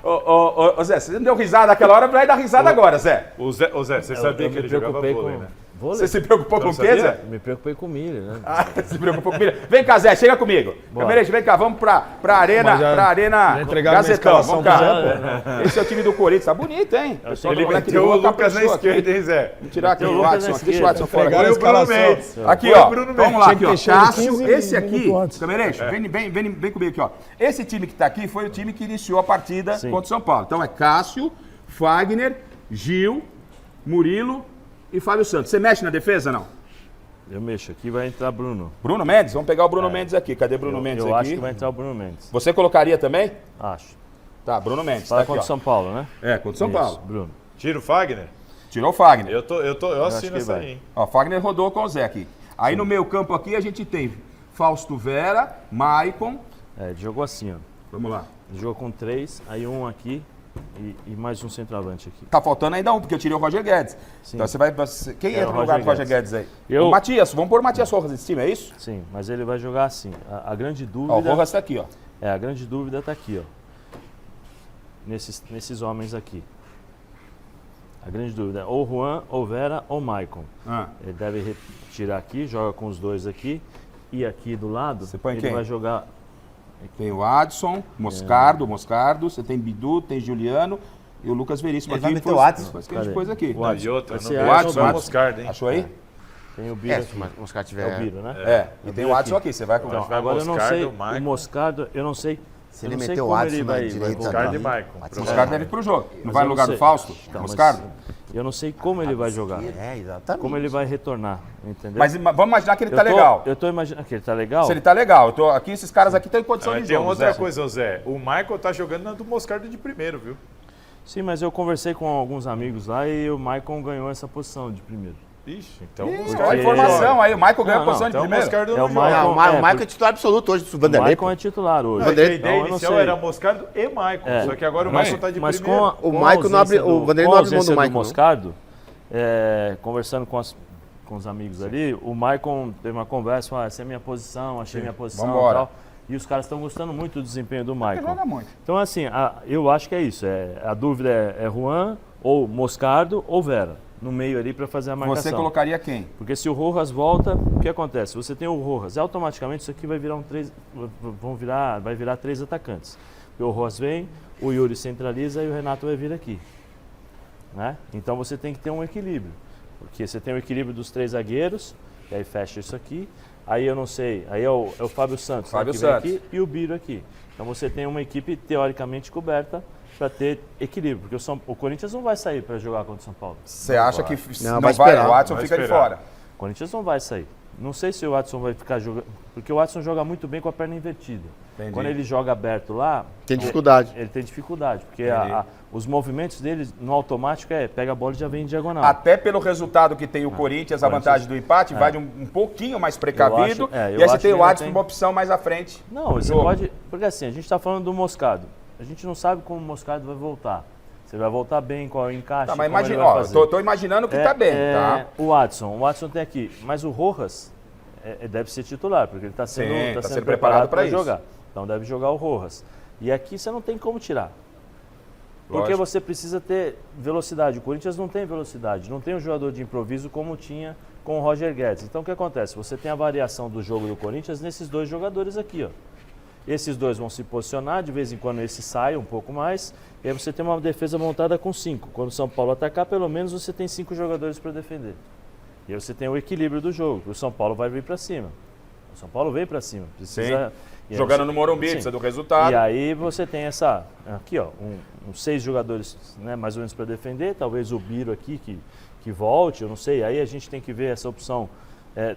Speaker 1: Ô, Zé, você não deu risada naquela hora, vai dar risada agora, Zé.
Speaker 5: Ô, Zé, você sabia que ele jogava vôlei, né?
Speaker 4: Vôlei.
Speaker 1: Você se preocupou com o quê, Zé?
Speaker 4: Me preocupei com o Miller, né?
Speaker 1: Ah, se preocupou com o Miller. Vem cá, Zé, chega comigo. Camerete, vem cá, vamos pra Arena Gazetão. Vamos cá. Esse é o time do Corinthians, tá bonito, hein?
Speaker 5: Ele meteu o Lucas na esquerda, hein, Zé?
Speaker 1: Vamos tirar aqui o Watson, deixa o Watson fora.
Speaker 5: Foi o Bruno Mendes.
Speaker 1: Aqui, ó, vamos lá, aqui, ó. Cássio, esse aqui, Camerete, vem comigo aqui, ó. Esse time que tá aqui foi o time que iniciou a partida contra o São Paulo. Então é Cássio, Fagner, Gil, Murilo e Fábio Santos. Você mexe na defesa, não?
Speaker 4: Eu mexo. Aqui vai entrar Bruno.
Speaker 1: Bruno Mendes? Vamos pegar o Bruno Mendes aqui. Cadê Bruno Mendes aqui?
Speaker 4: Eu acho que vai entrar o Bruno Mendes.
Speaker 1: Você colocaria também?
Speaker 4: Acho.
Speaker 1: Tá, Bruno Mendes.
Speaker 4: Fala
Speaker 1: tá
Speaker 4: contra o São Paulo, né?
Speaker 1: É, contra o São Paulo.
Speaker 4: Bruno.
Speaker 5: Tira o Fagner?
Speaker 1: Tirou o Fagner.
Speaker 5: Eu assino essa aí, hein?
Speaker 1: Ó, Fagner rodou com o Zé aqui. Aí no meio campo aqui a gente tem Fausto Vera, Maicon.
Speaker 4: Ele jogou assim, ó.
Speaker 1: Vamos lá.
Speaker 4: Ele jogou com 3, aí um aqui e mais um centroavante aqui.
Speaker 1: Tá faltando ainda um, porque eu tirei o Roger Guedes.
Speaker 4: Sim.
Speaker 1: Então você vai... Quem entra no lugar do Roger Guedes aí?
Speaker 4: Eu...
Speaker 1: O Matias. Vamos pôr o Matias Rojas nesse time, é isso?
Speaker 4: Sim, mas ele vai jogar assim. A grande dúvida...
Speaker 1: Ó, o Rojas tá aqui, ó.
Speaker 4: A grande dúvida tá aqui, ó. Nesses homens aqui. A grande dúvida é ou Juan, ou Vera, ou Maicon. Ele deve retirar aqui, joga com os dois aqui. E aqui do lado,
Speaker 1: você põe
Speaker 4: ele
Speaker 1: quem?
Speaker 4: vai jogar...
Speaker 1: Tem o Adson, Moscardo, você tem Bidu, tem Juliano e o Lucas Veríssimo
Speaker 6: ele
Speaker 1: aqui.
Speaker 6: Vai meter o Adson?
Speaker 1: Que a gente pôs aqui.
Speaker 5: O Adson,
Speaker 1: o Adson,
Speaker 5: Moscardo, hein?
Speaker 1: Achou aí?
Speaker 4: Tem o Biro
Speaker 6: aqui. O Moscardo tiver...
Speaker 4: É o Biro, né?
Speaker 1: E tem o Adson aqui, você vai com
Speaker 4: então, agora eu não sei, o Moscardo, eu não sei...
Speaker 6: Se ele meter o Adson na direita...
Speaker 5: Moscardo e Maicon.
Speaker 1: O Moscardo deve ir pro jogo. Não vai no lugar do Fausto? Moscardo?
Speaker 4: Eu não sei como ele vai jogar.
Speaker 6: Exatamente.
Speaker 4: Como ele vai retornar, entendeu?
Speaker 1: Mas vamos imaginar que ele tá legal.
Speaker 4: Eu tô imaginando que ele tá legal.
Speaker 1: Se ele tá legal, aqui esses caras aqui estão em condição de jogo.
Speaker 5: Tem outra coisa, Zé. O Michael tá jogando na do Moscardo de primeiro, viu?
Speaker 4: Sim, mas eu conversei com alguns amigos lá e o Maicon ganhou essa posição de primeiro.
Speaker 5: Ixi, então...
Speaker 1: Olha a informação aí, o Michael ganhou a posição de primeiro.
Speaker 6: O Michael é titular absoluto hoje do Vanderlei.
Speaker 4: O Maicon é titular hoje.
Speaker 5: A ideia inicial era Moscardo e Maicon, só que agora o Maicon tá de primeiro.
Speaker 6: O Michael não abre, o Vanderlei não abre mão do Michael.
Speaker 4: Moscardo, conversando com os amigos ali, o Maicon teve uma conversa, essa é a minha posição, achei minha posição e tal. E os caras estão gostando muito do desempenho do Maicon. Então, assim, eu acho que é isso. A dúvida é Juan, ou Moscardo, ou Vera. No meio ali para fazer a marcação.
Speaker 1: Você colocaria quem?
Speaker 4: Porque se o Rojas volta, o que acontece? Você tem o Rojas, automaticamente isso aqui vai virar vai virar 3 atacantes. Porque o Rojas vem, o Yuri centraliza e o Renato vai vir aqui. Né? Então você tem que ter um equilíbrio. Porque você tem o equilíbrio dos 3 zagueiros, e aí fecha isso aqui. Aí eu não sei, aí é o Fábio Santos, que vem aqui, e o Biro aqui. Então você tem uma equipe teoricamente coberta para ter equilíbrio, porque o Corinthians não vai sair para jogar contra o São Paulo.
Speaker 1: Você acha que não vai esperar, o Watson fica de fora?
Speaker 4: O Corinthians não vai sair. Não sei se o Watson vai ficar jogando, porque o Watson joga muito bem com a perna invertida. Entendi. Quando ele joga aberto lá...
Speaker 6: Tem dificuldade.
Speaker 4: Ele tem dificuldade, porque os movimentos dele no automático pega a bola e já vem em diagonal.
Speaker 1: Até pelo resultado que tem o Corinthians, a vantagem do empate, vai de um pouquinho mais precavido, e aí você tem o Watson uma opção mais à frente.
Speaker 4: Não, você pode... Porque assim, a gente está falando do Moscardo. A gente não sabe como o Moscardo vai voltar. Você vai voltar bem, qual é o encaixe,
Speaker 1: tá, mas imagina, tô imaginando que tá bem, tá?
Speaker 4: O Watson tem aqui, mas o Rojas deve ser titular, porque ele está sendo preparado para jogar. Então deve jogar o Rojas. E aqui você não tem como tirar. Porque você precisa ter velocidade. O Corinthians não tem velocidade, não tem um jogador de improviso como tinha com o Roger Guedes. Então o que acontece? Você tem a variação do jogo do Corinthians nesses 2 jogadores aqui, ó. Esses 2 vão se posicionar, de vez em quando esse sai um pouco mais, e aí você tem uma defesa montada com 5. Quando o São Paulo atacar, pelo menos você tem 5 jogadores para defender. E aí você tem o equilíbrio do jogo, o São Paulo vai vir para cima. O São Paulo vem para cima. Precisa...
Speaker 1: Jogando no Morumbi, precisa do resultado.
Speaker 4: E aí você tem aqui ó, 6 jogadores, né, mais ou menos para defender, talvez o Biro aqui que volte, eu não sei. Aí a gente tem que ver essa opção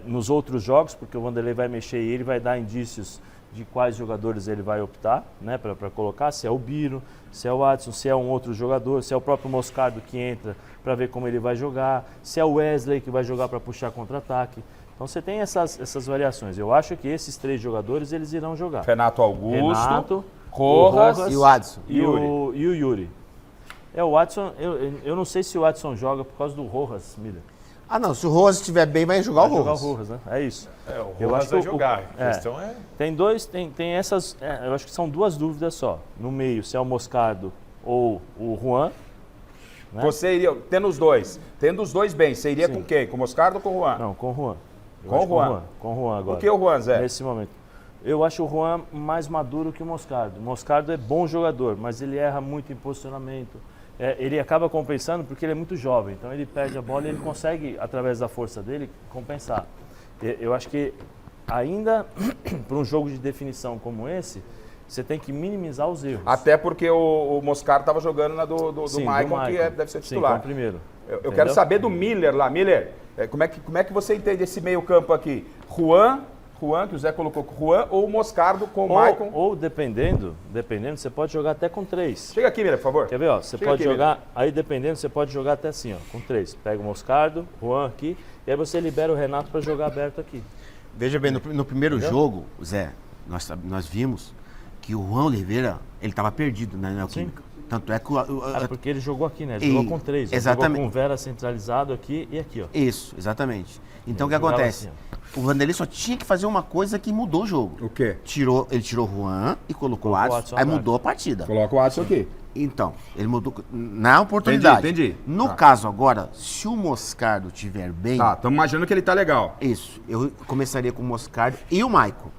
Speaker 4: nos outros jogos, porque o Vanderlei vai mexer e ele vai dar indícios de quais jogadores ele vai optar, né, para colocar, se é o Biro, se é o Adson, se é um outro jogador, se é o próprio Moscardo que entra para ver como ele vai jogar, se é o Wesley que vai jogar para puxar contra-ataque. Então você tem essas variações. Eu acho que esses 3 jogadores eles irão jogar.
Speaker 1: Renato Augusto,
Speaker 6: Rojas e o Adson.
Speaker 4: E o Yuri. O Adson, eu não sei se o Adson joga por causa do Rojas, Miller.
Speaker 6: Ah, não. Se o Rojas estiver bem, vai jogar o Rojas.
Speaker 4: Vai jogar o Rojas, né? É isso.
Speaker 5: O Rojas vai jogar. A questão
Speaker 4: Tem essas... eu acho que são 2 dúvidas só. No meio, se é o Moscardo ou o Juan. né?
Speaker 1: Você iria, tendo os dois bem, você iria com quem? Com o Moscardo ou com o Juan?
Speaker 4: Não, com o Juan.
Speaker 1: Com o Juan?
Speaker 4: Com o Juan agora.
Speaker 1: Por que o Juan, Zé?
Speaker 4: Nesse momento. Eu acho o Juan mais maduro que o Moscardo. O Moscardo é bom jogador, mas ele erra muito em posicionamento. Ele acaba compensando porque ele é muito jovem. Então ele perde a bola e ele consegue, através da força dele, compensar. Eu acho que ainda, para um jogo de definição como esse, você tem que minimizar os erros.
Speaker 1: Até porque o Moscardo estava jogando na do
Speaker 4: Sim,
Speaker 1: Maicon, que deve ser titular.
Speaker 4: Sim, com o primeiro.
Speaker 1: Eu quero saber do Miller lá. Miller, como é que você entende esse meio campo aqui? Juan, que o Zé colocou, Juan ou o Moscardo com o Maicon?
Speaker 4: Ou dependendo, você pode jogar até com 3.
Speaker 1: Chega aqui, Miller, por favor.
Speaker 4: Quer ver, ó? Você
Speaker 1: Chega
Speaker 4: pode
Speaker 1: aqui,
Speaker 4: jogar,
Speaker 1: Miller.
Speaker 4: aí dependendo, você pode jogar até assim, ó, com 3. Pega o Moscardo, Juan aqui, e aí você libera o Renato para jogar aberto aqui.
Speaker 6: Veja bem, no primeiro jogo, Zé, nós vimos que o Juan Oliveira, ele estava perdido na Neoquímica. Tanto é que
Speaker 4: porque ele jogou aqui, né? Ele jogou com 3.
Speaker 6: Exatamente.
Speaker 4: Jogou com o Vera centralizado aqui e aqui, ó.
Speaker 6: Isso, exatamente. Então o que
Speaker 4: Ele jogava
Speaker 6: acontece?
Speaker 4: assim,
Speaker 6: O Vanderlei só tinha que fazer uma coisa que mudou o jogo.
Speaker 1: O quê?
Speaker 6: Ele tirou o Juan e colocou o Adson, aí mudou a partida.
Speaker 1: Coloca o Adson aqui.
Speaker 6: Então, ele mudou na oportunidade.
Speaker 1: Entendi.
Speaker 6: No caso agora, se o Moscardo estiver bem...
Speaker 1: Tá, estamos imaginando que ele tá legal.
Speaker 6: Isso, eu começaria com o Moscardo e o Maicon.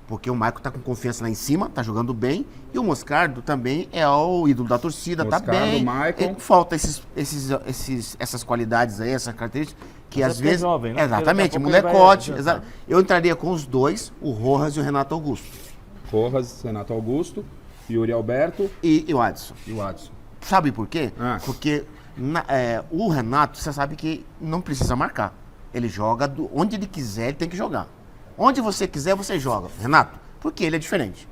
Speaker 6: Porque o Maicon tá com confiança lá em cima, tá jogando bem. E o Moscardo também é o ídolo da torcida,
Speaker 1: Moscardo,
Speaker 6: tá bem.
Speaker 1: Maicon.
Speaker 6: Falta essas qualidades aí, essas características, que
Speaker 4: Mas
Speaker 6: às
Speaker 4: porque é
Speaker 6: vezes...
Speaker 4: jovem, né?
Speaker 6: Exatamente,
Speaker 4: Porque daqui a pouco
Speaker 6: molecote.
Speaker 4: ele vai-
Speaker 6: Eu entraria com os dois, o Rojas e o Renato Augusto.
Speaker 1: Rojas, Renato Augusto, Yuri Alberto
Speaker 6: E o Adson.
Speaker 1: e o Adson.
Speaker 6: Sabe por quê?
Speaker 1: Ah.
Speaker 6: Porque o Renato, você sabe que não precisa marcar. Ele joga onde ele quiser, ele tem que jogar. Onde você quiser, você joga. Renato, porque ele é diferente.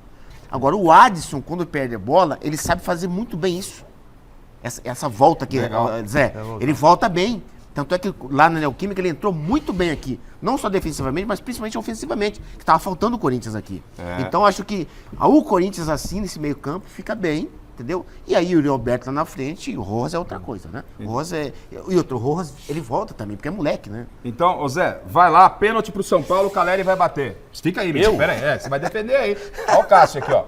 Speaker 6: Agora, o Adson, quando perde a bola, ele sabe fazer muito bem isso. Essa volta aqui, Zé, ele volta bem. Tanto é que lá na Neoquímica ele entrou muito bem aqui. Não só defensivamente, mas principalmente ofensivamente. Que estava faltando o Corinthians aqui. Então acho que o Corinthians assim, nesse meio campo, fica bem, entendeu? E aí o Yuri Alberto lá na frente e o Rojas é outra coisa, né? O Rojas e outro, o Rojas, ele volta também, porque é moleque, né?
Speaker 1: Então, ô Zé, vai lá, pênalti pro São Paulo, o Caleri vai bater. Fica aí, Mitch, pera aí. Você vai defender aí. Olha o Cássio aqui, ó.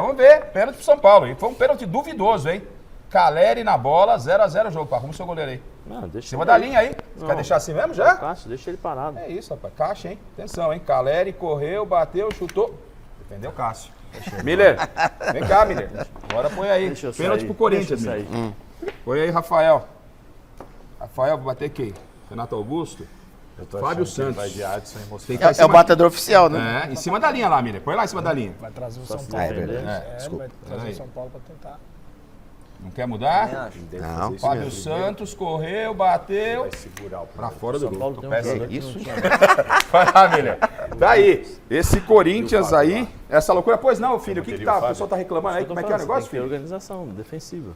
Speaker 1: Vamos ver, pênalti pro São Paulo. E foi um pênalti duvidoso, hein? Caleri na bola, 0x0 o jogo. Arruma o seu goleiro aí.
Speaker 4: Não, deixa
Speaker 1: Em cima da linha aí. Você quer deixar assim mesmo já?
Speaker 4: Cássio, deixa ele parado.
Speaker 1: É isso, rapaz. Caixa, hein? Atenção, hein? Caleri correu, bateu, chutou. Defendeu o Cássio. Miller, vem cá, Miller. Agora põe aí.
Speaker 4: Deixa eu
Speaker 1: Pênalti
Speaker 4: sair,
Speaker 1: pro Corinthians,
Speaker 4: deixa eu
Speaker 1: Miller. Põe aí, Rafael. Rafael, vai bater quem? Renato Augusto? Fábio Santos.
Speaker 5: Vai de Adson e Moscardo.
Speaker 1: Tem que ficar em
Speaker 6: É o
Speaker 1: cima-
Speaker 6: batedor oficial, né?
Speaker 1: Em cima da linha lá, Miller. Põe lá em cima da linha.
Speaker 3: Vai trazer o
Speaker 4: Só
Speaker 3: São
Speaker 4: se
Speaker 3: Paulo.
Speaker 4: defender.
Speaker 3: Vai trazer
Speaker 1: Peraí.
Speaker 3: o São Paulo para tentar.
Speaker 1: Não quer mudar?
Speaker 6: Não.
Speaker 1: Fábio Santos correu, bateu.
Speaker 5: Vai segurar o
Speaker 1: Pra fora do
Speaker 4: São Paulo
Speaker 1: gol.
Speaker 4: tem um jogador que
Speaker 6: isso?
Speaker 4: não tinha.
Speaker 1: Vai lá, Miller. Daí, esse Corinthians aí, essa loucura. Pois não, filho, o que tá? O pessoal tá reclamando aí, como é que é o negócio,
Speaker 4: Tem que ter
Speaker 1: filho?
Speaker 4: organização defensiva.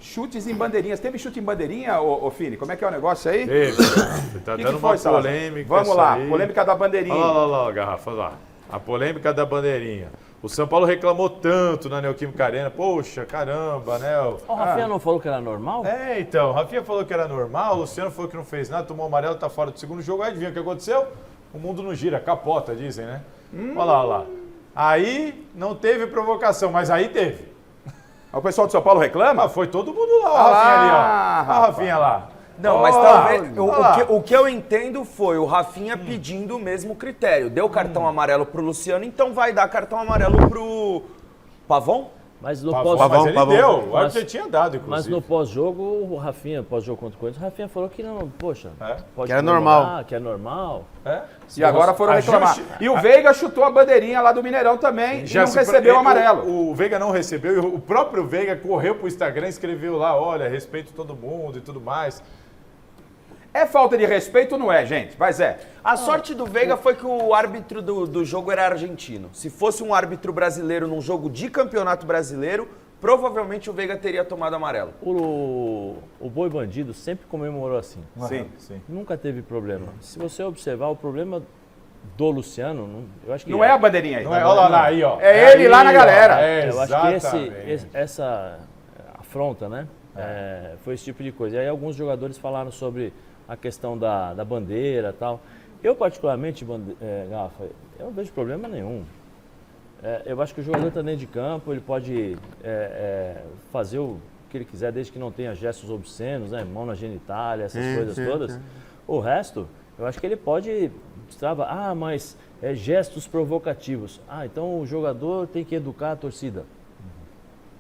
Speaker 1: Chutes em bandeirinhas. Teve chute em bandeirinha, ô Fini? Como é que é o negócio aí?
Speaker 5: Você tá
Speaker 1: Que
Speaker 5: dando
Speaker 1: foi,
Speaker 5: uma
Speaker 1: Salazar?
Speaker 5: polêmica.
Speaker 1: Vamos
Speaker 5: isso
Speaker 1: lá,
Speaker 5: aí.
Speaker 1: polêmica da bandeirinha.
Speaker 5: Olha lá, garrafa, olha lá. A polêmica da bandeirinha. O São Paulo reclamou tanto na Neoquímica Arena. Poxa, caramba, né?
Speaker 4: O Rafinha não falou que era normal?
Speaker 5: Então, o Rafinha falou que era normal, o Luciano falou que não fez nada, tomou amarelo, tá fora do segundo jogo. Aí adivinha o que aconteceu? O mundo não gira, capota, dizem, né? Olha lá, olha lá. Aí não teve provocação, mas aí teve.
Speaker 1: O pessoal de São Paulo reclama?
Speaker 5: Foi todo mundo lá, o Rafinha ali, ó. Olha o Rafinha lá.
Speaker 7: Não, mas
Speaker 5: Olha lá,
Speaker 7: talvez.
Speaker 5: olha lá.
Speaker 7: O que eu entendo foi o Rafinha pedindo o mesmo critério. Deu cartão amarelo pro Luciano, então vai dar cartão amarelo pro Pavon?
Speaker 4: Mas no
Speaker 5: Pavon,
Speaker 4: pós
Speaker 5: mas ele deu, o
Speaker 4: mas-
Speaker 5: árbitro já tinha dado, inclusive.
Speaker 4: Mas no pós-jogo, o Rafinha, pós-jogo contra o Corinthians, o Rafinha falou que não, poxa, pode
Speaker 6: Que era
Speaker 4: comemorar,
Speaker 6: normal.
Speaker 4: que é normal.
Speaker 1: E agora foram reclamar. E o Veiga chutou a bandeirinha lá do Mineirão também e não recebeu o amarelo.
Speaker 5: O Veiga não recebeu e o próprio Veiga correu pro Instagram e escreveu lá, olha, respeito todo mundo e tudo mais.
Speaker 1: É falta de respeito ou não é, gente? Mas é.
Speaker 7: A sorte do Veiga foi que o árbitro do jogo era argentino. Se fosse um árbitro brasileiro num jogo de campeonato brasileiro, provavelmente o Veiga teria tomado amarelo.
Speaker 4: O Boi Bandido sempre comemorou assim.
Speaker 1: Sim.
Speaker 4: Nunca teve problema. Se você observar, o problema do Luciano, eu acho que...
Speaker 1: Não é a bandeirinha aí.
Speaker 5: Não é, olha lá, aí, ó.
Speaker 1: É ele lá na galera.
Speaker 4: Eu acho que
Speaker 5: Exatamente.
Speaker 4: essa afronta, né? Foi esse tipo de coisa. E aí alguns jogadores falaram sobre a questão da bandeira e tal. Eu, particularmente, Rafa, eu não vejo problema nenhum. Eu acho que o jogador está dentro de campo, ele pode fazer o que ele quiser, desde que não tenha gestos obscenos, né? Mão na genitália, essas coisas todas. O resto, eu acho que ele pode destravar. Mas gestos provocativos. Então o jogador tem que educar a torcida.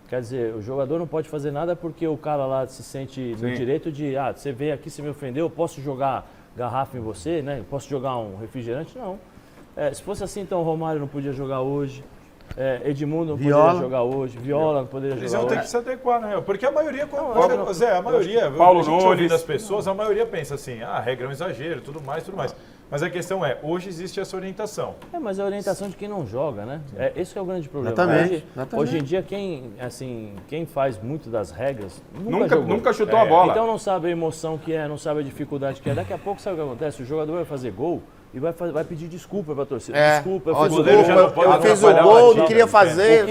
Speaker 4: Quer dizer, o jogador não pode fazer nada porque o cara lá se sente no direito de, você veio aqui, você me ofendeu, eu posso jogar garrafa em você, né? Eu posso jogar um refrigerante? Não. Se fosse assim, então o Romário não podia jogar hoje. Edmundo não poderia jogar hoje, Viola não poderia jogar hoje.
Speaker 5: Eles vão ter que se adequar, né? Porque a maioria Zé, a maioria,
Speaker 1: Paulo
Speaker 5: a gente
Speaker 1: Nunes,
Speaker 5: ouvindo as pessoas, a maioria pensa assim, a regra é um exagero, tudo mais. Mas a questão hoje existe essa orientação.
Speaker 4: Mas é a orientação de quem não joga, né? Esse que é o grande problema.
Speaker 6: Exatamente.
Speaker 4: Hoje em dia, quem faz muito das regras,
Speaker 1: nunca chutou a bola.
Speaker 4: Então não sabe a emoção que não sabe a dificuldade que é. Daqui a pouco, sabe o que acontece? O jogador vai fazer gol e vai pedir desculpa pra torcida. Desculpa, eu
Speaker 6: fiz o gol, não queria fazer.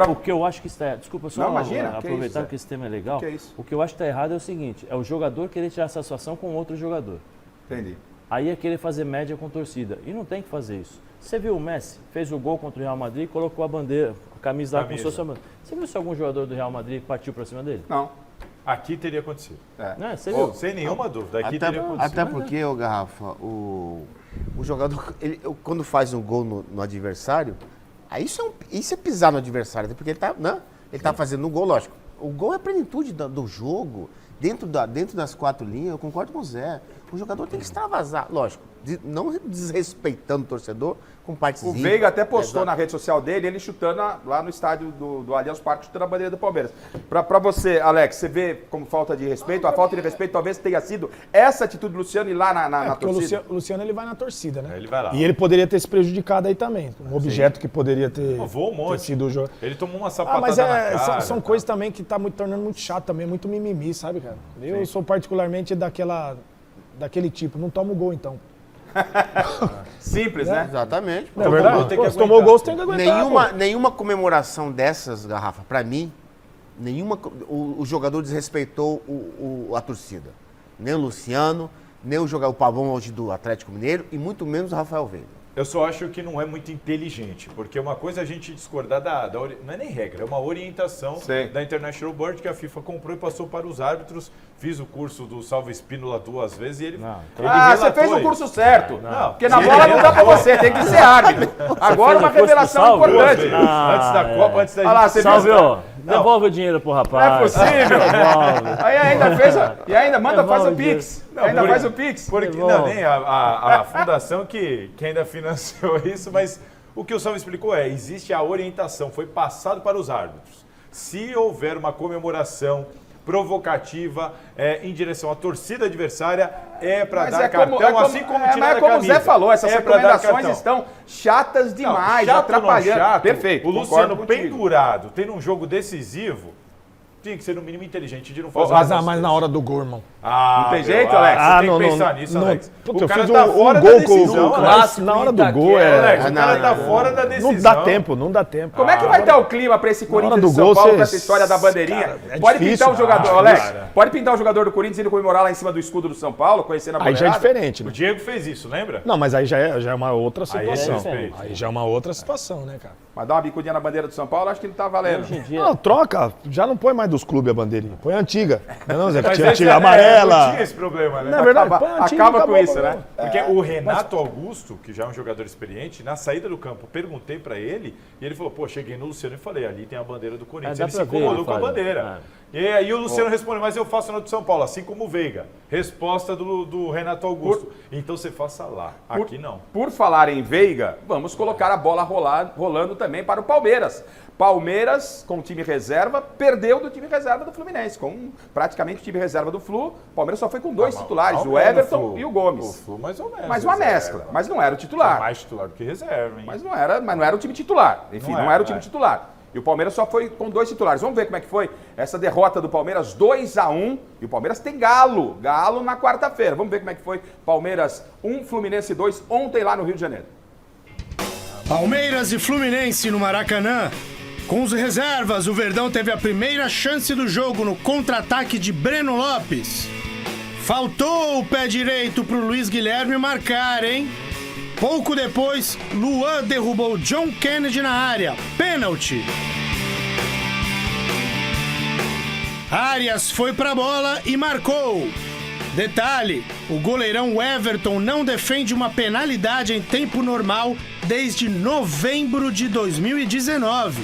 Speaker 4: O que eu acho que está errado. Desculpa, só aproveitar que esse tema é legal. O que eu acho que está errado é o seguinte, é o jogador querer tirar satisfação com outro jogador.
Speaker 1: Entendi.
Speaker 4: Aí é querer fazer média com torcida. E não tem que fazer isso. Você viu o Messi, fez o gol contra o Real Madrid e colocou a bandeira, a camisa lá como se fosse a bandeira. Você viu se algum jogador do Real Madrid partiu pra cima dele?
Speaker 1: Não.
Speaker 5: Aqui teria acontecido.
Speaker 4: Você viu?
Speaker 5: Sem nenhuma dúvida, aqui teria acontecido.
Speaker 6: Até porque, Garrafa, o jogador, quando faz um gol no adversário, aí isso é pisar no adversário, porque ele tá fazendo um gol, lógico. O gol é a plenitude do jogo, dentro das 4 linhas, eu concordo com o Zé. O jogador tem que extravasar, lógico, não desrespeitando o torcedor, com partezinha.
Speaker 1: O Veiga até postou na rede social dele, ele chutando lá no estádio do Allianz Parque, chutando a bandeira do Palmeiras. Pra você, Alex, você vê como falta de respeito? A falta de respeito talvez tenha sido essa atitude do Luciano ir lá na torcida?
Speaker 3: O Luciano ele vai na torcida, né?
Speaker 5: Ele vai lá.
Speaker 3: E ele poderia ter se prejudicado aí também. Um objeto que poderia ter,
Speaker 5: voou um monte.
Speaker 3: ter sido o jogo.
Speaker 5: Ele tomou uma sapatada
Speaker 3: mas
Speaker 5: na cara.
Speaker 3: São coisas também que tá tornando muito chato também, muito mimimi, sabe, cara? Eu sou particularmente daquele tipo, não toma o gol então.
Speaker 1: Simples, né?
Speaker 6: Exatamente.
Speaker 3: É verdade? Se tomou o gol, você tem que aguentar.
Speaker 6: Nenhuma comemoração dessas, Garrafa, pra mim, o jogador desrespeitou a torcida. Nem o Luciano, nem o Pavão hoje do Atlético Mineiro e muito menos o Rafael Veiga.
Speaker 5: Eu só acho que não é muito inteligente, porque uma coisa é a gente discordar não é nem regra, é uma orientação da International Board que a FIFA comprou e passou para os árbitros. Fiz o curso do Salvo Espínola 2 vezes e ele...
Speaker 1: você fez o curso certo. Porque na bola não dá pra você, tem que ser árbitro. Agora uma revelação importante.
Speaker 5: Antes da Copa, antes da gente...
Speaker 4: Olha lá, você viu? Devolve o dinheiro pro rapaz.
Speaker 1: Não é possível. Aí ainda faz o Pix. Faz o Pix.
Speaker 5: Nem a fundação que ainda financiou isso, mas o que o Salvo explicou existe a orientação, foi passado para os árbitros. Se houver uma comemoração provocativa em direção à torcida adversária, para dar cartão, assim como tirar da camisa.
Speaker 1: Mas como o Zé falou, essas recomendações estão chatas demais, atrapalhando.
Speaker 5: Chato,
Speaker 1: Perfeito.
Speaker 5: O Luciano pendurado, tendo um jogo decisivo, tinha que ser no mínimo inteligente de não fazer
Speaker 3: mas na hora do gol, irmão.
Speaker 1: Não tem jeito, Alex? Você tem que pensar nisso, Alex.
Speaker 3: O cara tá fora da decisão. Na hora do gol
Speaker 5: Alex, o cara tá fora da decisão.
Speaker 3: Não dá tempo.
Speaker 1: Como é que vai estar o clima pra esse Corinthians de São Paulo, com essa história da bandeirinha? Pode pintar o jogador, Alex. Pode pintar o jogador do Corinthians e ele comemorar lá em cima do escudo do São Paulo, conhecendo a bandeira.
Speaker 3: Aí já é diferente, né?
Speaker 5: O Diego fez isso, lembra?
Speaker 3: Não, mas aí já é uma outra situação. Aí já é uma outra situação, né, cara?
Speaker 1: Mas dar uma bicudinha na bandeira do São Paulo, acho que não tá valendo.
Speaker 3: Não, troca. Já não põe mais dos clubes a bandeirinha. Põe a antiga. Não, Zé, tinha amarela.
Speaker 5: Não tinha esse problema, né?
Speaker 3: Não é verdade?
Speaker 1: Acaba com isso, né?
Speaker 5: Porque o Renato Augusto, que já é um jogador experiente, na saída do campo, perguntei pra ele e ele falou, cheguei no Luciano e falei, ali tem a bandeira do Corinthians. Ele se incomodou com a bandeira. E aí o Luciano respondeu, mas eu faço na do São Paulo, assim como o Veiga. Resposta do Renato Augusto. Então você faça lá, aqui não.
Speaker 1: Por falar em Veiga, vamos colocar a bola rolando também para o Palmeiras. Palmeiras, com o time reserva, perdeu do time reserva do Fluminense. Com praticamente o time reserva do Flu, o Palmeiras só foi com 2 titulares, o Everton e o Gomes.
Speaker 5: O Flu mais ou menos.
Speaker 1: Mas uma mescla, mas não era o titular.
Speaker 5: Foi mais titular do que reserva, hein?
Speaker 1: Mas não era o time titular. Enfim, não era o time titular. E o Palmeiras só foi com 2 titulares. Vamos ver como é que foi essa derrota do Palmeiras, 2-1. E o Palmeiras tem Galo na quarta-feira. Vamos ver como é que foi Palmeiras 1, Fluminense 2, ontem lá no Rio de Janeiro.
Speaker 15: Palmeiras e Fluminense no Maracanã. Com os reservas, o Verdão teve a primeira chance do jogo no contra-ataque de Breno Lopes. Faltou o pé direito pro Luiz Guilherme marcar, hein? Pouco depois, Luan derrubou John Kennedy na área. Pênalti. Arias foi pra bola e marcou. Detalhe, o goleirão Everton não defende uma penalidade em tempo normal desde novembro de 2019.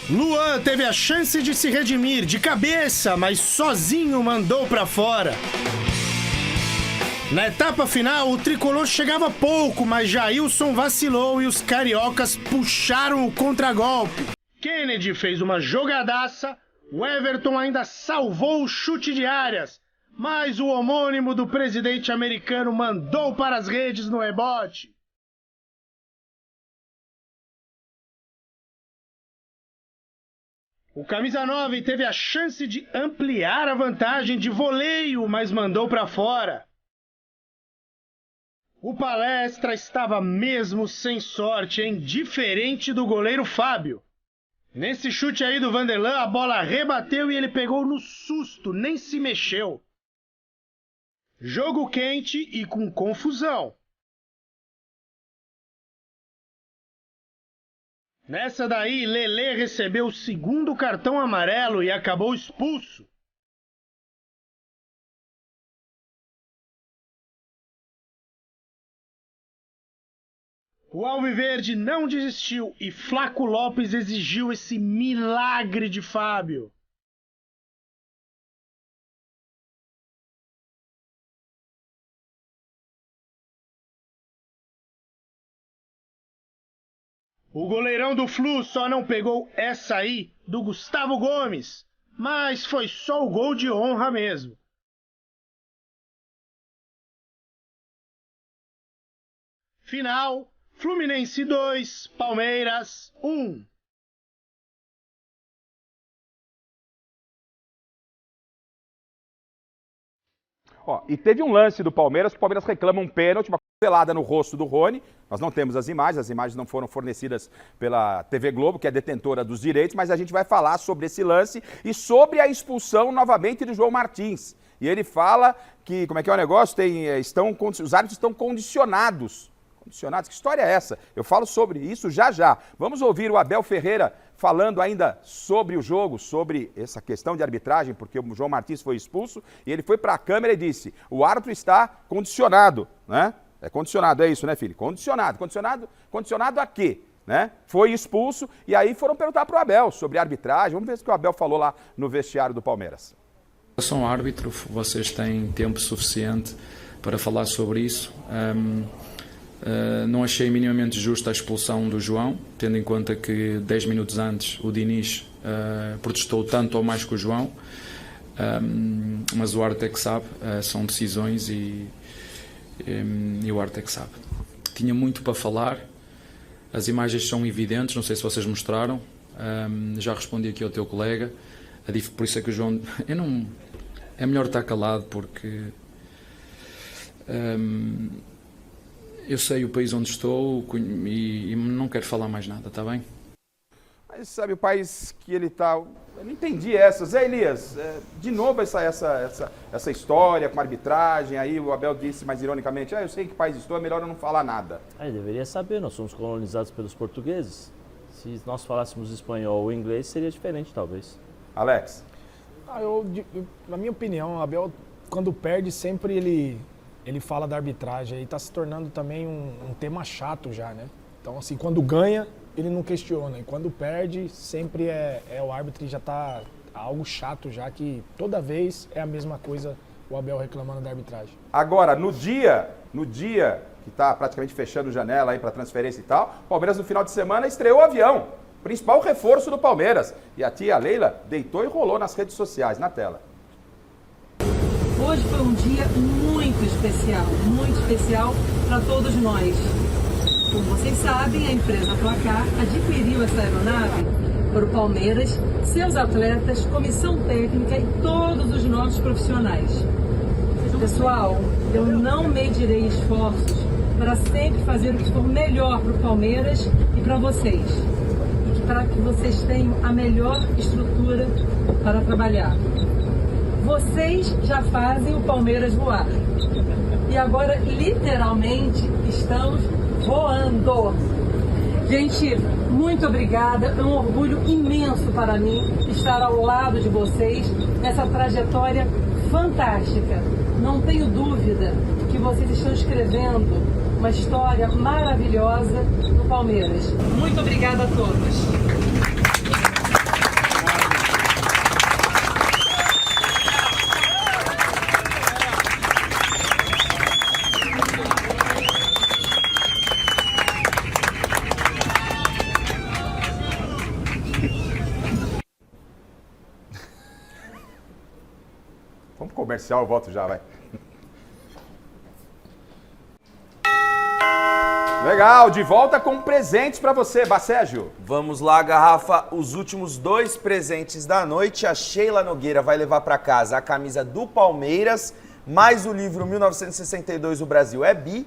Speaker 15: Luan teve a chance de se redimir de cabeça, mas sozinho mandou pra fora. Na etapa final, o tricolor chegava pouco, mas Jailson vacilou e os cariocas puxaram o contragolpe. Kennedy fez uma jogadaça, o Everton ainda salvou o chute de Arias, mas o homônimo do presidente americano mandou para as redes no rebote. O camisa 9 teve a chance de ampliar a vantagem de voleio, mas mandou para fora. O Palestra estava mesmo sem sorte, hein? Diferente do goleiro Fábio. Nesse chute aí do Vanderlan, a bola rebateu e ele pegou no susto, nem se mexeu. Jogo quente e com confusão. Nessa daí, Lelê recebeu o segundo cartão amarelo e acabou expulso. O Alviverde não desistiu e Flaco Lopes exigiu esse milagre de Fábio. O goleirão do Flu só não pegou essa aí do Gustavo Gomes, mas foi só o gol de honra mesmo. Final, Fluminense 2, Palmeiras 1.
Speaker 1: Ó, e teve um lance do Palmeiras, que o Palmeiras reclama um pênalti, uma cotovelada no rosto do Rony. Nós não temos as imagens não foram fornecidas pela TV Globo, que é detentora dos direitos, mas a gente vai falar sobre esse lance e sobre a expulsão novamente do João Martins. E ele fala que, como é que é o negócio? Os árbitros estão condicionados. Condicionados? Que história é essa? Eu falo sobre isso já já. Vamos ouvir o Abel Ferreira falando ainda sobre o jogo, sobre essa questão de arbitragem, porque o João Martins foi expulso e ele foi para a câmera e disse: o árbitro está condicionado, né? É condicionado, é isso, né, filho? Condicionado. Condicionado a quê? Né? Foi expulso e aí foram perguntar para o Abel sobre a arbitragem. Vamos ver o que o Abel falou lá no vestiário do Palmeiras.
Speaker 17: Eu sou um árbitro, vocês têm tempo suficiente para falar sobre isso. Não achei minimamente justa a expulsão do João, tendo em conta que 10 minutos antes o Diniz protestou tanto ou mais que o João, mas o árbitro é que sabe, são decisões e o árbitro é que sabe. Tinha muito para falar, as imagens são evidentes, não sei se vocês mostraram, já respondi aqui ao teu colega, por isso é que o João... é melhor estar calado porque... eu sei o país onde estou e não quero falar mais nada, está bem?
Speaker 1: Mas sabe o país que ele está... Eu não entendi essa. Zé Elias, de novo essa história com a arbitragem, aí o Abel disse mais ironicamente, eu sei que país estou, é melhor eu não falar nada.
Speaker 4: Deveria saber, nós somos colonizados pelos portugueses. Se nós falássemos espanhol ou inglês, seria diferente talvez.
Speaker 1: Alex?
Speaker 3: Na minha opinião, o Abel, quando perde, sempre ele fala da arbitragem e está se tornando também um tema chato já, né? Então, assim, quando ganha, ele não questiona. E quando perde, sempre o árbitro já está algo chato já, que toda vez é a mesma coisa o Abel reclamando da arbitragem.
Speaker 1: Agora, no dia que está praticamente fechando janela aí para transferência e tal, o Palmeiras no final de semana estreou o avião. Principal reforço do Palmeiras. E a tia Leila deitou e rolou nas redes sociais, na tela.
Speaker 18: Hoje foi um dia muito especial para todos nós. Como vocês sabem, a empresa Placar adquiriu essa aeronave para o Palmeiras, seus atletas, comissão técnica e todos os nossos profissionais. Pessoal, eu não medirei esforços para sempre fazer o que for melhor para o Palmeiras e para vocês. E para que vocês tenham a melhor estrutura para trabalhar. Vocês já fazem o Palmeiras voar. E agora, literalmente, estamos voando. Gente, muito obrigada. É um orgulho imenso para mim estar ao lado de vocês nessa trajetória fantástica. Não tenho dúvida que vocês estão escrevendo uma história maravilhosa no Palmeiras. Muito obrigada a todos.
Speaker 1: Vamos pro comercial, eu volto já, vai. Legal, de volta com presentes pra você, Bacégio.
Speaker 7: Vamos lá, Garrafa, os últimos 2 presentes da noite. A Sheila Nogueira vai levar pra casa a camisa do Palmeiras, mais o livro 1962, O Brasil é Bi.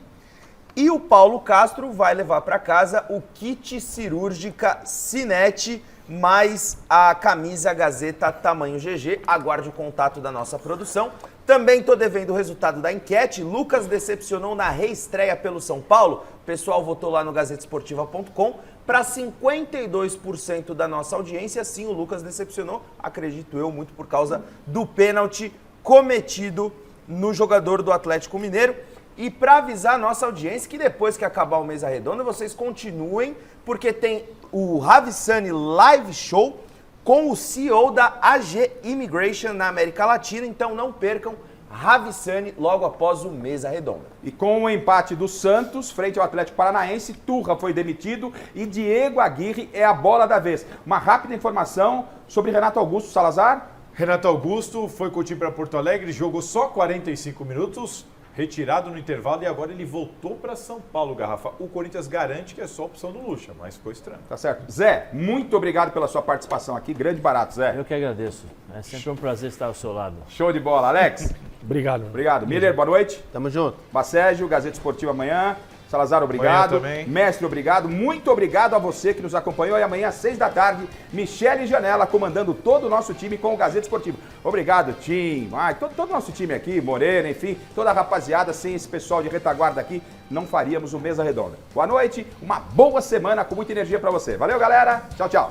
Speaker 7: E o Paulo Castro vai levar pra casa o kit cirúrgica Cinete, mais a camisa Gazeta tamanho GG. Aguarde o contato da nossa produção. Também estou devendo o resultado da enquete. Lucas decepcionou na reestreia pelo São Paulo. O pessoal votou lá no gazetesportiva.com. Para 52% da nossa audiência, sim, o Lucas decepcionou, acredito eu, muito por causa do pênalti cometido no jogador do Atlético Mineiro. E para avisar a nossa audiência que depois que acabar o Mesa Redonda, vocês continuem, porque tem o Ravissani Live Show com o CEO da AG Immigration na América Latina. Então não percam Ravissani logo após o Mesa Redonda.
Speaker 1: E com o empate do Santos frente ao Atlético Paranaense, Turra foi demitido e Diego Aguirre é a bola da vez. Uma rápida informação sobre Renato Augusto, Salazar.
Speaker 5: Renato Augusto foi com o time para Porto Alegre, jogou só 45 minutos, retirado no intervalo e agora ele voltou para São Paulo, Garrafa. O Corinthians garante que é só opção do Lucha, mas ficou estranho.
Speaker 1: Tá certo. Zé, muito obrigado pela sua participação aqui. Grande barato, Zé.
Speaker 4: Eu que agradeço. É sempre um prazer estar ao seu lado.
Speaker 1: Show de bola. Alex?
Speaker 3: Obrigado.
Speaker 1: Obrigado. Miller, boa noite.
Speaker 6: Tamo junto.
Speaker 1: Bacégio, Gazeta Esportiva amanhã. Salazar, obrigado. Mestre, obrigado. Muito obrigado a você que nos acompanhou. E amanhã, às 6 da tarde, Michele Janela comandando todo o nosso time com o Gazeta Esportivo. Obrigado, Tim. Todo o nosso time aqui, Moreira, enfim, toda a rapaziada. Sem esse pessoal de retaguarda aqui, não faríamos o Mesa Redonda. Boa noite, uma boa semana com muita energia pra você. Valeu, galera. Tchau, tchau.